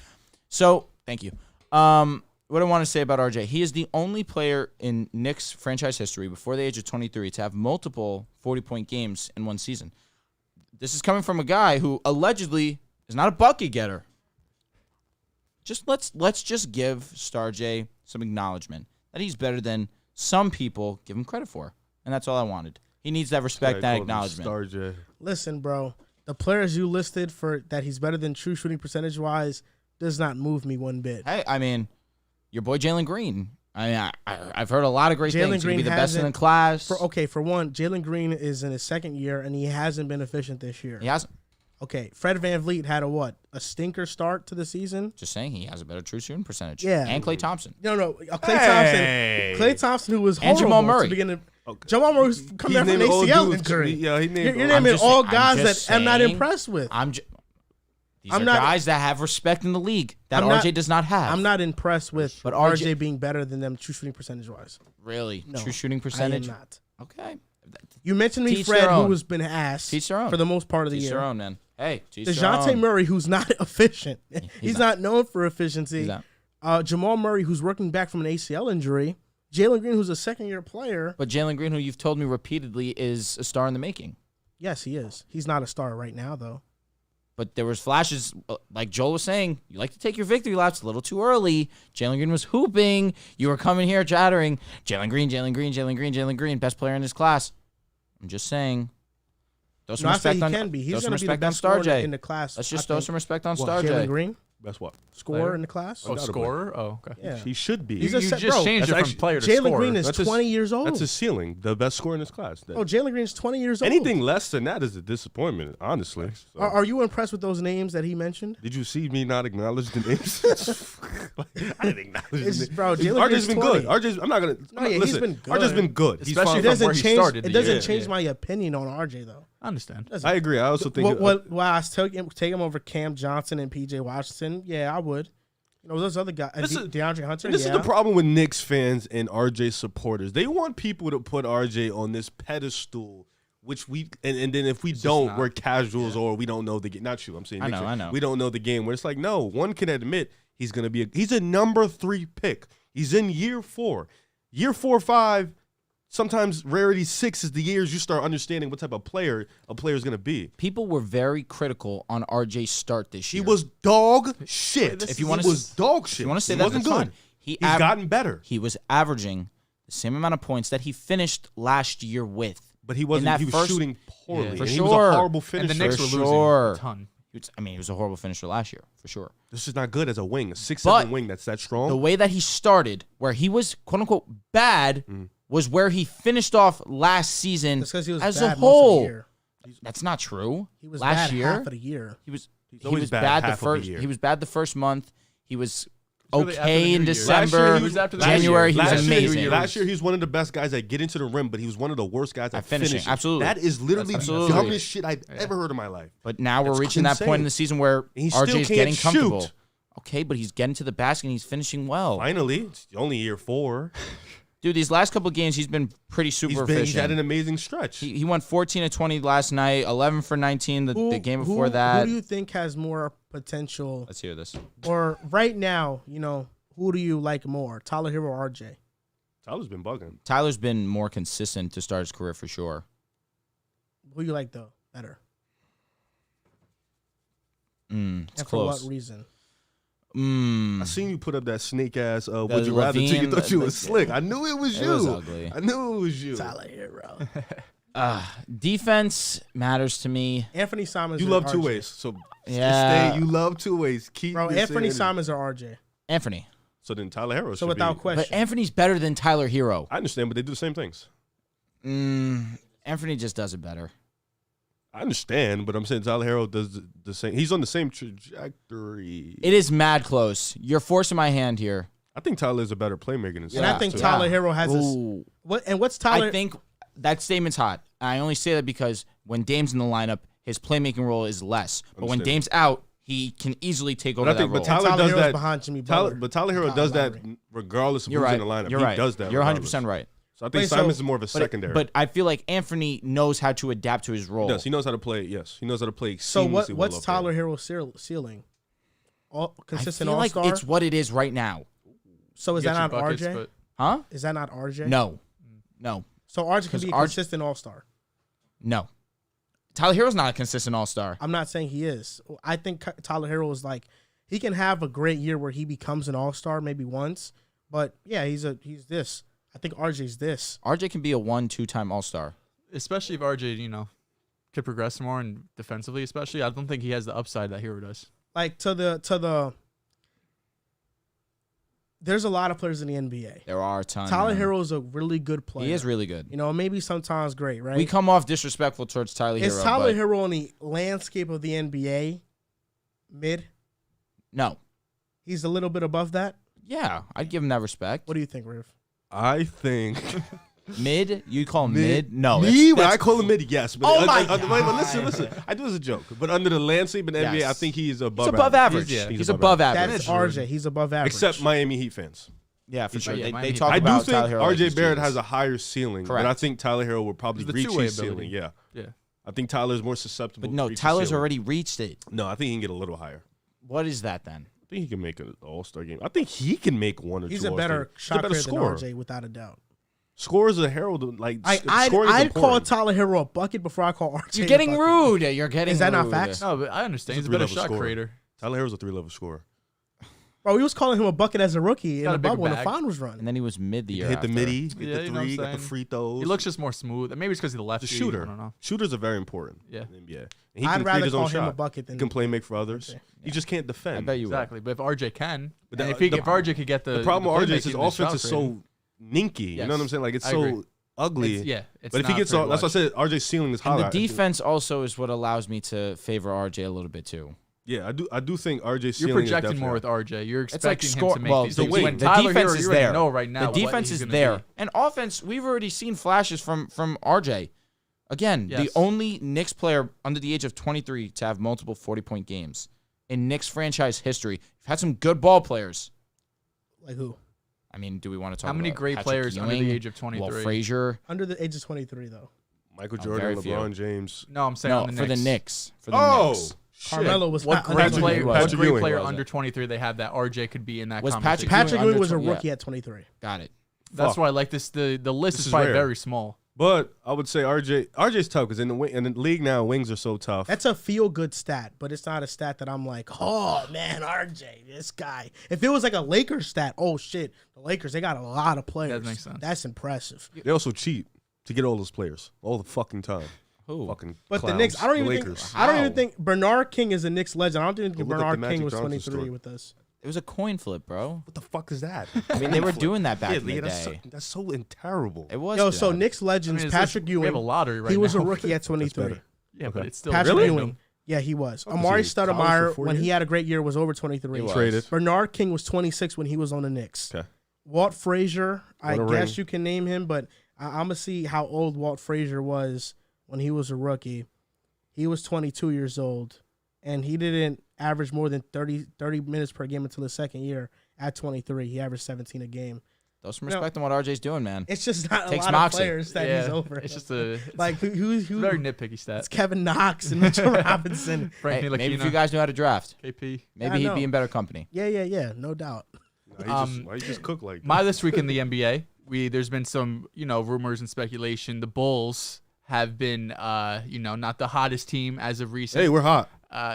So, thank you. What I want to say about RJ, he is the only player in Knicks franchise history before the age of 23 to have multiple 40-point games in one season. This is coming from a guy who allegedly is not a bucket getter. Let's just give Star J some acknowledgement that he's better than some people give him credit for. And that's all I wanted. He needs that respect, that acknowledgement. Star J. Listen, bro, the players you listed for that he's better than true shooting percentage-wise does not move me one bit. Hey, I mean, your boy Jalen Green. I've heard a lot of great things. He'll be the best in the class. For one, Jalen Green is in his second year, and he hasn't been efficient this year. He hasn't. Okay, Fred VanVleet had a stinker start to the season? Just saying, he has a better true shooting percentage. Yeah. And Klay Thompson. No, Klay Thompson, who was horrible. And Jamal Murray. To begin to, okay. Jamal Murray's come back from an ACL injury. Yeah, You're naming all guys that I'm not impressed with. These are guys that have respect in the league that RJ does not have. I'm not impressed with RJ being better than them true shooting percentage-wise. Really? No, true shooting percentage? I am not. Okay. You mentioned me, Fred, who has been asked for the most part of the year. Teach their own, man. Hey, DeJounte Murray, who's not efficient. He's not known for efficiency. Jamal Murray, who's working back from an ACL injury. Jalen Green, who's a second-year player. But Jalen Green, who you've told me repeatedly is a star in the making. Yes, he is. He's not a star right now, though. But there was flashes, like Joel was saying, you like to take your victory laps a little too early. Jalen Green was hooping. You were coming here chattering, Jalen Green, best player in his class. I'm just saying. Throw some respect on can be. He's going to be the best Star J in the class. Let's just throw some respect on Star J. Jalen Green? Best what? Scorer in the class? Oh, scorer? Oh, okay. Yeah. He should be. You just changed it from player to scorer. Jalen Green is 20 years old. That's his ceiling. The best scorer in his class. Jalen Green's 20 years old. Anything less than that is a disappointment, honestly. So. Are you impressed with those names that he mentioned? Did you see me not acknowledge the names? I didn't acknowledge the names. Bro, RJ's been good. I'm not going to. Listen, he's been good. RJ's been good. Especially from where he started. It doesn't change my opinion on RJ, though. I understand. I agree. I also think. I take him over Cam Johnson and PJ Washington. Yeah, I would. Those other guys, DeAndre Hunter. This is the problem with Knicks fans and RJ supporters. They want people to put RJ on this pedestal, which and then if we don't, we're casuals or we don't know the game. Not you. I'm saying. I know. We don't know the game. Where it's like, no, one can admit he's going to be. He's a number 3 pick. He's in year 4, 5. Sometimes rarity 6 is the years you start understanding what type of player a player is going to be. People were very critical on RJ's start this year. He was dog shit. If you want to, was dog shit. If you want to say that, wasn't good. Fine. He's gotten better. He was averaging the same amount of points that he finished last year with. But he wasn't. He was shooting poorly. Yeah, for and sure. He was a horrible finisher. And the Knicks were losing a ton. He was a horrible finisher last year, for sure. This is not good as a wing, a 6'7" wing that's that strong. The way that he started, where he was quote unquote bad, was where he finished off last season he was as bad a whole. Most of the year. That's not true. He was last bad year, half of the year. He was bad the first. He was bad the first month. He was okay in December. December. January, he was amazing. Last year, he was one of the best guys that get into the rim, but he was one of the worst guys at finishing. Absolutely. That is literally the dumbest shit I've ever heard in my life. But now we're reaching that point in the season where RJ's getting comfortable. Okay, but he's getting to the basket and he's finishing well. Finally. It's only year 4. Dude, these last couple of games, he's been pretty super efficient. He's had an amazing stretch. He went 14 of 20 last night, 11 for 19 the game before that. Who do you think has more potential? Let's hear this. Or right now, who do you like more, Tyler Hero or RJ? Tyler's been bugging. Tyler's been more consistent to start his career for sure. Who you like, though, better? It's and close. For what reason? I seen you put up that snake ass would you rather till you thought you was slick. I knew it was you. It was ugly. I knew it was you. Tyler Hero. Defense matters to me. Anthony Simons. You love two ways, so yeah. you love two ways. Keep Anthony Simons or RJ. Anthony. So then Tyler Hero. So without question. But Anthony's better than Tyler Hero. I understand, but they do the same things. Anthony just does it better. I understand, but I'm saying Tyler Hero does the same. He's on the same trajectory. It is mad close. You're forcing my hand here. I think Tyler is a better playmaker than. And I think Tyler Hero has what's Tyler? I think that statement's hot. I only say that because when Dame's in the lineup, his playmaking role is less. But when Dame's out, he can easily take over that role. But Tyler does that behind Jimmy Butler. But Tyler Hero does that regardless of who's in the lineup. You're right. He does that. You're 100% right. So I think Simons is more of a secondary. But I feel like Anthony knows how to adapt to his role. He does. He knows how to play. Yes, he knows how to play. So what's Tyler Hero's ceiling? Consistent I feel all-star? like it's what it is right now. So is that not RJ? Huh? Is that not RJ? No. So RJ can be a consistent all-star. No. Tyler Hero's not a consistent all-star. I'm not saying he is. I think Tyler Hero is like, he can have a great year where he becomes an all-star maybe once, but yeah, he's this. I think RJ's this. RJ can be a 1-2-time all-star. Especially if RJ, could progress more and defensively, especially. I don't think he has the upside that Hero does. Like there's a lot of players in the NBA. There are a ton. Tyler Hero is a really good player. He is really good. Maybe sometimes great, right? We come off disrespectful towards Tyler Hero. Is Tyler Hero on the landscape of the NBA mid? No. He's a little bit above that? Yeah, I'd give him that respect. What do you think, Riv? I think mid. You call him mid? No. I call him mid. Yes. But my God. Wait, listen. I do it as a joke. But under the landscape in the NBA, I think he's above. He's above average. He's above average. That's RJ. He's above average. Except Miami Heat fans. Yeah, for sure. Yeah, They talk I about do think Tyler Hero like RJ Barrett has a higher ceiling, Correct. but I think Tyler Hero will probably reach his ceiling. Yeah. I think Tyler's more susceptible. But no, Tyler's already reached it. No, I think he can get a little higher. What is that then? I think he can make an all-star game. I think he can make one or two. He's a better shot player than RJ, without a doubt. Scorers a herald I'd call Tyler Hero a bucket before I call RJ. You're getting rude. You're getting. Is that rude. not facts? No, but I understand. He's a better shot creator. Tyler Hero's a 3-level scorer. Bro, he was calling him a bucket as a rookie in the bubble when the bag. finals run. And then he was mid the year. Hit the after. midi, get the three, got the free throws. He looks just more smooth. Maybe it's because he's the lefty. The shooter. I don't know. Shooters are very important. Yeah. In the NBA. And he I'd can rather create his call own him shot. a bucket than he can play make for others. He just can't defend. I bet you exactly. But if RJ can, But if RJ could get the problem with RJ is his offense is so ninky. You know what I'm saying? Like it's so ugly. It's but if he gets all, that's what I said. RJ's ceiling is higher. And the defense also is what allows me to favor RJ a little bit too. Yeah, I do think RJ's You're ceiling projecting is more with RJ. You're expecting it's like him to make well, these. the Tyler defense Hero, is you already there. know right now the defense is there, and offense. We've already seen flashes from RJ. Again, the only Knicks player under the age of 23 to have multiple 40-point games in Knicks franchise history. We've had some good ball players. Like who? I mean, do we want to talk How many about great Patrick players Ewing, under the age of 23? Walt Frazier. Under the age of 23, though. Michael Jordan, LeBron James. No, I'm saying for the Knicks. For the Knicks. Carmelo was what great player? What Patrick great Ewing player was under 23 they have that RJ could be in that conversation? Patrick Ewing was a rookie at 23. Got it. That's why I like this. The list is probably very small. But I would say RJ's tough because in the league now, wings are so tough. That's a feel-good stat, but it's not a stat that I'm like, oh, man, RJ, this guy. If it was like a Lakers stat, oh, shit, the Lakers, they got a lot of players. That makes sense. That's impressive. They also cheat to get all those players all the fucking time. Who? Fucking But clowns. the Knicks, I don't even think Bernard King is a Knicks legend. I don't think Bernard King was 23 with us. It was a coin flip, bro. What the fuck is that? I mean, they were doing that back in the that's day. that's so terrible. It was. Yo, so Knicks legends, Patrick Ewing. We have a lottery right now. He was a rookie at 23. Yeah, but it's still Patrick random. Ewing. Yeah, he was. Amari Stoudemire, when he had a great year, was over 23. Traded. Bernard King was 26 when he was on the Knicks. Okay. Walt Frazier, I guess ring. you can name him, but I'm going to see how old Walt Frazier was when he was a rookie. He was 22 years old, and he didn't average more than 30 minutes per game until his second year at 23. He averaged 17 a game. Throw some respect on what RJ's doing, man. It's just not Takes a lot moxie. of players that he's over. It's just a like who very nitpicky stat. It's Kevin Knox and Mitchell Robinson. Hey, maybe if you guys knew how to draft, KP. maybe he'd be in better company. Yeah, no doubt. Why you just cook like that? My this week in the NBA, there's been some rumors and speculation. The Bulls have been not the hottest team as of recent. Hey, we're hot.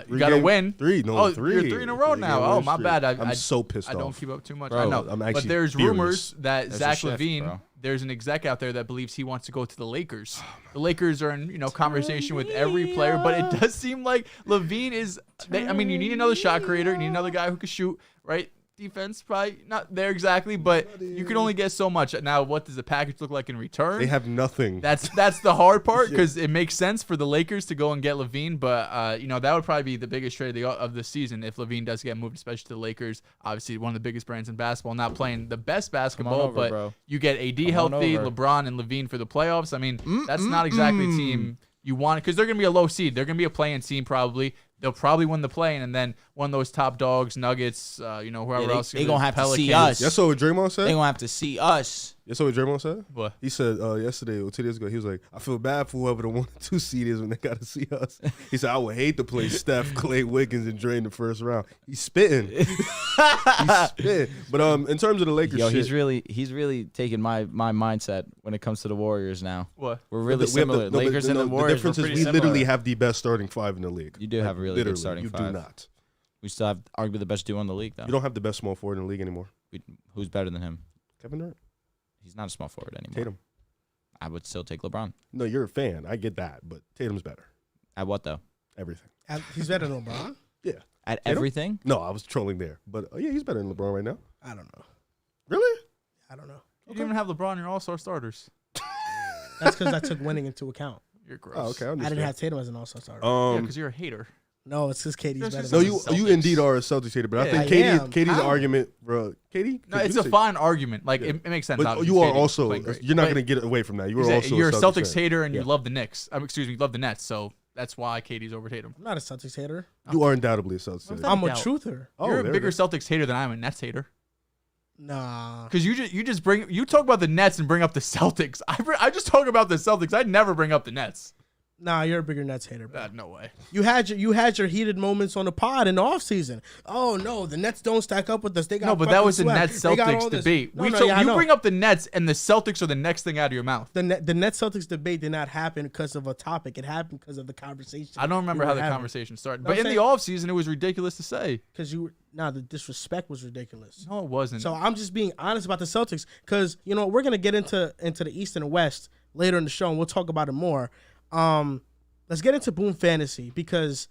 You got to win. Three. You're 3 in a row now. Oh, my bad. I'm so pissed off. I don't keep up too much. Bro, I know. I'm actually but there's furious. rumors that There's Zach a shift, LaVine, bro. there's an exec out there that believes he wants to go to the Lakers. The Lakers are in conversation with every player, but it does seem like LaVine is. You need another shot creator. You need another guy who can shoot, right? Defense probably not there exactly, but you can only get so much. Now, what does the package look like in return? They have nothing. That's the hard part because it makes sense for the Lakers to go and get LaVine, but that would probably be the biggest trade of the season if LaVine does get moved, especially to the Lakers. Obviously, one of the biggest brands in basketball, not playing the best basketball, but bro. you get AD healthy, LeBron and LaVine for the playoffs. I mean, that's not exactly a team you want because they're going to be a low seed. They're going to be a play-in team probably. They'll probably win the play-in, and then one of those top dogs, Nuggets, whoever else. They gonna have Pelicans. to see us. That's what Draymond said? They gonna have to see us. That's what Draymond said? What? He said yesterday or 2 days ago, he was like, I feel bad for whoever the 1 or 2 seed is when they got to see us. He said, I would hate to play Steph, Clay, Wiggins, and Dre in the first round. He's spitting. He's spitting. But in terms of the Lakers shit. He's really taking my mindset when it comes to the Warriors now. What? We're really similar. Lakers and the Warriors. The difference is we literally have the best starting 5 in the league. You do have a really good starting you 5. You do not. We still have arguably the best duo in the league, though. You don't have the best small forward in the league anymore. Who's better than him? Kevin Durant. He's not a small forward anymore. Tatum. I would still take LeBron. No, you're a fan. I get that. But Tatum's better. At what, though? Everything. He's better than LeBron? Yeah. At Tatum? everything? No, I was trolling there. But yeah, he's better than LeBron right now. I don't know. Really? I don't know. You didn't even have LeBron in your all-star starters. That's because I took winning into account. You're gross. Oh, okay. I didn't have Tatum as an all-star starter. Yeah, because you're a hater. No, it's because KD's better just than No, him. you indeed are a Celtics hater, but I Yeah. think Katie's How? argument, bro. Katie? No, it's a fine argument. Like it makes sense. But obviously, you are KD also, playing great. you're not But going to get away from that. You are exactly, also you're a Celtics fan. hater and you Yeah. love the Knicks. You love the Nets. So that's why KD's over Tatum. I'm not a Celtics hater. You are undoubtedly a Celtics hater. I'm a doubt. truther. You're a there it bigger is. Celtics hater than I am a Nets hater. Nah. Because you just talk about the Nets and bring up the Celtics. I just talk about the Celtics. I never bring up the Nets. Nah, you're a bigger Nets hater, bro. No way. You had your heated moments on the pod in the offseason. Oh no, the Nets don't stack up with us. They got No, but that was the swept. Nets They got all Celtics this. debate. No, You know. bring up the Nets and the Celtics are the next thing out of your mouth. The Nets Celtics debate did not happen because of a topic. It happened because of the conversation. I don't remember how the conversation started. But in the offseason, it was ridiculous to say. Because the disrespect was ridiculous. No, it wasn't. So I'm just being honest about the Celtics because we're gonna get into the East and the West later in the show and we'll talk about it more. Let's get into Boom Fantasy because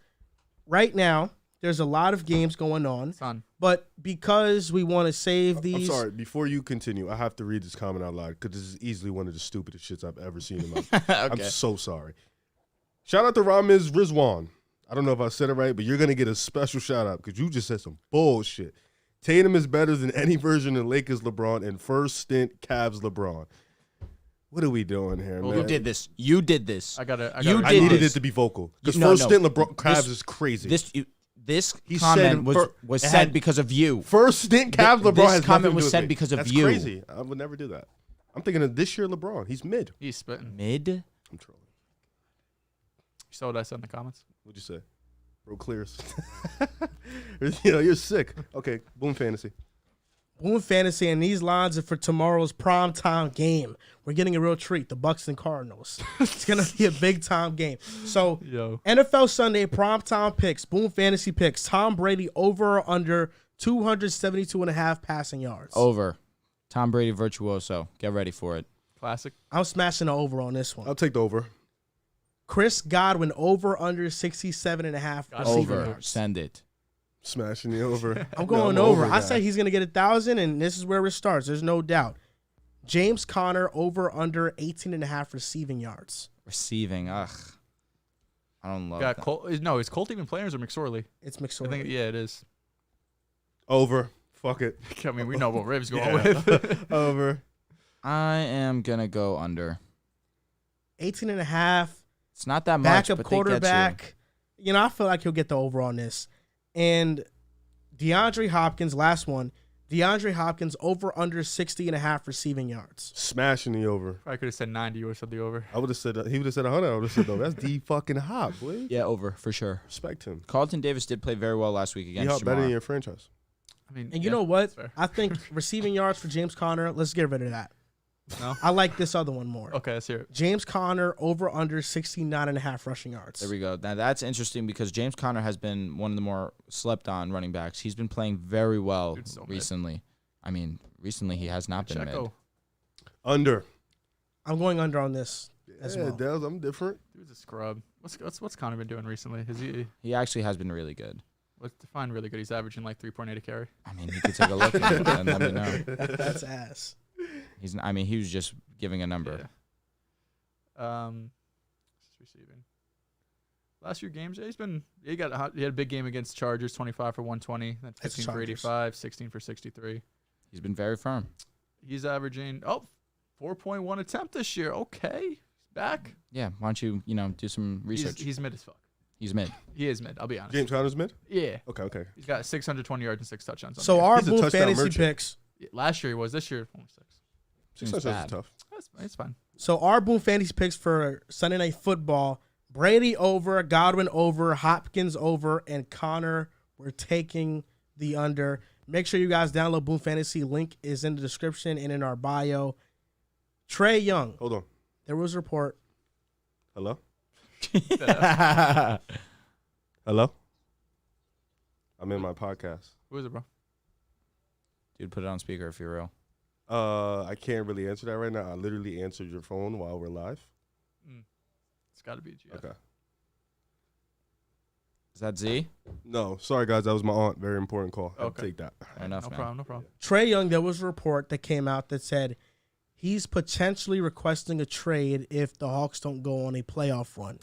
right now there's a lot of games going on. But because we want to save these... I'm sorry. Before you continue, I have to read this comment out loud because this is easily one of the stupidest shits I've ever seen in my life. Okay. I'm so sorry. Shout out to Ramiz Rizwan. I don't know if I said it right, but you're going to get a special shout out because you just said some bullshit. Tatum is better than any version of Lakers LeBron and first stint Cavs LeBron. What are we doing here, man? You did this. You did this. I needed it to be vocal because first stint LeBron Cavs is crazy. This comment was said because of you. First stint Cavs LeBron. This comment was said because of you. That's crazy. I would never do that. I'm thinking of this year LeBron. He's mid. He's spitting. Mid? I'm trolling. You saw what I said in the comments? What'd you say? Bro clears. You're sick. Okay, Boom Fantasy. Boom Fantasy, and these lines are for tomorrow's primetime game. We're getting a real treat, the Bucks and Cardinals. It's going to be a big-time game. So, NFL Sunday primetime picks, Boom Fantasy picks, Tom Brady over or under 272.5 passing yards. Over. Tom Brady virtuoso. Get ready for it. Classic. I'm smashing the over on this one. I'll take the over. Chris Godwin over under 67.5 receiving yards. Send it. Smashing the over. I'm going over. I say he's going to get 1,000, and this is where it starts. There's no doubt. James Conner over under 18.5 receiving yards. Receiving, ugh. I don't love that. Is Colt even players or McSorley? It's McSorley. I think, it is. Over. Fuck it. I mean, we know what Riv's going with. Over. I am going to go under. 18.5. It's not that much, backup but quarterback. I feel like he'll get the over on this. And DeAndre Hopkins, last one. DeAndre Hopkins over under 60.5 receiving yards. Smashing the over. I could have said 90 or said the over. I would have said he would have said 100. I would have said no. That's D fucking Hop, boy. Yeah, over for sure. Respect him. Carlton Davis did play very well last week against D-Hop better Jamar. than your franchise. I mean, And you know what? I think receiving yards for James Conner, let's get rid of that. No? I like this other one more. Okay, let's hear it. James Conner over under 69.5 rushing yards. There we go. Now that's interesting because James Conner has been one of the more slept on running backs. He's been playing very well recently. I mean, recently he has not been mid. Under. I'm going under on this as well. Dehls, I'm different. Dude's a scrub. What's Connor been doing recently? He actually has been really good. Let's define really good. He's averaging like 3.8 a carry. I mean, he could take a look at it and let me know. That's ass. He was just giving a number. Yeah. Receiving. Last few games, he had a big game against Chargers, 25 for 120, then 15 for 85, 16 for 63. He's been very firm. He's averaging 4.1 attempt this year. Okay, he's back. Yeah, why don't you do some research? He's mid as fuck. He's mid. He is mid. I'll be honest. James Conner's mid? Yeah. Okay. He's got 620 yards and 6 touchdowns. So our He's a Boom touchdown fantasy merchant. picks. Last year he was. This year only 6. Six touchdowns is tough. It's fine. So our Boom fantasy picks for Sunday Night Football: Brady over, Godwin over, Hopkins over, and Connor. We're taking the under. Make sure you guys download Boom Fantasy. Link is in the description and in our bio. Trae Young. Hold on. There was a report. Hello? Hello? I'm in my podcast. Who is it, bro? Dude, put it on speaker if you're real. I can't really answer that right now. I literally answered your phone while we're live. It's got to be GF. Okay. Is that Z? No, sorry guys, that was my aunt. Very important call. I'll Okay. take that. Fair enough, No man. problem. Trae Young, there was a report that came out that said he's potentially requesting a trade if the Hawks don't go on a playoff run.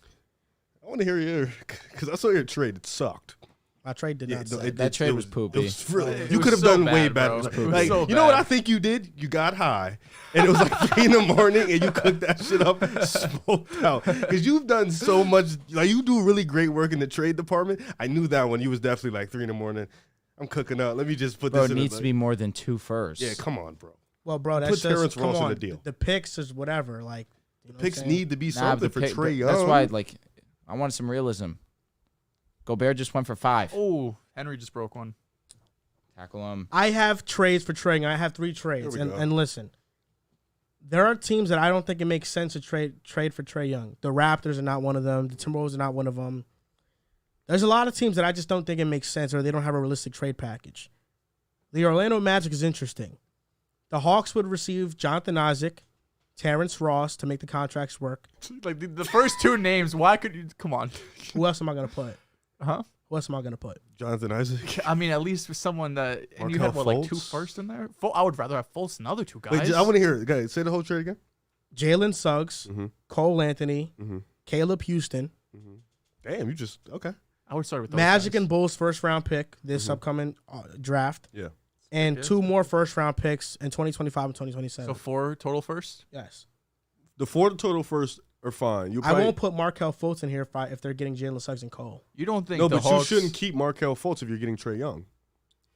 I want to hear your, because I saw your trade. It sucked. My trade did not say. That trade was poopy. It was really, It you was could have so done way bad, better. bro. It was Like, so you know what bad. I think you did? You got high, and it was like 3 in the morning, and you cooked that shit up, smoked out. Because you've done so much. Like, you do really great work in the trade department. I knew that when you was definitely like 3 in the morning. I'm cooking up. Let me just put Bro, this it in. needs to be more than 2 firsts. Yeah, come on, bro. Well, bro, that's Put Terrence just come Ross in on. the deal. The picks is whatever. Like you know Picks what I'm saying? need to be Nah, something the for pick- Trae Young. That's why, I wanted some realism. Gobert just went for 5. Oh, Henry just broke one. Tackle him. I have trades for Trae Young. I have 3 trades, Here we go. and listen, there are teams that I don't think it makes sense to trade for Trae Young. The Raptors are not one of them. The Timberwolves are not one of them. There's a lot of teams that I just don't think it makes sense, or they don't have a realistic trade package. The Orlando Magic is interesting. The Hawks would receive Jonathan Isaac, Terrence Ross to make the contracts work. Like the first 2 names. Why could you? Come on. Who else am I gonna put? Huh? Who else am I gonna put? Jonathan Isaac. I mean, at least for someone that and you have Markelle like 2 Fultz? firsts in there. I would rather have Fultz than other 2 guys. Wait, I want to hear it. Guys, say the whole trade again. Jalen Suggs, Mm-hmm. Cole Anthony, Mm-hmm. Caleb Houston, Damn, you just okay. I would start with those Magic guys. and Bulls first round pick this Mm-hmm. upcoming draft, Yeah. and good. 2 more first round picks in 2025 and 2027. So 4 total firsts. Yes, The 4 total first are fine. You I won't put Markelle Fultz in here if they're getting Jalen Suggs and Cole. You don't think No, the but Hawks, you shouldn't keep Markelle Fultz if you're getting Trae Young.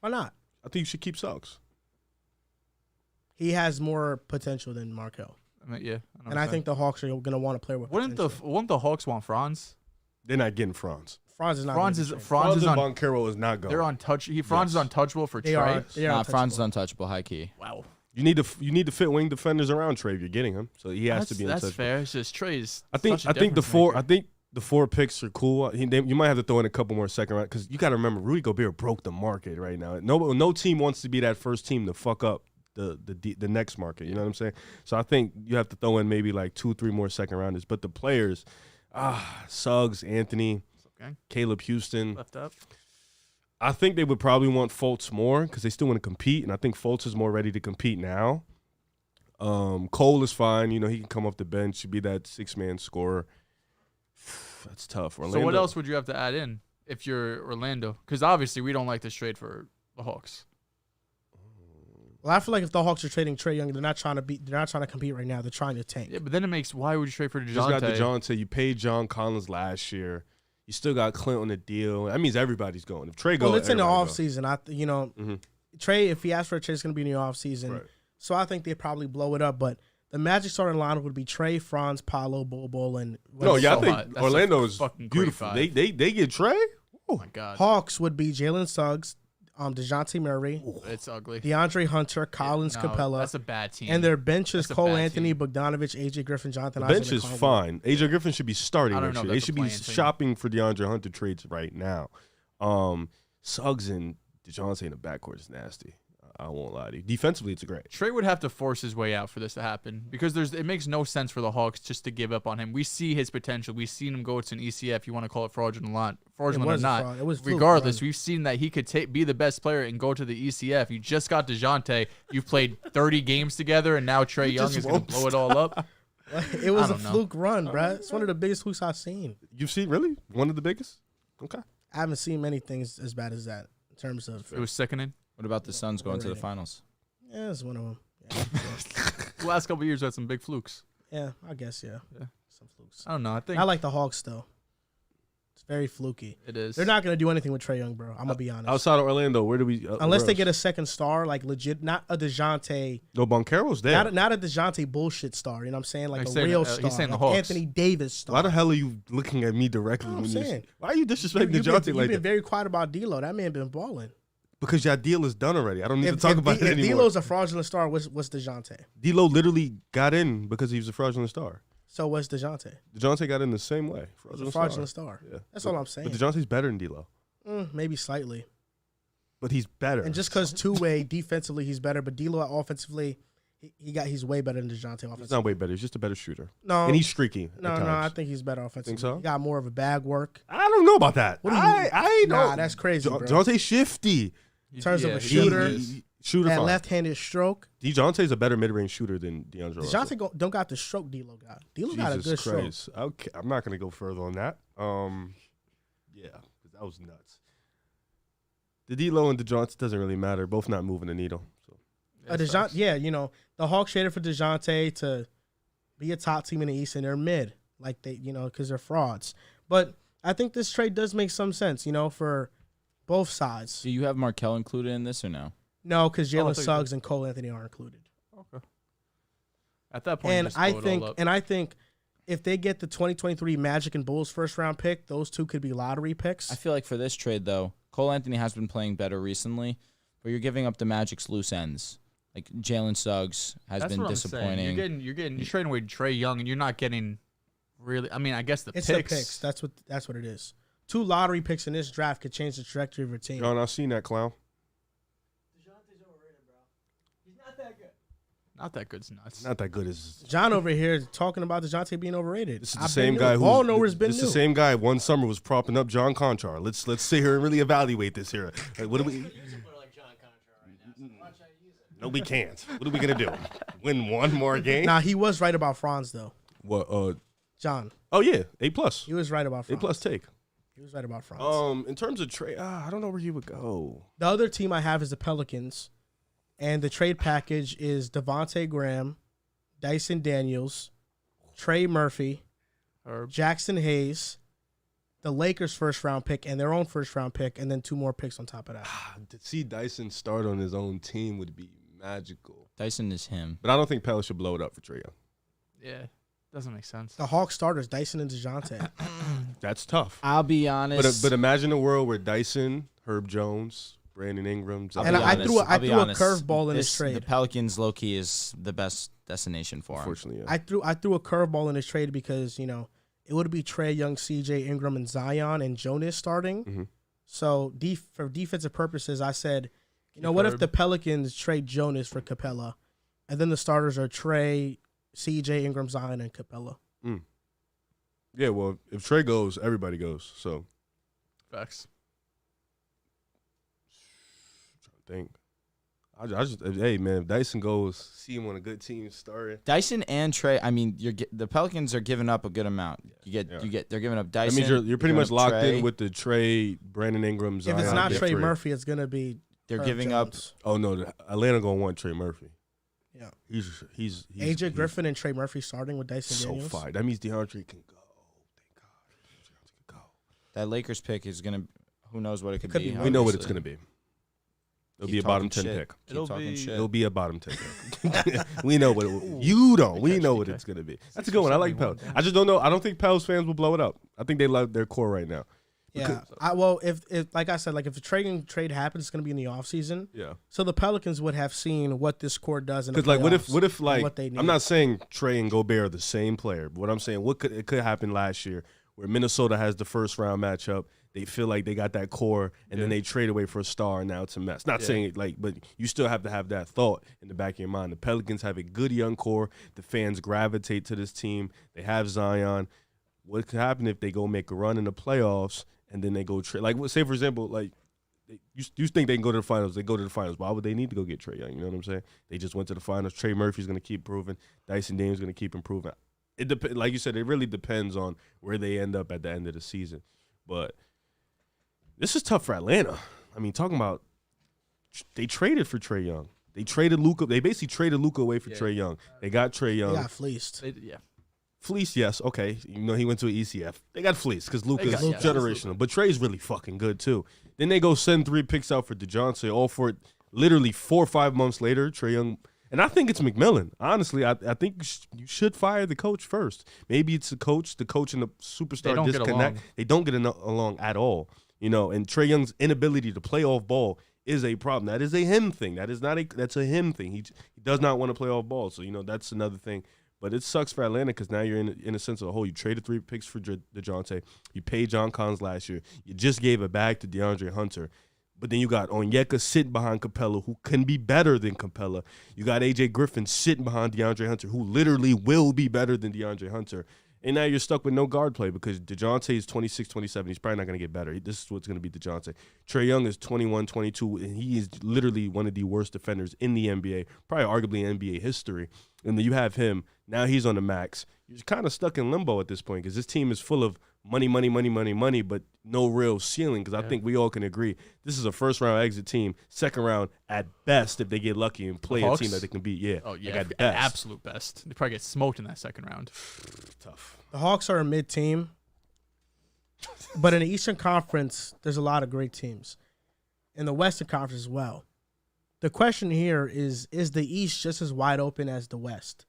Why not? I think you should keep Suggs. He has more potential than Markelle, I mean, yeah. and I think the Hawks are going to want to play with. wouldn't the Hawks want Franz? They're not getting Franz. Franz is not. Franz gonna is be traded. Franz is and on. Boncaro is not going. They're untouchable. Franz is Yes. untouchable for They Trae. are. They are Franz is untouchable. untouchable, high key. Wow. You need to fit wing defenders around Trae if you're getting him. So he has to be That's untouchable. fair. It's just Trae's. I think the 4 picks are cool. You might have to throw in a couple more second round because you got to remember Rudy Gobert broke the market right now. No team wants to be that first team to fuck up the next market. You know what I'm saying? So I think you have to throw in maybe like 2-3 more second rounders. But the players, Suggs, Anthony, Okay. Caleb Houston. Left up. I think they would probably want Fultz more because they still want to compete, and I think Fultz is more ready to compete now. Cole is fine. You know, he can come off the bench, be that 6-man scorer. That's tough. Orlando. So what else would you have to add in if you're Orlando? Because obviously we don't like this trade for the Hawks. Well, I feel like if the Hawks are trading Trae Young, they're not trying to compete right now. They're trying to tank. Yeah, but then it makes why would you trade for You just got DeJounte? DeJounte. You paid John Collins last year. You still got Clint on the deal. That means everybody's going. If Trae goes, Well, it's in the everybody offseason. Trae, if he asks for a trade, it's going to be in the offseason. Right. So I think they'd probably blow it up. But the Magic starting lineup would be Trae, Franz, Paolo, Bol, and I think Orlando is beautiful. They get Trae. Oh my God. Hawks would be Jalen Suggs, DeJounte Murray. Ooh, it's ugly. DeAndre Hunter, Collins, Capella. That's a bad team. And their bench is Cole Anthony, Bogdanovich, AJ Griffin, Jonathan Isaac. Bench is fine. AJ Griffin should be starting next year. They should be shopping for DeAndre Hunter trades right now. Suggs and DeJounte in the backcourt is nasty. I won't lie to you. Defensively, it's great. Trey would have to force his way out for this to happen because it makes no sense for the Hawks just to give up on him. We see his potential. We've seen him go to an ECF. You want to call it fraudulent or not. It was regardless, we've seen that he could be the best player and go to the ECF. You just got DeJounte. You've played 30 games together, and now Trae Young is going to blow it all up. It was a fluke run, bro. It's one of the biggest flukes I've seen. You've seen, really? One of the biggest? Okay. I haven't seen many things as bad as that in terms of. It was sickening. What about the Suns going to the finals? Yeah, it's one of them. Yeah, the last couple of years, we had some big flukes. Yeah, I guess, yeah. Some flukes. I don't know. I like the Hawks, though. It's very fluky. It is. They're not going to do anything with Trae Young, bro. I'm going to be honest. Outside of Orlando, where do we... Unless they get a second star, like legit, not a DeJounte... No, Boncaro's there. Not a DeJounte bullshit star, you know what I'm saying? Like a real star. He's saying like the Hawks. Anthony Davis star. Why the hell are you looking at me directly? I'm saying. Why are you disrespecting DeJounte like that? You've been very quiet about D'Lo. That man been balling. Because your deal is done already. I don't need to talk about it anymore. If D'Lo's a fraudulent star, what's DeJounte? D'Lo literally got in because he was a fraudulent star. So what's DeJounte? DeJounte got in the same way. Fraudulent star. Yeah. That's all I'm saying. But DeJounte's better than D'Lo. Maybe slightly. But he's better. And just because two-way defensively he's better, but D'Lo offensively, he's way better than DeJounte offensively. He's not way better. He's just a better shooter. No. And he's streaky. No, I think he's better offensively. Think so? He got more of a bag work. I don't know about that. I know. Nah, that's crazy, bro. DeJounte's shifty. In terms of a shooter, shooter that left-handed stroke. DeJounte's a better mid-range shooter than DeAndre Russell. DeJounte don't got the stroke D'Lo got. D'Lo got a good stroke. Okay, I'm not going to go further on that. Yeah, because that was nuts. The D'Lo and DeJounte doesn't really matter. Both not moving the needle. So. The Hawks traded for DeJounte to be a top team in the East, and they're mid, like because they're frauds. But I think this trade does make some sense, for both sides. Do you have Markelle included in this or no? No, because Jalen Suggs and Cole Anthony are included. Okay. At that point, I think if they get the 2023 Magic and Bulls first round pick, those two could be lottery picks. I feel like for this trade though, Cole Anthony has been playing better recently, but you're giving up the Magic's loose ends. Like Jalen Suggs has been disappointing. You're trading away Trae Young, and you're not getting really. I mean, I guess it's the picks. That's what it is. 2 lottery picks in this draft could change the trajectory of your team. John, I've seen that clown. DeJounte's overrated, bro. He's not that good. Not that good's nuts. Not that good as John over here talking about DeJounte being overrated. This is the same guy the same guy one summer was propping up John Conchar. Let's sit here and really evaluate this here. Like, what do we? No, we can't. What are we gonna do? Win one more game? Nah, he was right about Franz though. What? John. Oh yeah, A+. He was right about Franz. A+ take. He was right about Franz. In terms of trade, I don't know where he would go. The other team I have is the Pelicans, and the trade package is Devontae Graham, Dyson Daniels, Trey Murphy, Jackson Hayes, the Lakers' first-round pick, and their own first-round pick, and then 2 more picks on top of that. To see Dyson start on his own team would be magical. Dyson is him. But I don't think Pele should blow it up for Trae Young. Yeah. Doesn't make sense. The Hawks starters, Dyson and DeJounte. That's tough. I'll be honest. But imagine a world where Dyson, Herb Jones, Brandon Ingram. I threw a curveball in this trade. The Pelicans low-key is the best destination for him. Unfortunately, yeah. I threw a curveball in this trade because, it would be Trae Young, CJ, Ingram, and Zion and Jonas starting. Mm-hmm. So for defensive purposes, I said, what if the Pelicans trade Jonas for Capella, and then the starters are Trae, CJ, Ingram, Zion, and Capella. Yeah, well, if Trae goes, everybody goes. So, facts. I'm trying to think. Hey man, if Dyson goes, see him on a good team starting. Dyson and Trae. I mean, the Pelicans are giving up a good amount. They're giving up Dyson. That means you're pretty much locked in with the Trey, Brandon Ingram, Zion. If it's not Trey Murphy, it's gonna be. They're giving up. Oh no, Atlanta gonna want Trey Murphy. Yeah, he's AJ Griffin and Trey Murphy starting with Dyson Daniels. So fine. That means DeAndre can go. Thank God, DeAndre can go. That Lakers pick is gonna. Who knows what it could be? We know what it's gonna be. It'll be a bottom 10 pick. It'll be a bottom 10 pick. We know what you don't. We know what it's gonna be. That's a good one. I like Pels. I just don't know. I don't think Pels fans will blow it up. I think they love their core right now. Yeah. If like I said, like if a trade happens, it's gonna be in the offseason. Yeah. So the Pelicans would have seen what this core does in the playoffs. Because what if like what they need. I'm not saying Trae and Gobert are the same player, but what I'm saying it could happen last year where Minnesota has the first round matchup. They feel like they got that core, and then they trade away for a star, and now it's a mess. Not saying it but you still have to have that thought in the back of your mind. The Pelicans have a good young core. The fans gravitate to this team. They have Zion. What could happen if they go make a run in the playoffs, and then they go trade? Like, say, for example, like, you think they can go to the finals. They go to the finals. Why would they need to go get Trae Young? You know what I'm saying? They just went to the finals. Trey Murphy's going to keep improving. Dyson Daniels is going to keep improving. Like you said, it really depends on where they end up at the end of the season. But this is tough for Atlanta. I mean, talking about they traded for Trae Young. They traded Luka. They basically traded Luka away for Trae Young. They got Trae Young. They got fleeced. Fleeced, yes. Okay. You know, he went to an ECF. They got fleeced because Luka's generational. But Trae's really fucking good, too. Then they go send 3 picks out for DeJounte, all for it literally 4 or 5 months later. Trae Young. And I think it's McMillan. Honestly, I think you should fire the coach first. Maybe it's the coach and the superstar disconnect. They don't get along at all. You know, and Trae Young's inability to play off ball is a problem. That is a him thing. That's a him thing. He does not want to play off ball. So, you know, that's another thing. But it sucks for Atlanta because now you're in a sense of the whole. You traded 3 picks for DeJounte. You paid John Collins last year. You just gave it back to DeAndre Hunter. But then you got Onyeka sitting behind Capella, who can be better than Capella. You got A.J. Griffin sitting behind DeAndre Hunter, who literally will be better than DeAndre Hunter. And now you're stuck with no guard play because DeJounte is 26, 27. He's probably not going to get better. This is what's going to be DeJounte. Trae Young is 21, 22, and he is literally one of the worst defenders in the NBA, probably arguably in NBA history. And then you have him. Now he's on the max. You're kind of stuck in limbo at this point because this team is full of money, but no real ceiling because I think we all can agree this is a first-round exit team, second round at best if they get lucky and play a team that they can beat. Yeah. Oh, yeah. At absolute best. They probably get smoked in that second round. Tough. The Hawks are a mid-team, but in the Eastern Conference, there's a lot of great teams. In the Western Conference as well. The question here is the East just as wide open as the West?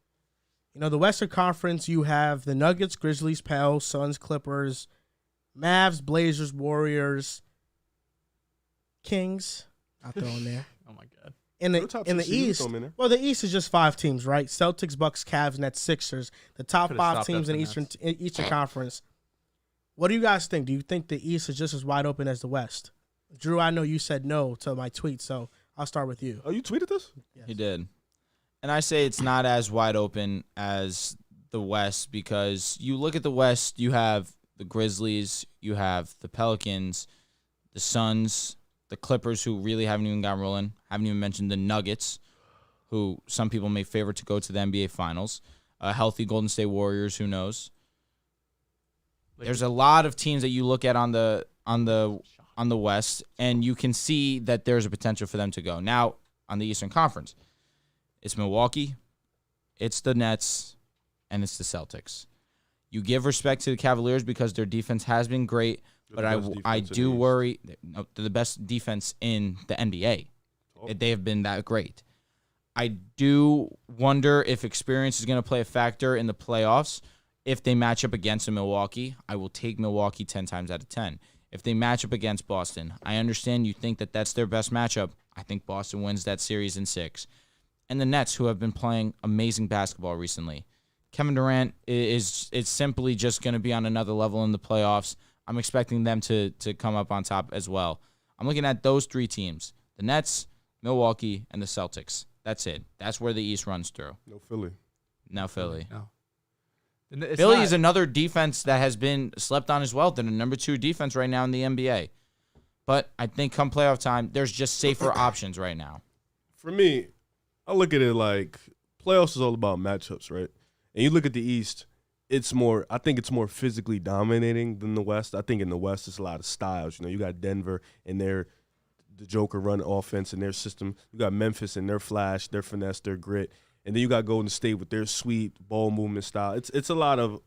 You know, the Western Conference, you have the Nuggets, Grizzlies, Pels, Suns, Clippers, Mavs, Blazers, Warriors, Kings. I'll throw in there. Oh, my God. In the East, well, the East is just 5 teams, right? Celtics, Bucks, Cavs, Nets, Sixers. The top 5 teams in the Eastern Conference. What do you guys think? Do you think the East is just as wide open as the West? Drew, I know you said no to my tweet, so I'll start with you. Oh, you tweeted this? Yes. He did. And I say it's not as wide open as the West because you look at the West, you have the Grizzlies, you have the Pelicans, the Suns, the Clippers, who really haven't even gotten rolling. Haven't even mentioned the Nuggets, who some people may favor to go to the NBA Finals. Healthy Golden State Warriors, who knows? There's a lot of teams that you look at on the West, and you can see that there's a potential for them to go. Now, on the Eastern Conference, it's Milwaukee, it's the Nets, and it's the Celtics. You give respect to the Cavaliers because their defense has been great, but I do worry. They're the best defense in the NBA. Oh. They have been that great. I do wonder if experience is going to play a factor in the playoffs. If they match up against a Milwaukee, I will take Milwaukee 10 times out of 10. If they match up against Boston, I understand you think that that's their best matchup. I think Boston wins that series in 6. And the Nets, who have been playing amazing basketball recently. Kevin Durant is simply just going to be on another level in the playoffs. I'm expecting them to come up on top as well. I'm looking at those 3 teams, the Nets, Milwaukee, and the Celtics. That's it. That's where the East runs through. No Philly. No Philly. No. Philly is another defense that has been slept on as well. They're the number 2 defense right now in the NBA. But I think come playoff time, there's just safer options right now. For me, I look at it like playoffs is all about matchups, right? And you look at the East, I think it's more physically dominating than the West. I think in the West, it's a lot of styles. You know, you got Denver and the Joker run offense in their system. You got Memphis and their flash, their finesse, their grit. And then you got Golden State with their sweet ball movement style. It's a lot of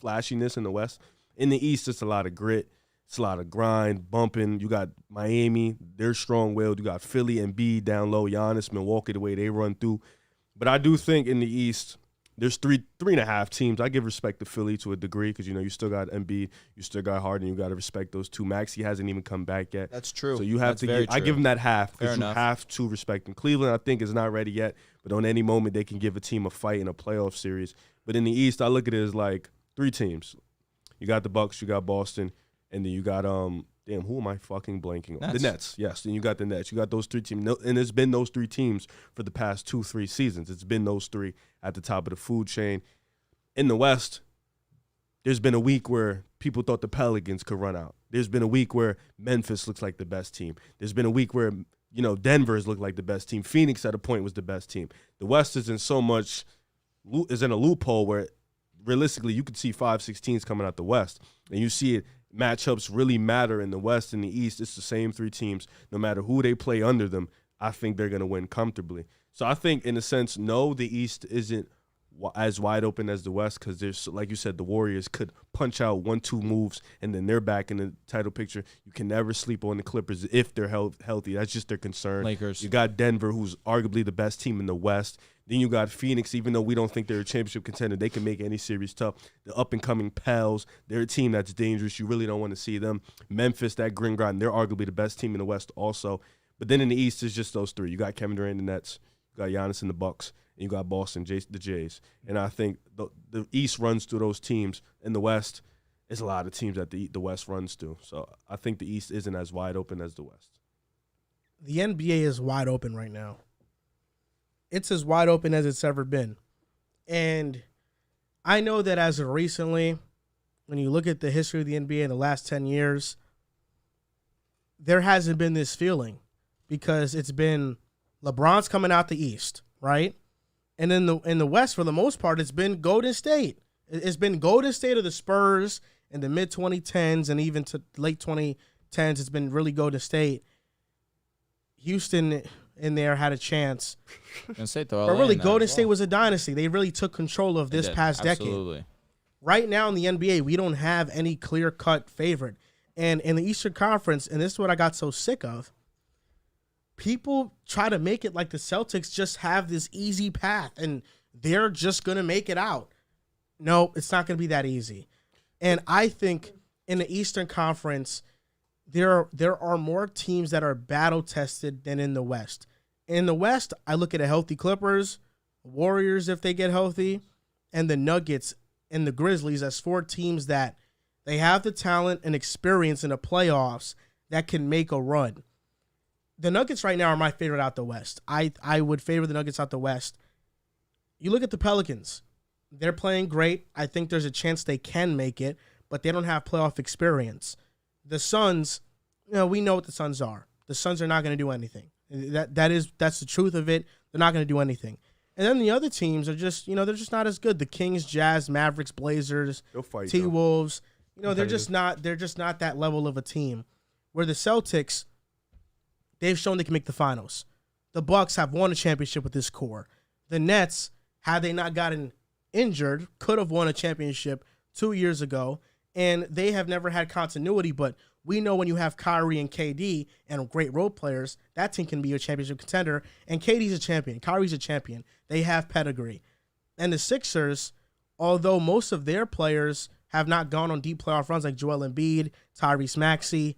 flashiness in the West. In the East, it's a lot of grit. It's a lot of grind, bumping. You got Miami, they're strong-willed. You got Philly and B down low, Giannis, Milwaukee, the way they run through. But I do think in the East, there's three and a half teams. I give respect to Philly to a degree because, you still got Embiid, you still got Harden. You got to respect those two. Maxey hasn't even come back yet. That's true. So you have to I give them that half because you have to respect them. Cleveland, I think, is not ready yet, but on any moment they can give a team a fight in a playoff series. But in the East, I look at it as like three teams. You got the Bucks, you got Boston, and then you got who am I fucking blanking on? The Nets, yes. Then you got the Nets. You got those three teams. And it's been those three teams for the past 2-3 seasons. It's been those three at the top of the food chain. In the West, there's been a week where people thought the Pelicans could run out. There's been a week where Memphis looks like the best team. There's been a week where, Denver has looked like the best team. Phoenix at a point was the best team. The West is in a loophole where realistically you could see 5-6 teams coming out the West. And you see it. Matchups really matter in the West and the East. It's the same three teams. No matter who they play under them, I think they're going to win comfortably. So I think, in a sense, no, the East isn't as wide open as the West because there's, like you said, the Warriors could punch out 1-2 moves and then they're back in the title picture. You can never sleep on the Clippers if they're healthy. That's just their concern. Lakers. You got Denver, who's arguably the best team in the West. Then you got Phoenix, even though we don't think they're a championship contender, they can make any series tough. The up-and-coming Pels, they're a team that's dangerous. You really don't want to see them. Memphis, that grin grind, they're arguably the best team in the West also. But then in the East, it's just those three. You got Kevin Durant and the Nets. You got Giannis and the Bucks. And you got Boston, the Jays. And I think the East runs through those teams. In the West, there's a lot of teams that the West runs through. So I think the East isn't as wide open as the West. The NBA is wide open right now. It's as wide open as it's ever been. And I know that as of recently, when you look at the history of the NBA in the last 10 years, there hasn't been this feeling because it's been LeBron's coming out the East, right? And in the West, for the most part, it's been Golden State. It's been Golden State or the Spurs in the mid-2010s and even to late 2010s. It's been really Golden State. Houston in there had a chance. But really, Golden State was a dynasty. They really took control of this past decade. Right now in the NBA, we don't have any clear-cut favorite. And in the Eastern Conference, and this is what I got so sick of, people try to make it like the Celtics just have this easy path and they're just going to make it out. No, it's not going to be that easy. And I think in the Eastern Conference, there are more teams that are battle-tested than in the West. In the West, I look at a healthy Clippers, Warriors if they get healthy, and the Nuggets and the Grizzlies as four teams that they have the talent and experience in the playoffs that can make a run. The Nuggets right now are my favorite out the West. I would favor the Nuggets out the West. You look at the Pelicans. They're playing great. I think there's a chance they can make it, but they don't have playoff experience. The Suns, we know what the Suns are. The Suns are not going to do anything. That's the truth of it. They're not going to do anything. And then the other teams are just, they're just not as good. The Kings, Jazz, Mavericks, Blazers, T-Wolves, they're just not that level of a team. Where the Celtics, they've shown they can make the finals. The Bucks have won a championship with this core. The Nets, had they not gotten injured, could have won a championship 2 years ago, and they have never had continuity, but we know when you have Kyrie and KD and great role players, that team can be a championship contender, and KD's a champion. Kyrie's a champion. They have pedigree. And the Sixers, although most of their players have not gone on deep playoff runs like Joel Embiid, Tyrese Maxey,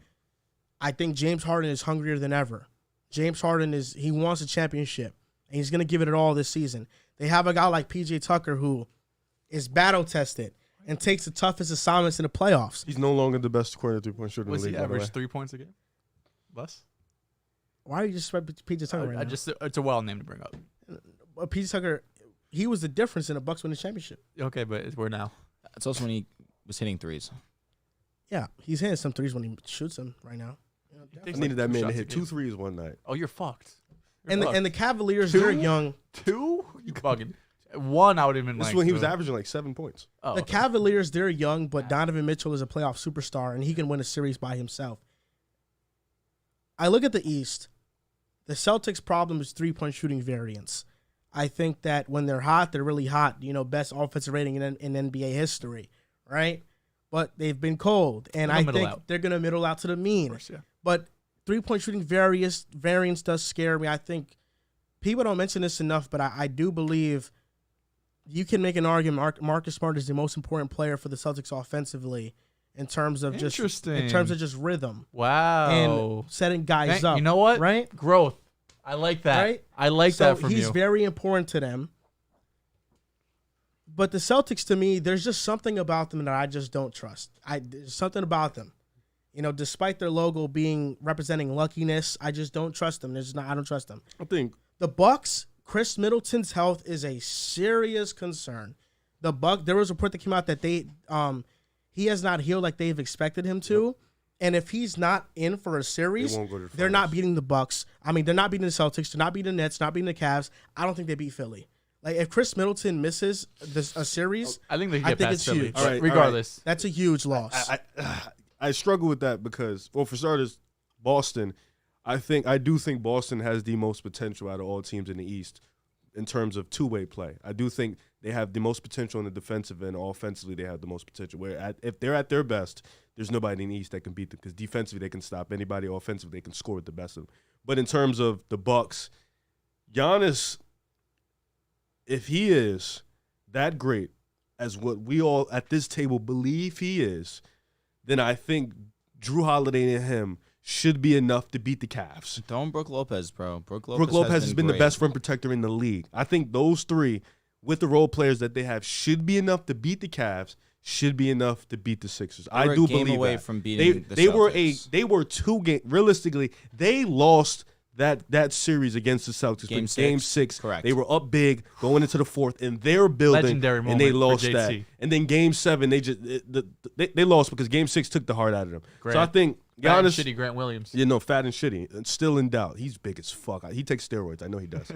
I think James Harden is hungrier than ever. James Harden he wants a championship, and he's going to give it all this season. They have a guy like PJ Tucker who is battle-tested and takes the toughest assignments in the playoffs. He's no longer the best scorer three-point shooter in the league. He average 3 points a game? Less? Why are you just PJ Tucker right now? It's a wild name to bring up. PJ Tucker, he was the difference in the Bucks winning the championship. Okay, but where now? It's also when he was hitting threes. Yeah, he's hitting some threes when he shoots them right now. I needed that man to hit 2 threes one night. Oh, you're fucked. And the Cavaliers, they're young. 2? You bugging. 1, I would have been this is when he was averaging like 7 points. Oh, the Cavaliers, they're young, but Donovan Mitchell is a playoff superstar, and he can win a series by himself. I look at the East. The Celtics' problem is three-point shooting variance. I think that when they're hot, they're really hot. Best offensive rating in NBA history, right? but they've been cold, and I think they're going to middle out to the mean. Of course, yeah. But three-point shooting variance does scare me. I think people don't mention this enough, but I do believe you can make an argument Marcus Smart is the most important player for the Celtics offensively in terms of just rhythm. Wow. And setting guys up. You know what? Right? Growth. I like that. Right? I like that from you. He's very important to them. But the Celtics, to me, there's just something about them that I just don't trust. There's something about them. You know, despite their logo representing luckiness, I just don't trust them. I don't trust them. I think the Bucks, Chris Middleton's health is a serious concern. There was a report that came out that he has not healed like they've expected him to. Yep. And if he's not in for a series, they're not beating the Bucks. I mean, they're not beating the Celtics. They're not beating the Nets. Not beating the Cavs. I don't think they beat Philly. Like, if Chris Middleton misses a series, I think they get past Philly. Huge. All right, regardless, that's a huge loss. I struggle with that because, well, for starters, Boston. I do think Boston has the most potential out of all teams in the East in terms of two-way play. I do think they have the most potential on the defensive end. Offensively, they have the most potential. If they're at their best, there's nobody in the East that can beat them because defensively they can stop anybody. Offensively, they can score with the best of them. But in terms of the Bucks, Giannis, if he is that great as what we all at this table believe he is, then I think Drew Holiday and him should be enough to beat the Cavs. Don't Brook Lopez, bro. Brook Lopez has been the best rim protector in the league. I think those three, with the role players that they have, should be enough to beat the Cavs, should be enough to beat the Sixers. I do believe away that. From beating they Celtics. they were 2 games. Realistically, they lost that series against the Celtics. Game 6. Correct. They were up big going into the fourth in their building, legendary moment, and they lost for JT. that. And then Game 7, they lost because Game 6 took the heart out of them. So I think Giannis, shitty Grant Williams. Fat and shitty, and still in doubt. He's big as fuck. He takes steroids. I know he does.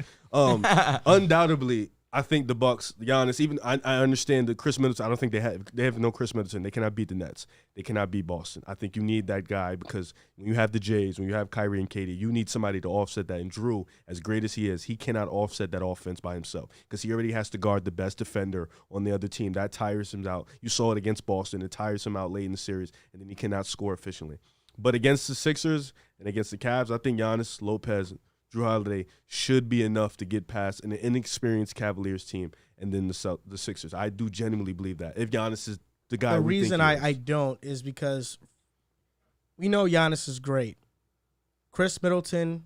Undoubtedly, I think the Bucks, Giannis, even I understand that Chris Middleton. I don't think they have no Chris Middleton. They cannot beat the Nets. They cannot beat Boston. I think you need that guy because when you have the Jays, when you have Kyrie and Katie, you need somebody to offset that. And Drew, as great as he is, he cannot offset that offense by himself because he already has to guard the best defender on the other team. That tires him out. You saw it against Boston. It tires him out late in the series, and then he cannot score efficiently. But against the Sixers and against the Cavs, I think Giannis, Lopez, Drew Holiday should be enough to get past an inexperienced Cavaliers team and then the Sixers. I do genuinely believe that. If Giannis is the guy the we think reason he is. I don't is because we know Giannis is great. Chris Middleton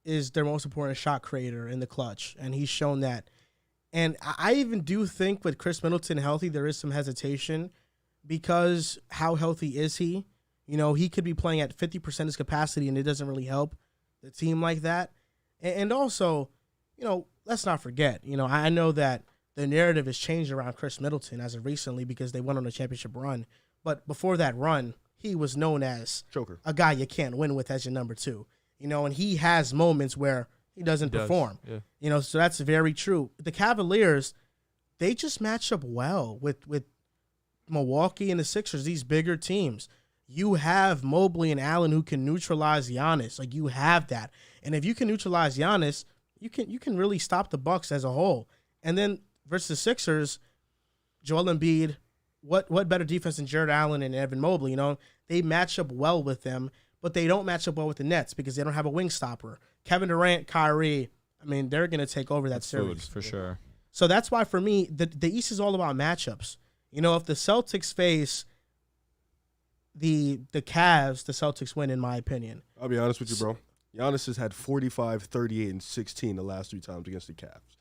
is their most important shot creator in the clutch, and he's shown that. And I even do think with Chris Middleton healthy, there is some hesitation because how healthy is he? You know, he could be playing at 50% his capacity, and it doesn't really help the team like that. And also, let's not forget, I know that the narrative has changed around Chris Middleton as of recently because they went on a championship run. But before that run, he was known as Joker, a guy you can't win with as your number 2. And he has moments where he doesn't perform. Yeah. So that's very true. The Cavaliers, they just match up well with Milwaukee and the Sixers, these bigger teams. You have Mobley and Allen who can neutralize Giannis. Like, you have that. And if you can neutralize Giannis, you can really stop the Bucks as a whole. And then versus the Sixers, Joel Embiid, what better defense than Jared Allen and Evan Mobley? They match up well with them, but they don't match up well with the Nets because they don't have a wing stopper. Kevin Durant, Kyrie, they're going to take over that series. For sure. So that's why, for me, the East is all about matchups. If the Celtics face the Cavs, the Celtics win, in my opinion. I'll be honest with you, bro. Giannis has had 45, 38, and 16 the last 3 times against the Cavs.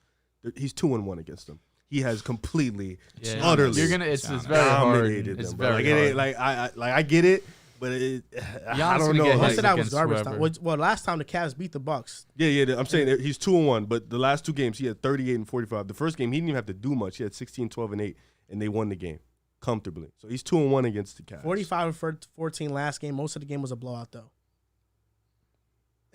He's 2-1 against them. He has completely, utterly. It's very hard. It's very hard. I get it, but I don't know. Most of that was garbage time. Well, last time the Cavs beat the Bucks. Yeah. I'm saying he's 2-1, but the last 2 games he had 38 and 45. The first game he didn't even have to do much. He had 16, 12, and 8, and they won the game comfortably. So he's 2-1 against the Cavs. 45 and 14 last game. Most of the game was a blowout, though.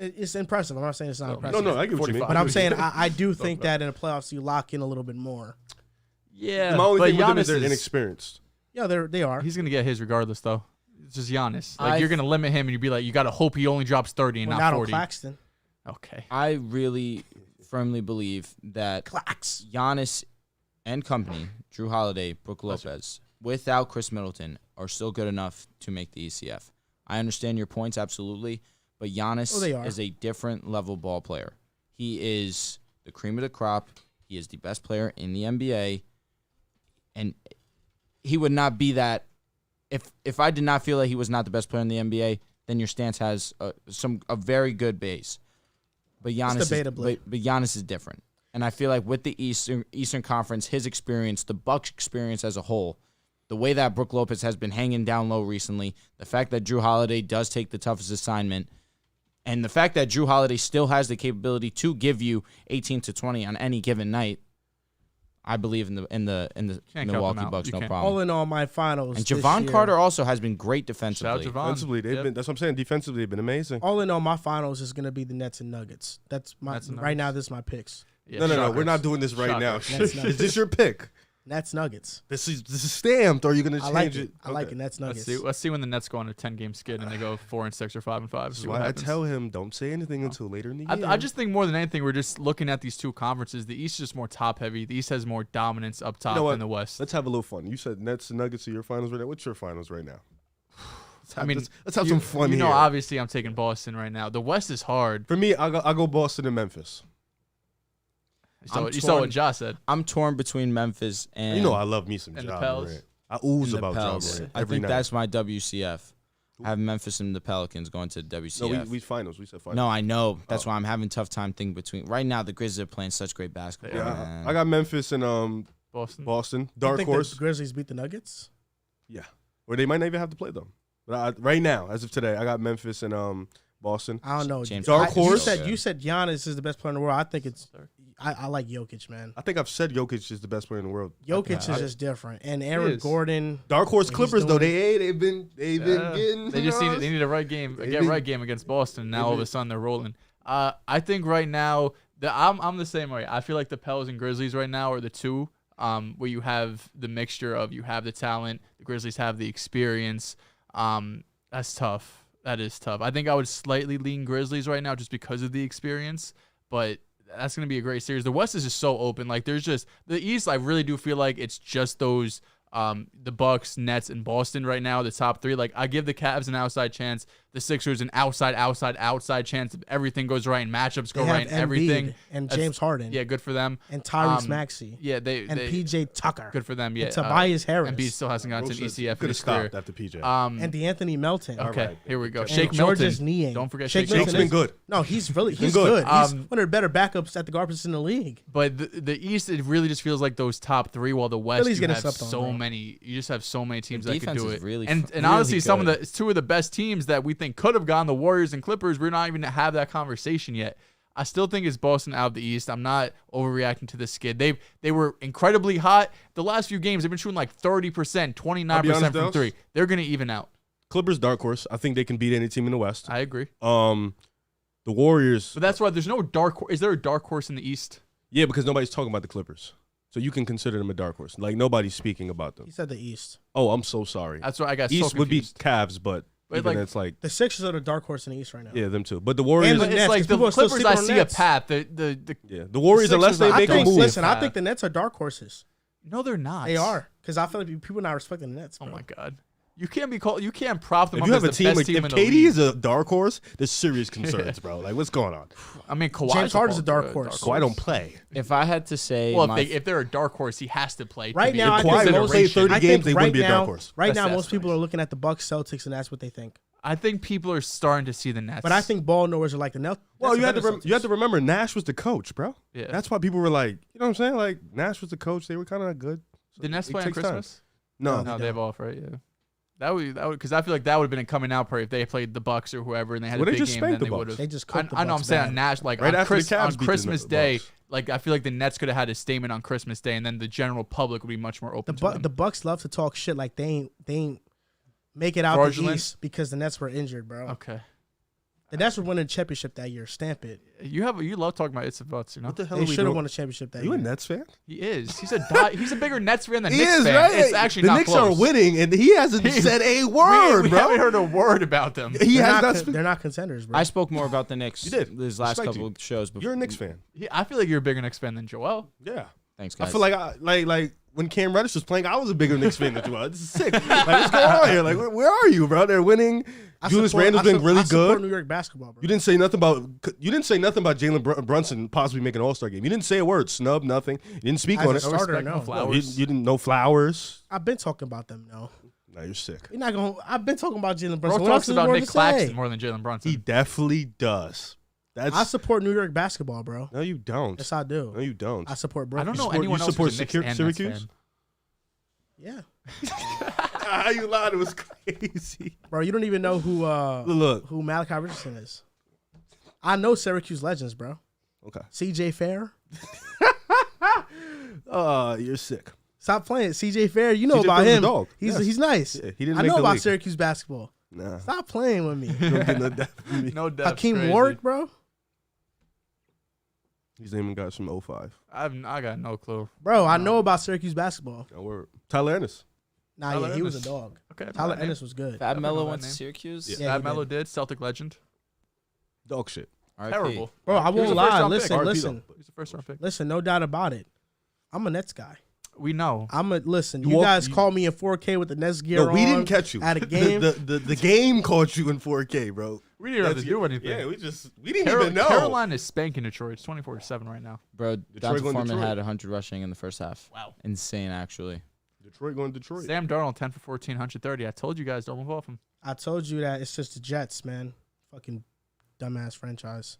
It's impressive. I'm not saying it's not impressive. No, I get what you mean. But I'm saying I do think that in the playoffs you lock in a little bit more. Yeah, my only but thing with them Giannis is they're inexperienced. Yeah, they are. He's gonna get his regardless, though. It's just Giannis. You're gonna limit him, and you'd be like, you gotta hope he only drops 30 and not 40. On Claxton. Okay. I really firmly believe that Giannis and company, Drew Holiday, Brook Lopez, without Chris Middleton, are still good enough to make the ECF. I understand your points, absolutely, but Giannis is a different level ball player. He is the cream of the crop. He is the best player in the NBA, and he would not be that. If I did not feel that he was not the best player in the NBA, then your stance has a very good base. But Giannis is different. And I feel like with the Eastern Conference, his experience, the Bucks experience as a whole, the way that Brook Lopez has been hanging down low recently, the fact that Jrue Holiday does take the toughest assignment, and the fact that Jrue Holiday still has the capability to give you 18 to 20 on any given night, I believe in the Milwaukee Bucks, no problem. All in all, my finals. And Javon Carter also has been great defensively. Defensively, that's what I'm saying. Defensively, they've been amazing. All in all, my finals is going to be the Nets and Nuggets. That's my right now. This is my picks. Yeah, no, we're not doing this right now. Is this your pick? Nets Nuggets. This is stamped. Or are you going to change it? I like it. Nets Nuggets. Let's see when the Nets go on a 10-game skid and they go 4-6 or 5-5. That's why I tell him don't say anything until later in the year. I just think more than anything, we're just looking at these two conferences. The East is just more top heavy. The East has more dominance up top than the West. Let's have a little fun. You said Nets and Nuggets are your finals right now. What's your finals right now? Let's have some fun. You know, obviously, I'm taking Boston right now. The West is hard for me. I'll go Boston and Memphis. You saw what Josh said. I'm torn between Memphis and... You know I love me some Ja Morant. I ooze about Ja Morant. I think that's my WCF. I have Memphis and the Pelicans going to WCF. No, we finals. We said finals. No, I know. That's why I'm having a tough time thinking between... Right now, the Grizzlies are playing such great basketball. Yeah, I got Memphis and Boston. Dark horse. The Grizzlies beat the Nuggets? Yeah. Or they might not even have to play them. But right now, as of today, I got Memphis and Boston. I don't know. Dark horse. You said Giannis is the best player in the world. I think it's... I like Jokic, man. I think I've said Jokic is the best player in the world. Jokic is just different, and Aaron Gordon. Dark horse Clippers though they've been getting. They just need a right game against Boston. Now all of a sudden they're rolling. I think right now I'm the same way. I feel like the Pels and Grizzlies right now are the two where you have the mixture of you have the talent, the Grizzlies have the experience. That's tough. That is tough. I think I would slightly lean Grizzlies right now just because of the experience, but. That's going to be a great series. The West is just so open. Like, there's just the East, I really do feel like it's just those the Bucks, Nets, and Boston right now, the top three. Like, I give the Cavs an outside chance, the Sixers an outside chance. If everything goes right and matchups go right and everything. And James Harden. Yeah, good for them. And Tyrese Maxey. Yeah, and PJ Tucker. Good for them. Yeah, and Tobias Harris. And Embiid still hasn't gotten to an ECF in his career. After PJ. And DeAnthony Melton. Okay, right. Here we go. And Shake George's Milton. Don't forget Shake Milton's been good. No, he's good. He's one of the better backups at the guard position in the league. But the East, it really just feels like those top three, while the West, you have so many. You just have so many teams that could do it. Really and honestly, some of two of the best teams that we think could have gone, the Warriors and Clippers, we're not even to have that conversation yet. I still think it's Boston out of the East. I'm not overreacting to this skid. They were incredibly hot. The last few games, they've been shooting like 30%, 29% from three. They're going to even out. Clippers, dark horse. I think they can beat any team in the West. I agree. The Warriors. But that's why there's no dark horse. Is there a dark horse in the East? Yeah, because nobody's talking about the Clippers. So you can consider them a dark horse. Like, nobody's speaking about them. He said the East. Oh, I'm so sorry. That's why I got East so would be confused. Cavs, but even it's like... The Sixers are the dark horse in the East right now. Yeah, them too. But the Warriors... And the it's like the Clippers, I see a path. The Warriors, unless they make a move... Listen, I think the Nets are dark horses. No, they're not. They are. Because I feel like people are not respecting the Nets, bro. Oh, my God. You can't be called. You can't prop them if up you have as a team, the best team if in the KD league. is a dark horse, there's serious concerns, bro. Like, what's going on? I mean, Kawhi. James Harden's a dark horse. Kawhi don't play. If I had to say, well, if they're a dark horse, he has to play. Right now, if Kawhi won't play 30 games, they wouldn't be a dark horse. Right now, most people are looking at the Bucks, Celtics, and that's what they think. I think people are starting to see the Nets. But I think ball knowers are like the Nets. Well, you have to remember Nash was the coach, bro. Yeah. That's why people were like, you know what I'm saying? Like, Nash was the coach. They were kind of good. So the Nets play on Christmas? No, they have off, right? Yeah. That would because I feel like that would have been a coming out party if they played the Bucks or whoever and they had a big game. Then they would have. They just cooked the I know. I'm Bucks saying bad. on Nash, like right on, on Christmas Day. Like I feel like the Nets could have had a statement on Christmas Day, and then the general public would be much more open. The Bucks love to talk shit like they ain't make it out the East because the Nets were injured, bro. Okay. The Nets were winning the championship that year. Stamp it. You love talking about it's and buts, you know. What the hell they should have won a championship that year. You a Nets fan? He is. He's a bigger Nets fan than Knicks fan. Right? It's actually the not Knicks close. are winning, and he hasn't said a word, we bro. haven't heard a word about them. They're not contenders, bro. I spoke more about the Knicks. You did. These last couple of shows. You're a Knicks fan. I feel like you're a bigger Knicks fan than Joel. Yeah. Thanks, guys. I feel like when Cam Reddish was playing, I was a bigger Knicks fan than you are. This is sick. Like, what's going on here? Like, where are you, bro? They're winning. Julius Randle's been really good. New York basketball, bro. You didn't say nothing about Jalen Brunson possibly making an All-Star game. You didn't say a word. Snub, nothing. You didn't speak on it. Starter, no. Flowers. You didn't know Flowers. I've been talking about them, no. Now you're sick. You're not gonna. I've been talking about Jalen Brunson. Bro talks about Nick Claxton more than Jalen Brunson. He definitely does. I support New York basketball, bro. No, you don't. Yes, I do. No, you don't. I support I Brooklyn. don't know anyone else who's a Knicks and Nets Syracuse? fan. Yeah, How you lied? It was crazy. bro. You don't even know who Malachi Richardson is. I know Syracuse legends, bro. Okay. CJ Fair. You're sick. Stop playing. CJ Fair. You know CJ about Fair's a him. dog. He's nice. Yeah, he didn't I make know the about league. Syracuse basketball. Nah. Stop playing with me. You don't get no depth from me. No depth. Hakeem Warwick, bro. He's naming guys from 05. I got no clue. Bro, I know about Syracuse basketball. No word. Tyler Ennis. Nah, Tyler yeah, he was a Ennis. dog. Okay. Tyler Ennis was good. Fab I Melo know went that to name. Syracuse. Yeah, Fab he Melo did. did. Celtic legend. Dog shit. RIP. Terrible. Bro, I He was won't a lie. first-round Listen, pick. listen. He's a first round pick. Listen, no doubt about it. I'm a Nets guy. We know. Listen, You you walk- guys you- call me in 4K with the Nets gear No, we on didn't catch you. at a game. The game caught you in 4K, bro. We didn't have to do anything. Yeah, we didn't even know. Carolina is spanking Detroit. It's 24-7 right now. Bro, Detroit Dante going Foreman Detroit. had 100 rushing in the first half. Wow. Insane, actually. Detroit going to Detroit. Sam Darnold 10 for 14, 130. I told you guys don't move off him. I told you that it's just the Jets, man. Fucking dumbass franchise.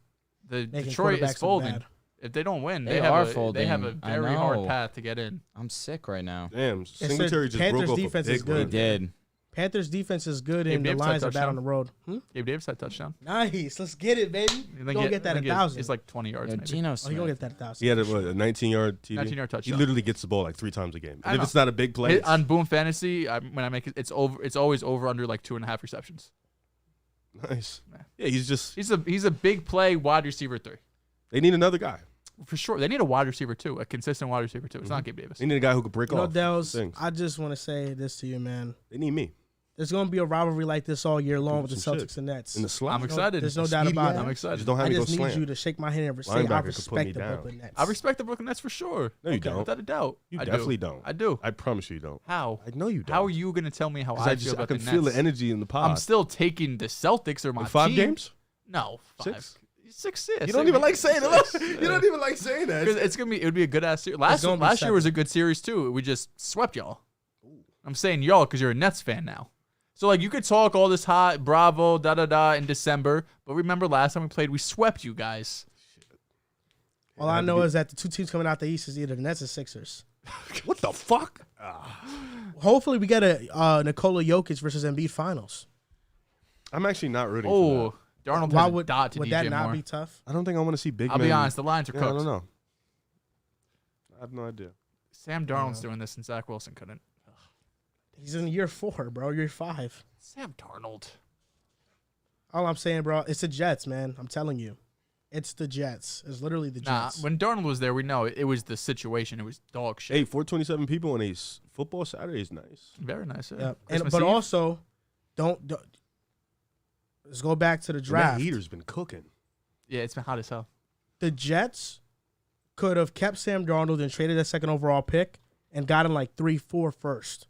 The Making Detroit quarterbacks is look folding. bad. If they don't win, They they have are a folding. I very hard know. path to get in. I'm sick right now. Damn, said Singletary just Panthers broke off defense a is big good. He run. did. Panthers defense is good, Gabe and the Davis had Lions are bad touchdown. on the road. Gabe Davis had touchdown. Nice. Let's get it, baby. You Go get that 1,000. It's like 20 yards Yo, maybe. Geno Oh, Smith. you gonna get that 1,000. He had a 19-yard TD. 19-yard He touchdown. literally gets the ball like 3 times a game. I And if know. it's not a big play, On Boom Fantasy, when I make it, it's always over under like 2.5 receptions. nice. Yeah, He's a big play wide receiver 3 they need another guy. for sure. They need a wide receiver 2, a consistent wide receiver 2. It's not Gabe Davis. They need a guy who could break You know, off Dehls, things. I just want to say this to you, man. They need me There's gonna be a rivalry like this all year long with the Some Celtics shit. and Nets. in the slot. I'm excited. There's no doubt Speedy about ass. it. I'm You excited. just don't have I me go just need slam. you to shake my hand and say I Linebacker could put me respect the down. Brooklyn Nets. I respect the Brooklyn Nets for sure. No, you Okay. don't. Without a doubt. You I definitely do. don't. I do. I promise you don't. How? I know you don't. How are you going to tell me how 'Cause I feel I about can the feel Nets? the energy in the pod. I'm still taking the Celtics or my In 5 team. games? No, 5. 6? 6, yeah. You don't even like saying that. You don't even like saying that. Because it would be a good ass series. It's gonna be Last year 7. was a good series too. We just swept y'all. I'm saying y'all because you're a Nets fan now. So like you could talk all this hot bravo in December, but remember last time we played, we swept you guys. All I know is that the 2 teams coming out the East is either the Nets or Sixers. What the fuck? Hopefully, we get a Nikola Jokic versus Embiid finals. I'm actually not rooting for Oh, Darnold Why has a would dot to would DJ that not Moore. be tough? that. I don't think I want to see big I'll men. be honest, the Lions are Yeah, cooked. I don't know. I have no idea. Sam Darnold's doing this and Zach Wilson couldn't. He's in year 4, bro. Year 5. Sam Darnold. All I'm saying, bro, it's the Jets, man. I'm telling you, it's the Jets. It's literally the Nah, Jets. when Darnold was there, we know it was the situation. It was dog shit. Hey, 427 people on a football Saturday is nice. Very nice. Yeah. Yep. Christmas But Eve? also, don't let's go back to the And that draft. heater's been cooking. Yeah, it's been hot as hell. The Jets could have kept Sam Darnold and traded that 2nd overall pick and gotten like 3-4 first.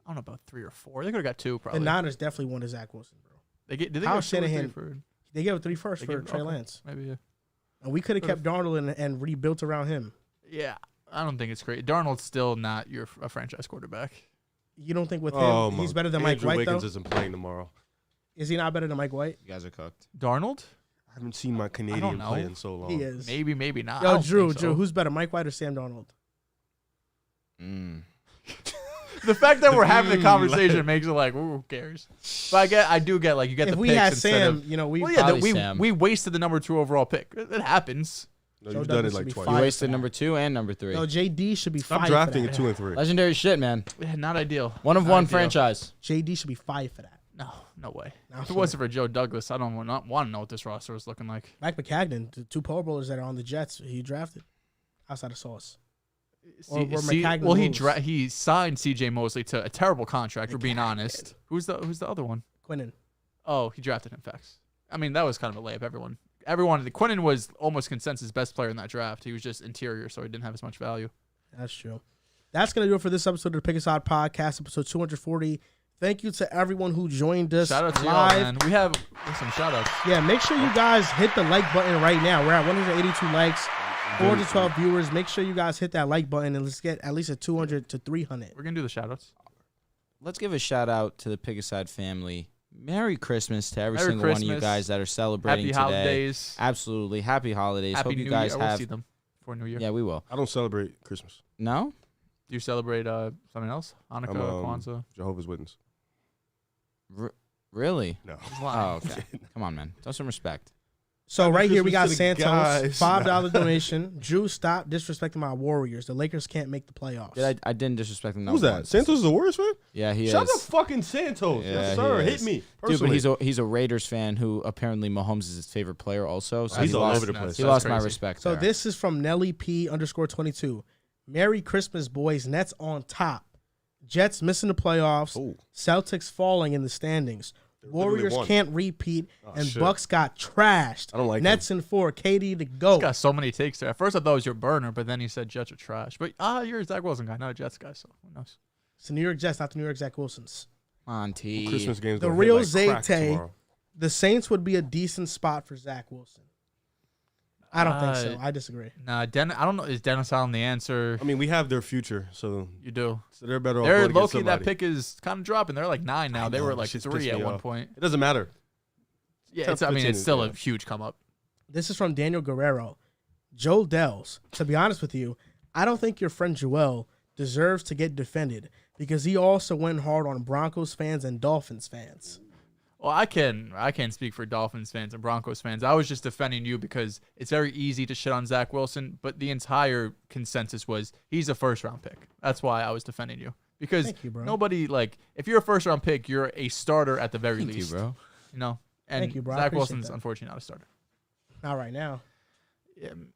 I don't know about 3 or 4. They could have got 2 probably. The Niners definitely wanted Zach Wilson, bro. Did they Kyle get 2 or 3 Shanahan- for? They gave it 3 first They for gave- Trey okay. Lance, Maybe yeah. and we could have kept Darnold and rebuilt around him. Yeah, I don't think it's great. Darnold's still not a franchise quarterback. You don't think with him Oh, he's my- better than Mike Andrew White Wiggins though? isn't playing tomorrow. Is he not better than Mike White? You guys are cooked. Darnold? I haven't seen my Canadian know. play in so long. He is. Maybe, maybe not. I Yo, don't Drew, think so. who's better, Mike White or Sam Darnold? The fact that we're having the conversation makes it like, ooh, who cares? But I do get like you get If the we picks had instead Sam, of. you know, we Well, yeah, Probably Sam. we wasted the number 2 overall pick. It happens. No, Joe you've done Douglas it should like be twice. You fired. wasted number 2 and number 3. Yo, JD should be Stop fired drafting for at that. 2 and 3. Legendary shit, man. Yeah, not ideal. One of Not one ideal. franchise. JD should be fired for that. No way. No, If it sure. wasn't for Joe Douglas, I don't want to know what this roster was looking like. Mike McCagnon, the 2 Pro Bowlers that are on the Jets, he drafted outside of Sauce. Or where McCagnon well, moves. he signed C.J. Mosley to a terrible contract. For being honest, who's the other one? Quinnen. Oh, he drafted him. Facts. I mean, that was kind of a layup. everyone. Quinnen was almost consensus best player in that draft. He was just interior, so he didn't have as much value. That's true. That's going to do it for this episode of the Pick a Side Podcast, episode 240. Thank you to everyone who joined us Shout out to live. y'all, man. We have some shout outs. Yeah, make sure you guys hit the like button right now. We're at 182 likes, 412 viewers. Make sure you guys hit that like button and let's get at least a 200 to 300. We're going to do the shout outs. Let's give a shout out to the Pick a Side family. Merry Christmas to every single one of you guys that are celebrating today. Happy holidays. Absolutely. Happy holidays. Happy Hope New you guys Year. have. We'll see them for New Year. Yeah, we will. I don't celebrate Christmas. No? Do you celebrate something else? Hanukkah, Kwanzaa? Jehovah's Witness. Really? No. Oh, okay. Come on, man. Show some respect. So right here we got Christmas to the Santos, guys. $5 donation. Drew, stop disrespecting my Warriors. The Lakers can't make the playoffs. I didn't disrespect him. Who's that? Santos is the Warriors fan? Yeah, he Shout is. out fucking Santos. Yeah, Yes, he sir. is. Hit me. Dude, Personally. but he's a Raiders fan who apparently Mahomes is his favorite player also. So He's he all lost, over the place. He That's lost my crazy. respect. So there. this is from Nelly P_22. Merry Christmas, boys. Nets on top. Jets missing the playoffs. Ooh. Celtics falling in the standings. literally Warriors won. can't repeat, and shit. Bucks got trashed. I don't like Nets in 4. KD to go. He's got so many takes there. At first I thought it was your burner, but then he said Jets are trash. But you're a Zach Wilson guy, not a Jets guy, so who knows? It's the New York Jets, not the New York Zach Wilsons. Monty. Christmas games. The gonna real hit like crack Zayte. tomorrow. The Saints would be a decent spot for Zach Wilson. I don't think so. Uh, I disagree. Nah, I don't know. Is Dennis Allen the answer? I mean, we have their future, so You do. they're better off. They're going to get low-key, that somebody. pick is kind of dropping. They're like 9 now. I They know, were like shit's 3 pissed at me one off. point. It doesn't matter. Yeah, Top it's 15 still a yeah. huge come up. This is from Daniel Guerrero. Joe Dehls, to be honest with you, I don't think your friend Joel deserves to get defended because he also went hard on Broncos fans and Dolphins fans. Well, I can't speak for Dolphins fans and Broncos fans. I was just defending you because it's very easy to shit on Zach Wilson, but the entire consensus was he's a first-round pick. That's why I was defending you. Because Thank you, bro. nobody, like, if you're a first-round pick, you're a starter at the very Thank you, least. bro. You know? And Thank you, bro. I Zach appreciate Wilson's that. unfortunately not a starter. Not right now.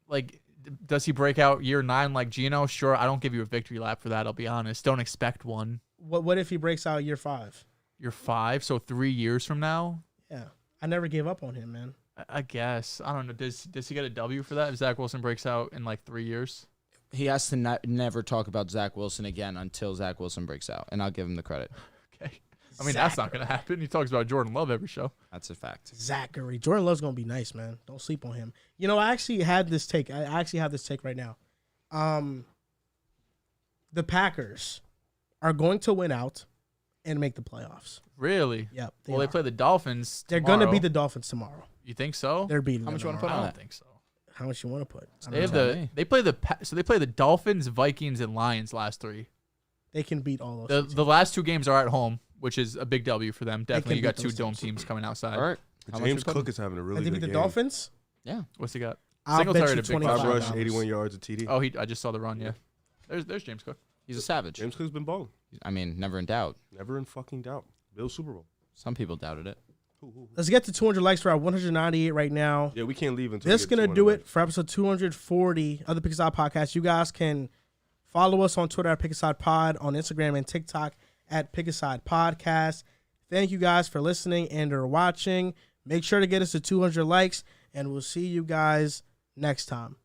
Like, does he break out year 9 like Geno? Sure, I don't give you a victory lap for that, I'll be honest. Don't expect one. What if he breaks out year 5? You're 5, so 3 years from now? Yeah. I never gave up on him, man. I guess. I don't know. Does he get a W for that if Zach Wilson breaks out in like 3 years? He has to never talk about Zach Wilson again until Zach Wilson breaks out, and I'll give him the credit. Okay. I mean, that's not going to happen. He talks about Jordan Love every show. That's a fact. Zachary. Jordan Love's going to be nice, man. Don't sleep on him. You know, I actually had this take. I actually have this take right now. The Packers are going to win out and make the playoffs. Really? Yep. They play the Dolphins. They're going to tomorrow. beat the Dolphins tomorrow. You think so? They're beating How them much you wanna tomorrow. put I on don't that? think so. How much you want to put? I They don't have know. me. they play the Dolphins, Vikings, and Lions last 3. They can beat all those. The last 2 games are at home, which is a big W for them. Definitely, can you got beat 2 those dome teams. teams coming outside. All right. How much James we putting? Cook is having a really and they good beat the game. Dolphins? Yeah. What's he got? I'll Singletary bet had you a big 25 5 rush, $. 81 yards, a TD. Oh, I just saw the run. Yeah. There's James Cook. He's a savage. James Cook's been balling. I mean, never in doubt. Never in fucking doubt. Bills Super Bowl. Some people doubted it. Let's get to 200 likes. We're at 198 right now. Yeah, we can't leave until This is we get going to 200 do it likes. for episode 240 of the Pick a Side Podcast. You guys can follow us on Twitter at Pick a Side Pod, on Instagram and TikTok at Pick a Side Podcast. Thank you guys for listening and or watching. Make sure to get us to 200 likes, and we'll see you guys next time.